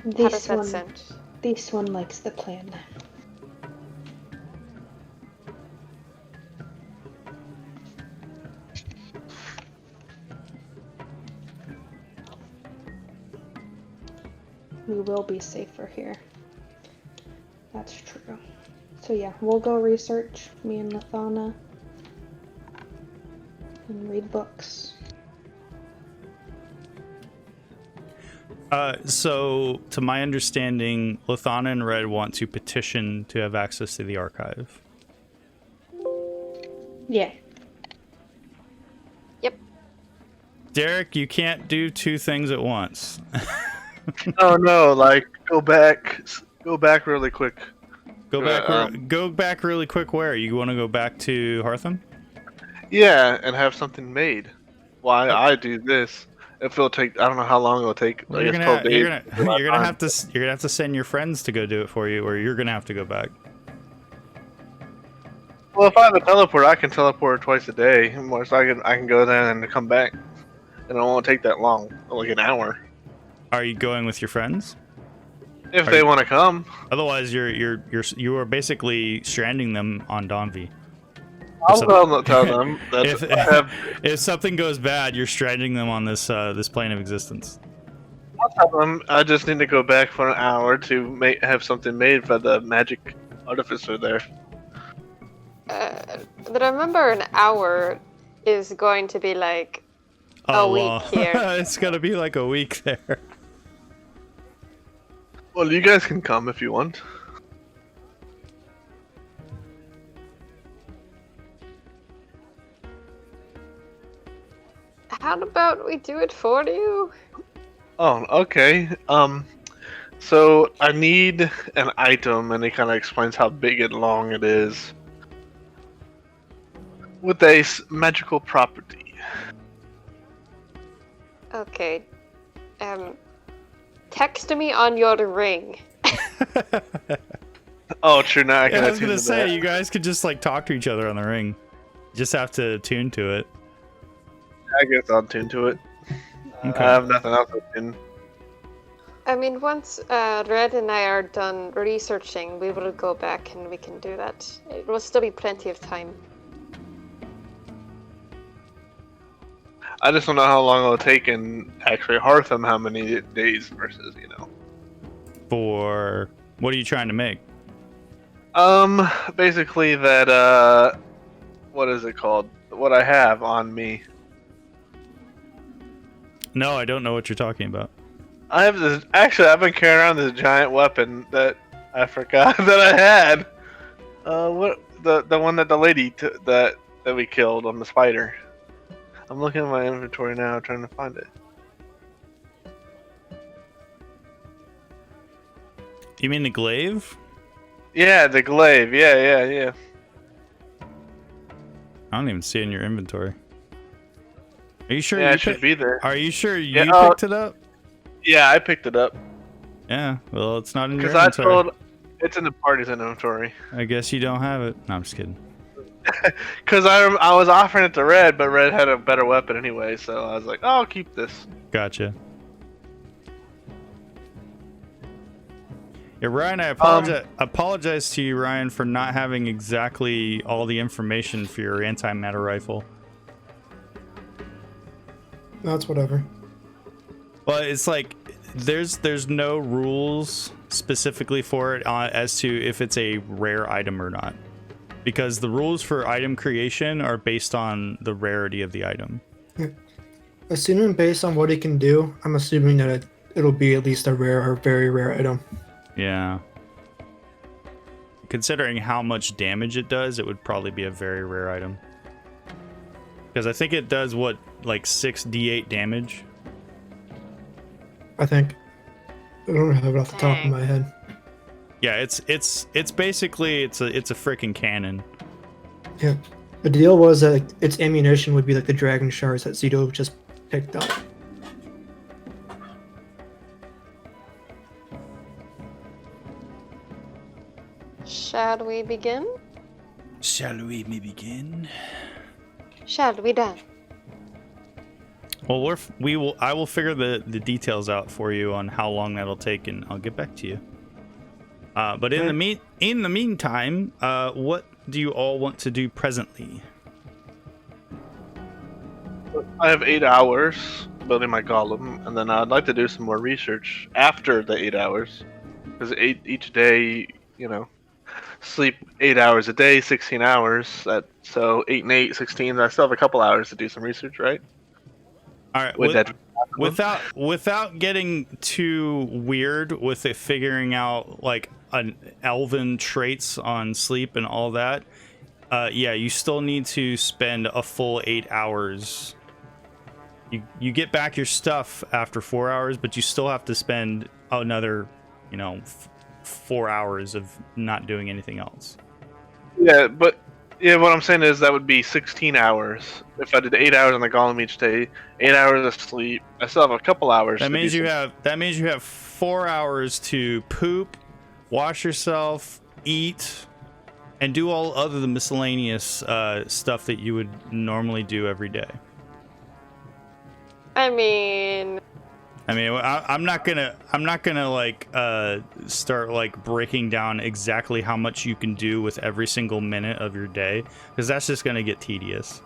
How does that sound? This one likes the plan. We will be safer here. That's true. So yeah, we'll go research, me and Laethana, and read books. So, to my understanding, Laethana and Red want to petition to have access to the archive. Yeah. Yep. Derek, you can't do two things at once. Oh no! Like go back really quick. Go back really quick. Where you want to go back to Hartham? Yeah, and have something made. While I do this, if it'll take, I don't know how long it'll take. Well, I you're guess gonna 12 days. have to send your friends to go do it for you, or you're gonna have to go back. Well, if I have a teleport, I can teleport twice a day. So I can go there and come back, and it won't take that long, like an hour. Are you going with your friends? If they want to come. Otherwise, you are basically stranding them on Donvi. I'll tell them that If something goes bad, you're stranding them on this plane of existence. I'll tell them I just need to go back for an hour to have something made for the magic artificer there. But remember, an hour is going to be like a week here. It's gonna be like a week there. Well, you guys can come if you want. How about we do it for you? Oh, okay. So I need an item, and it kind of explains how big and long it is, with a magical property. Okay. Text me on your ring. Oh, true. Now I can. I was gonna say you guys could just like talk to each other on the ring. You just have to tune to it. I guess I'll tune to it. Okay. I have nothing else to tune. I mean, once Red and I are done researching, we will go back and we can do that. It will still be plenty of time. I just don't know how long it'll take in actually Hartham, how many days versus, For what are you trying to make? Basically that, what is it called? What I have on me. No, I don't know what you're talking about. I have this, actually, I've been carrying around this giant weapon that I forgot that I had. The one that the lady, that we killed on the spider. I'm looking at my inventory now, trying to find it. You mean the glaive? Yeah, the glaive. Yeah. I don't even see it in your inventory. Are you sure? Yeah, it should be there. Are you sure you Yeah, picked it up? Yeah, I picked it up. Yeah. Well, it's not in your Because I inventory. told it's in the party's inventory. I guess you don't have it. No, I'm just kidding. Because I was offering it to Red, but Red had a better weapon anyway, so I was like, oh, I'll keep this. Gotcha. Yeah, Ryan, I apologize to you, Ryan, for not having exactly all the information for your antimatter rifle. That's whatever. Well, it's like there's no rules specifically for it as to if it's a rare item or not, because the rules for item creation are based on the rarity of the item. Assuming based on what it can do, I'm assuming that it'll be at least a rare or very rare item. Yeah. Considering how much damage it does, it would probably be a very rare item. Because I think it does, what, like 6d8 damage? I think. I don't have it off the top of my head. Yeah, it's basically it's a freaking cannon. Yeah. The deal was that its ammunition would be like the dragon shards that Zito just picked up. Shall we begin? Shall we begin? Shall we done? Well, I will figure the details out for you on how long that'll take, and I'll get back to you. But in the meantime, what do you all want to do presently? I have 8 hours building my golem, and then I'd like to do some more research after the 8 hours. Because each day, sleep 8 hours a day, 16 hours. So 8 and 8, 16. I still have a couple hours to do some research, right? All right. Without getting too weird with it, figuring out like an elven traits on sleep and all that. Yeah, you still need to spend a full 8 hours. You get back your stuff after 4 hours, but you still have to spend another, 4 hours of not doing anything else. Yeah, but what I'm saying is that would be 16 hours if I did 8 hours on the golem each day, 8 hours of sleep. I still have a couple hours. That means you have 4 hours to poop, wash yourself, eat, and do all other the miscellaneous stuff that you would normally do every day. I mean, I'm not gonna like start like breaking down exactly how much you can do with every single minute of your day, because that's just gonna get tedious.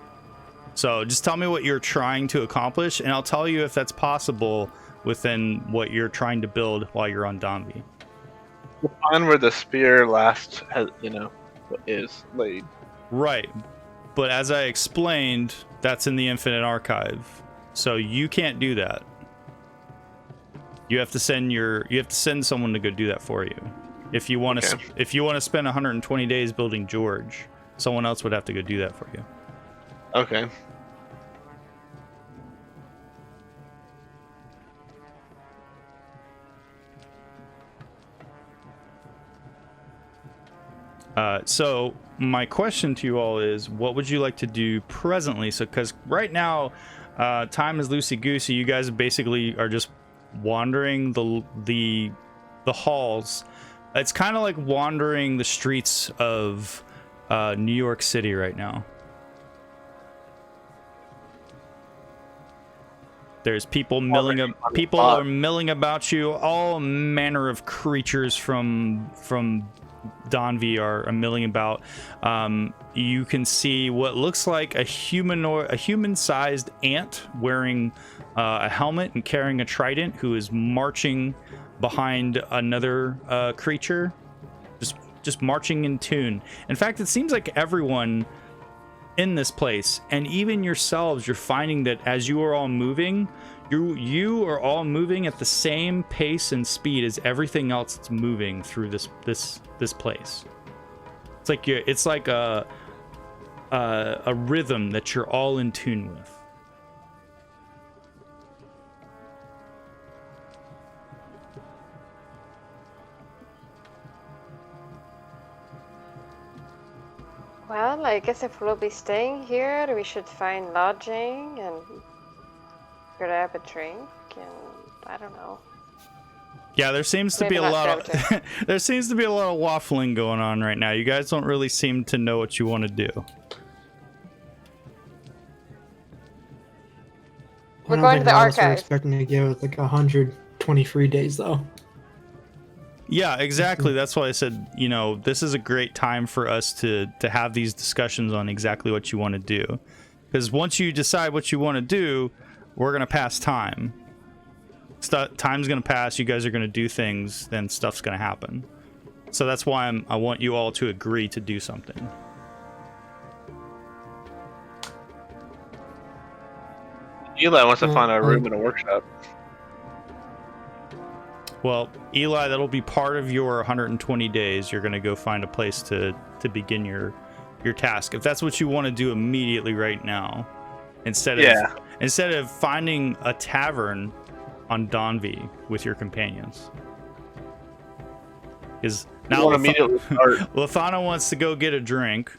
So just tell me what you're trying to accomplish, and I'll tell you if that's possible within what you're trying to build while you're on Donvi. The one where the spear last has, is laid. Right, but as I explained, that's in the Infinite Archive, so you can't do that. You have to send someone to go do that for you. If you want to spend 120 days building George, someone else would have to go do that for you. Okay. So my question to you all is, what would you like to do presently? So, because right now, time is loosey-goosey. You guys basically are just wandering the halls. It's kind of like wandering the streets of New York City right now. There's people people are milling about you. All manner of creatures from Donvi are milling about. You can see what looks like a human-sized ant wearing a helmet and carrying a trident, who is marching behind another creature, just marching in tune. In fact, it seems like everyone in this place, and even yourselves, you're finding that as you are all moving, you are all moving at the same pace and speed as everything else that's moving through this place. It's like a rhythm that you're all in tune with. well, I guess if we'll be staying here, we should find lodging and grab a drink and I don't know. Yeah, there seems to be Maybe a not lot grab a of there seems to be a lot of waffling going on right now. You guys don't really seem to know what you want to do. We're I don't going think to the all of us are archives. expecting to give it like 120 free days though. Yeah, exactly. That's why I said, you know, this is a great time for us to have these discussions on exactly what you want to do. Because once you decide what you want to do, we're going to pass time. Time's going to pass, you guys are going to do things, then stuff's going to happen. So that's why I want you all to agree to do something. Eli wants to find a room in a workshop. Well, Eli, that'll be part of your 120 days. You're going to go find a place to begin your task. If that's what you want to do immediately right now, instead of finding a tavern on Donvi with your companions. Because now Laethana wants to go get a drink.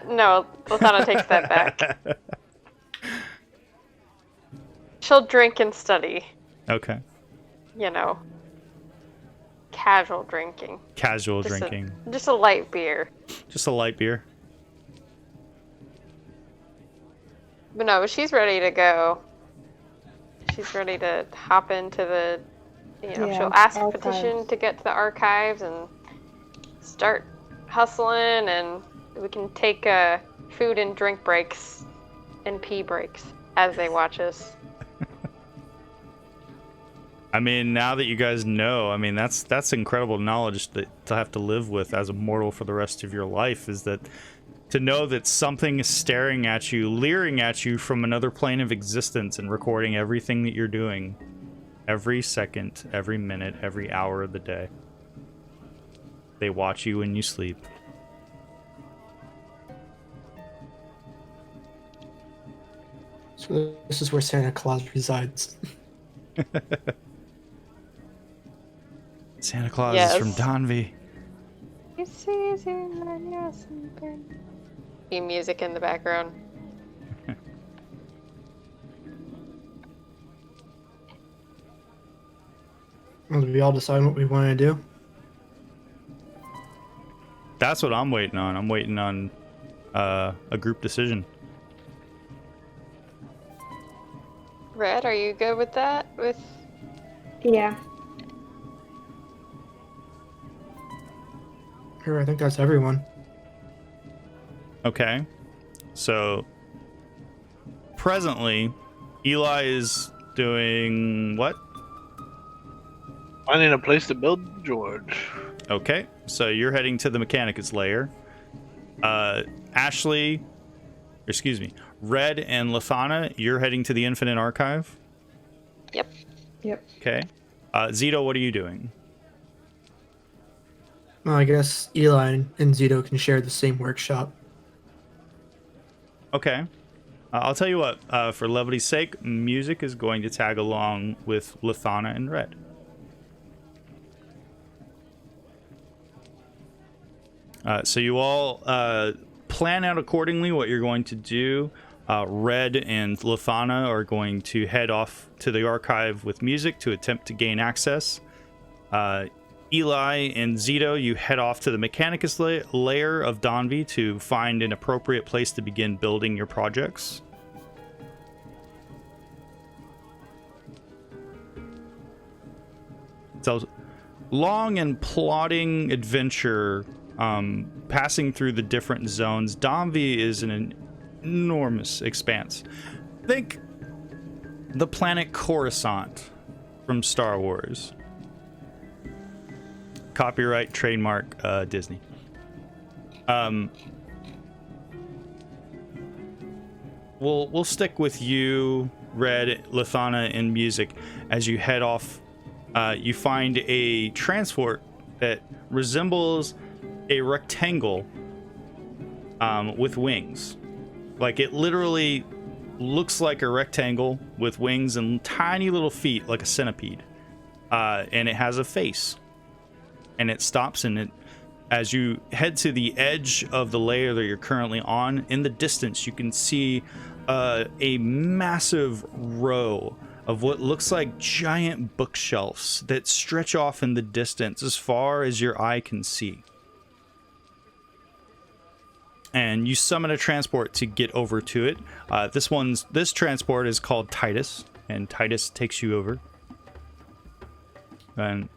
No, Laethana takes that back. She'll drink and study. Okay. You know, casual drinking. Casual drinking. Just a light beer. Just a light beer. But no, she's ready to go. She's ready to hop into the, she'll ask a petition to get to the archives and start hustling, and we can take food and drink breaks and pee breaks as they watch us. I mean, now that you guys know, I mean, that's incredible knowledge to have to live with as a mortal for the rest of your life, is that to know that something is staring at you, leering at you from another plane of existence and recording everything that you're doing. Every second, every minute, every hour of the day. They watch you when you sleep. So this is where Santa Claus resides. Santa Claus is from Donvi. He sees you when you're sleeping. Be music in the background. Well, we all decide what we want to do. That's what I'm waiting on. I'm waiting on a group decision. Red, are you good with that? Yeah. Here, I think that's everyone. Okay. So, presently, Eli is doing what? Finding a place to build George. Okay. So you're heading to the Mechanicus layer. Red and Laethana, you're heading to the Infinite Archive. Yep. Okay. Zito, what are you doing? Well, I guess Eli and Zito can share the same workshop. Okay. I'll tell you what, for levity's sake, music is going to tag along with Laethana and Red. So you all plan out accordingly what you're going to do. Red and Laethana are going to head off to the archive with music to attempt to gain access. Eli and Zito, you head off to the Mechanicus layer of Donvi to find an appropriate place to begin building your projects. So, long and plodding adventure, passing through the different zones. Donvi is an enormous expanse. Think the planet Coruscant from Star Wars. Copyright, trademark, Disney. We'll stick with you, Red, Laethana, and music as you head off. You find a transport that resembles a rectangle with wings. Like, it literally looks like a rectangle with wings and tiny little feet, like a centipede. And it has a face. And it stops, and it, as you head to the edge of the layer that you're currently on, in the distance you can see a massive row of what looks like giant bookshelves that stretch off in the distance as far as your eye can see. And you summon a transport to get over to it. This transport is called Titus, and Titus takes you over. And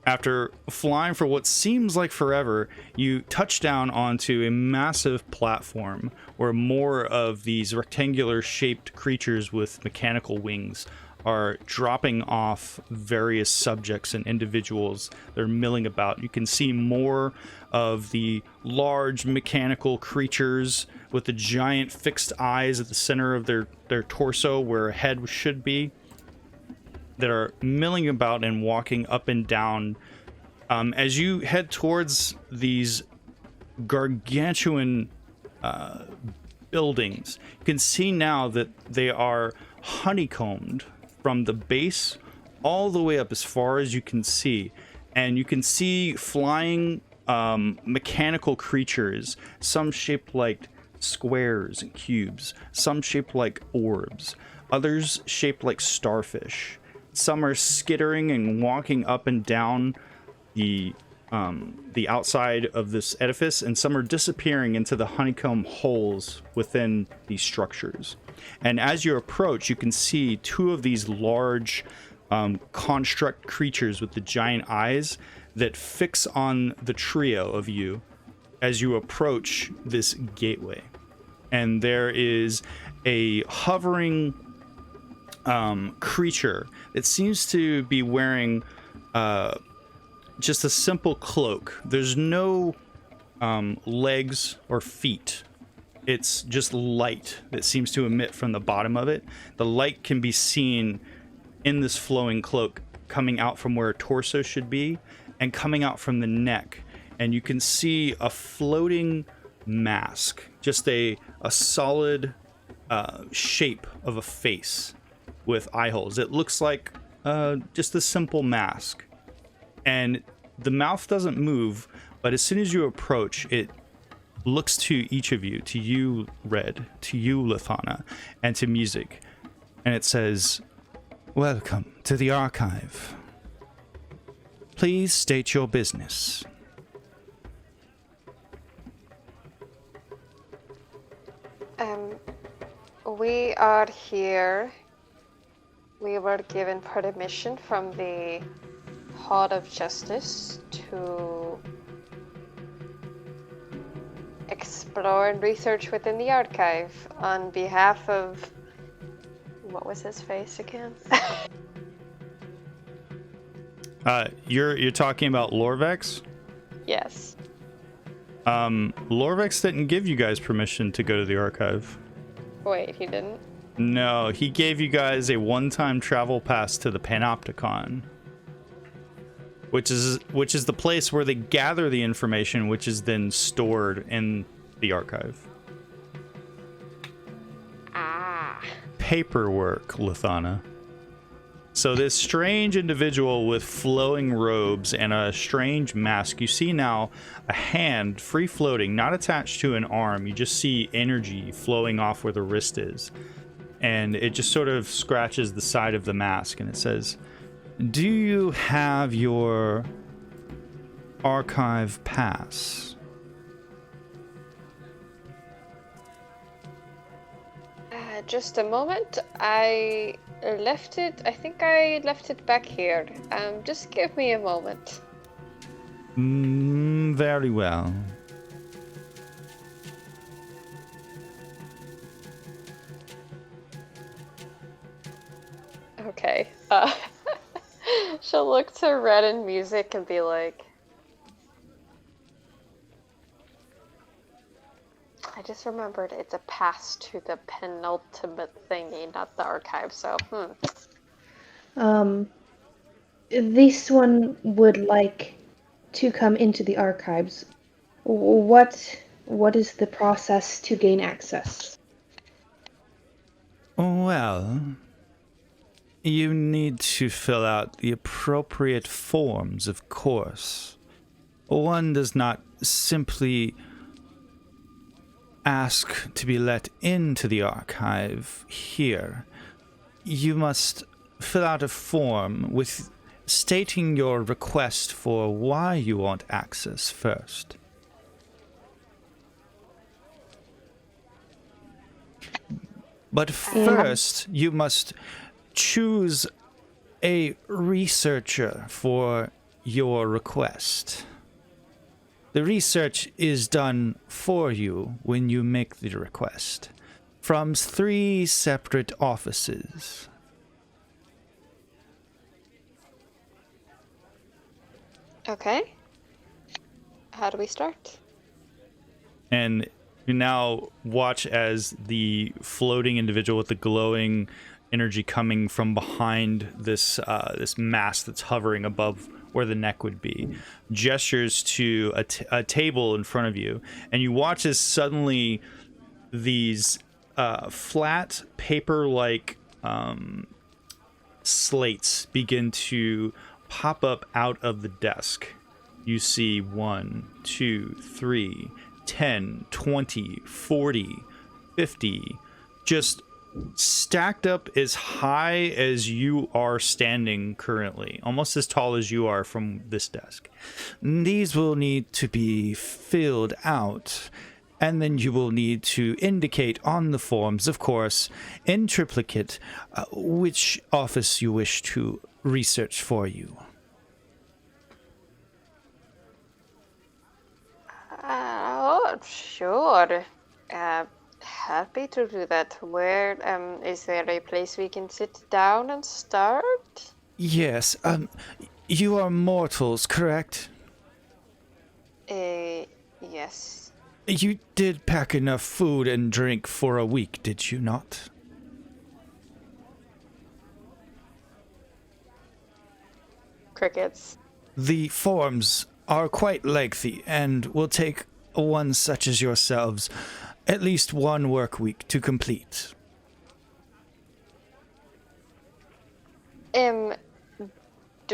after flying for what seems like forever, you touch down onto a massive platform where more of these rectangular shaped creatures with mechanical wings are dropping off various subjects and individuals. They're milling about. You can see more of the large mechanical creatures with the giant fixed eyes at the center of their torso where a head should be, that are milling about and walking up and down. As you head towards these gargantuan buildings, you can see now that they are honeycombed from the base all the way up as far as you can see. And you can see flying mechanical creatures, some shaped like squares and cubes, some shaped like orbs, others shaped like starfish. Some are skittering and walking up and down the outside of this edifice, and some are disappearing into the honeycomb holes within these structures. And as you approach, you can see two of these large construct creatures with the giant eyes that fix on the trio of you as you approach this gateway. And there is a hovering creature that seems to be wearing just a simple cloak. There's no legs or feet. It's just light that seems to emit from the bottom of it. The light can be seen in this flowing cloak coming out from where a torso should be and coming out from the neck. And you can see a floating mask, just a solid shape of a face with eye holes. It looks like just a simple mask. And the mouth doesn't move, but as soon as you approach, it looks to each of you, to you, Red, to you, Laethana, and to Music. And it says, "Welcome to the archive. Please state your business." We are here. We were given permission from the Hall of Justice to explore and research within the archive on behalf of... What was his face again? You're talking about Lorvex? Yes. Lorvex didn't give you guys permission to go to the archive. Wait, he didn't? No, he gave you guys a one-time travel pass to the Panopticon, which is the place where they gather the information, which is then stored in the archive. Ah. Paperwork, Laethana. So this strange individual with flowing robes and a strange mask, you see now a hand free floating, not attached to an arm. You just see energy flowing off where the wrist is. And it just sort of scratches the side of the mask and it says, "Do you have your archive pass?" Just a moment. I left it. I think I left it back here. Just give me a moment. Very well. Okay. She'll look to Red and Music and be like, I just remembered it's a pass to the penultimate thingy, not the archive, so, This one would like to come into the archives. What is the process to gain access? Well, you need to fill out the appropriate forms, of course. One does not simply ask to be let into the archive here, you must fill out a form with stating your request for why you want access first. But first, you must choose a researcher for your request. The research is done for you when you make the request from 3 separate offices. Okay. How do we start? And you now watch as the floating individual with the glowing energy coming from behind this this mass that's hovering above where the neck would be gestures to a table in front of you, and you watch as suddenly these flat paper-like slates begin to pop up out of the desk. You see 1, 2, 3, 10, 20, 40, 50, just stacked up as high as you are standing currently, almost as tall as you are from this desk. These will need to be filled out, and then you will need to indicate on the forms, of course, in triplicate, which office you wish to research for you. Oh, sure. Happy to do that. Where, is there a place we can sit down and start? Yes, you are mortals, correct? Yes. You did pack enough food and drink for a week, did you not? Crickets. The forms are quite lengthy and will take one such as yourselves at least 1 work week to complete. Do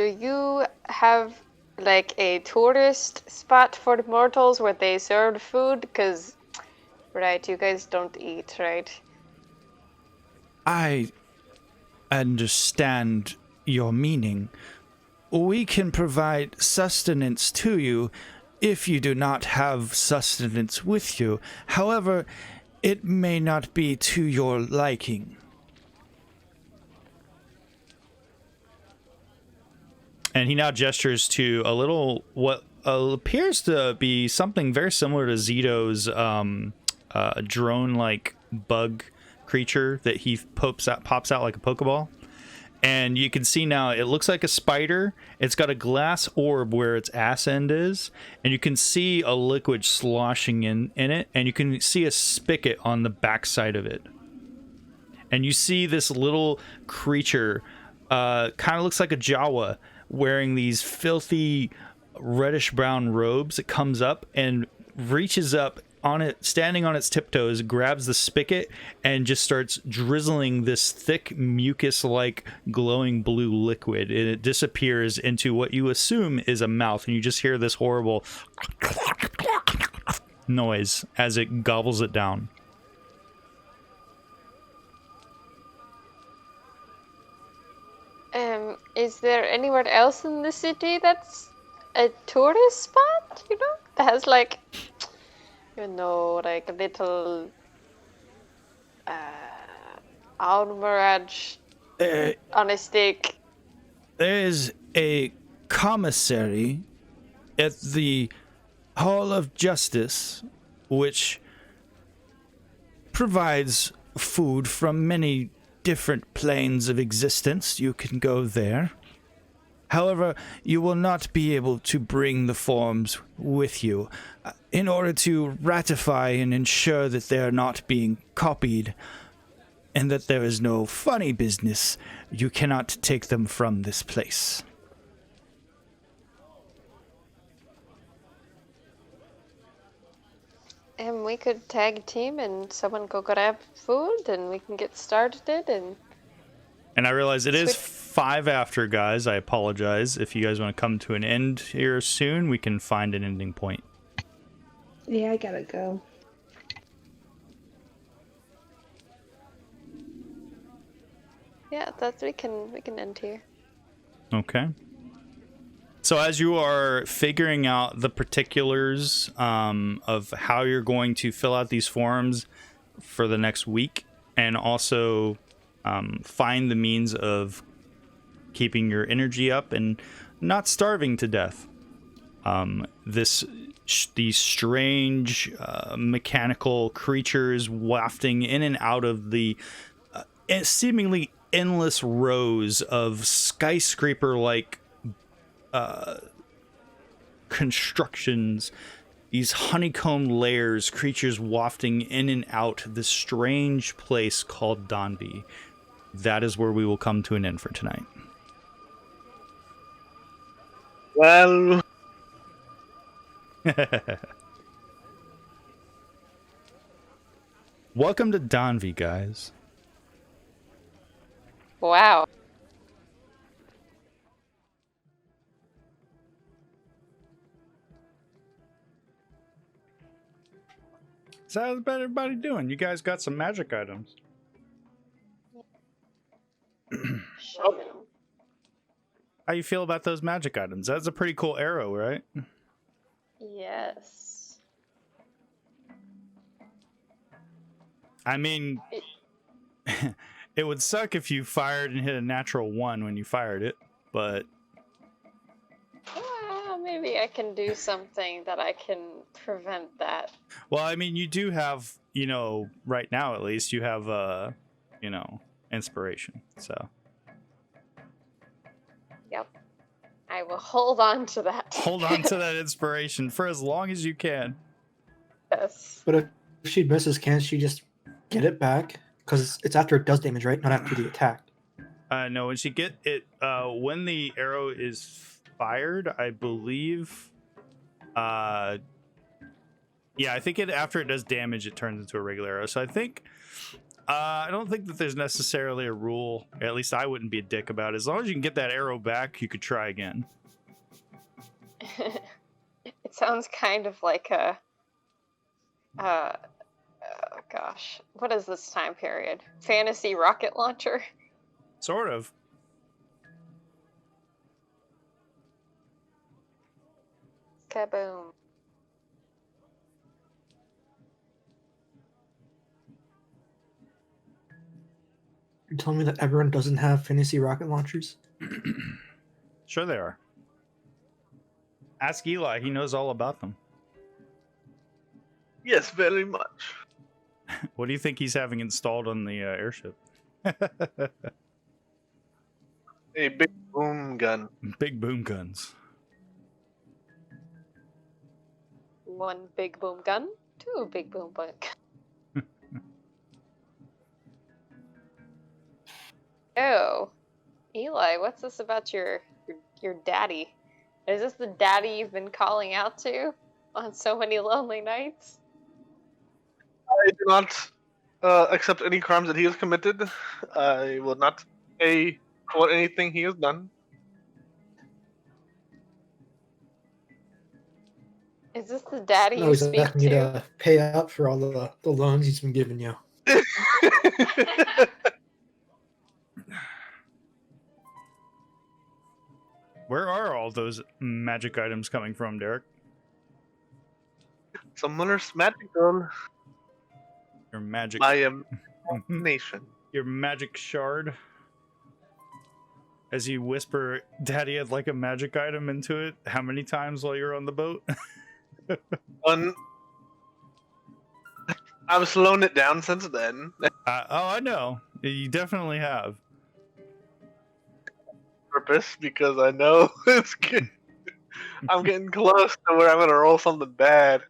you have like a tourist spot for the mortals where they serve food? Because, right, you guys don't eat, right? I understand your meaning. We can provide sustenance to you if you do not have sustenance with you. However, it may not be to your liking. And he now gestures to a little, what appears to be something very similar to Zito's drone-like bug creature that he pops out like a Pokeball. And you can see now it looks like a spider. It's got a glass orb where its ass end is, and you can see a liquid sloshing in it, and you can see a spigot on the backside of it. And you see this little creature, kind of looks like a Jawa, wearing these filthy reddish brown robes. It comes up and reaches up on it, standing on its tiptoes, grabs the spigot and just starts drizzling this thick mucus-like glowing blue liquid, and it disappears into what you assume is a mouth, and you just hear this horrible noise as it gobbles it down. Is there anywhere else in the city that's a tourist spot, that has like, like a little almirage on a stick? There is a commissary at the Hall of Justice, which provides food from many different planes of existence. You can go there. However, you will not be able to bring the forms with you. In order to ratify and ensure that they are not being copied and that there is no funny business, you cannot take them from this place. And we could tag team and someone go grab food and we can get started And I realize it is 5 after, guys. I apologize. If you guys want to come to an end here soon, we can find an ending point. Yeah, I gotta go. Yeah, we can end here. Okay. So as you are figuring out the particulars of how you're going to fill out these forms for the next week, and also find the means of keeping your energy up and not starving to death, these strange mechanical creatures wafting in and out of the seemingly endless rows of skyscraper-like constructions, these honeycomb layers, creatures wafting in and out this strange place called Donby. That is where we will come to an end for tonight. Well, Welcome to Donby, guys. Wow. So how's everybody doing? You guys got some magic items. How you feel about those magic items? That's a pretty cool arrow, right? Yes. I mean, it would suck if you fired and hit a natural 1 when you fired it, but... Maybe I can do something that I can prevent that. Well, I mean, you do have, right now at least, you have, inspiration, so... Yep. I will hold on to that. Hold on to that inspiration for as long as you can. Yes. But if she misses, can't she just get it back? Because it's after it does damage, right? Not after the attack. No, when she get it, when the arrow is fired, I believe, yeah, I think after it does damage, it turns into a regular arrow. So I think, I don't think that there's necessarily a rule. At least I wouldn't be a dick about it. As long as you can get that arrow back, you could try again. It sounds kind of like a, oh gosh, what is this time period? Fantasy rocket launcher? Sort of. Kaboom. You're telling me that Eberron doesn't have fantasy rocket launchers? Sure they are. Ask Eli. He knows all about them. yes, very much. What do you think he's having installed on the airship? A big boom gun. Big boom guns. 1 big boom gun, 2 big boom gun. Oh, Eli, what's this about your daddy? Is this the daddy you've been calling out to on so many lonely nights? I do not accept any crimes that he has committed. I will not pay for anything he has done. Is this the daddy No, you he's speak asking you to? to pay up for all the loans he's been giving you. Where are all those magic items coming from, Derek? Someone is magical. Your magic... I am nation. Your magic shard. As you whisper, Daddy had like a magic item into it. How many times while you're on the boat? I've slowed it down since then. I know. You definitely have. Purpose, because I know it's good. I'm getting close to where I'm gonna roll something bad.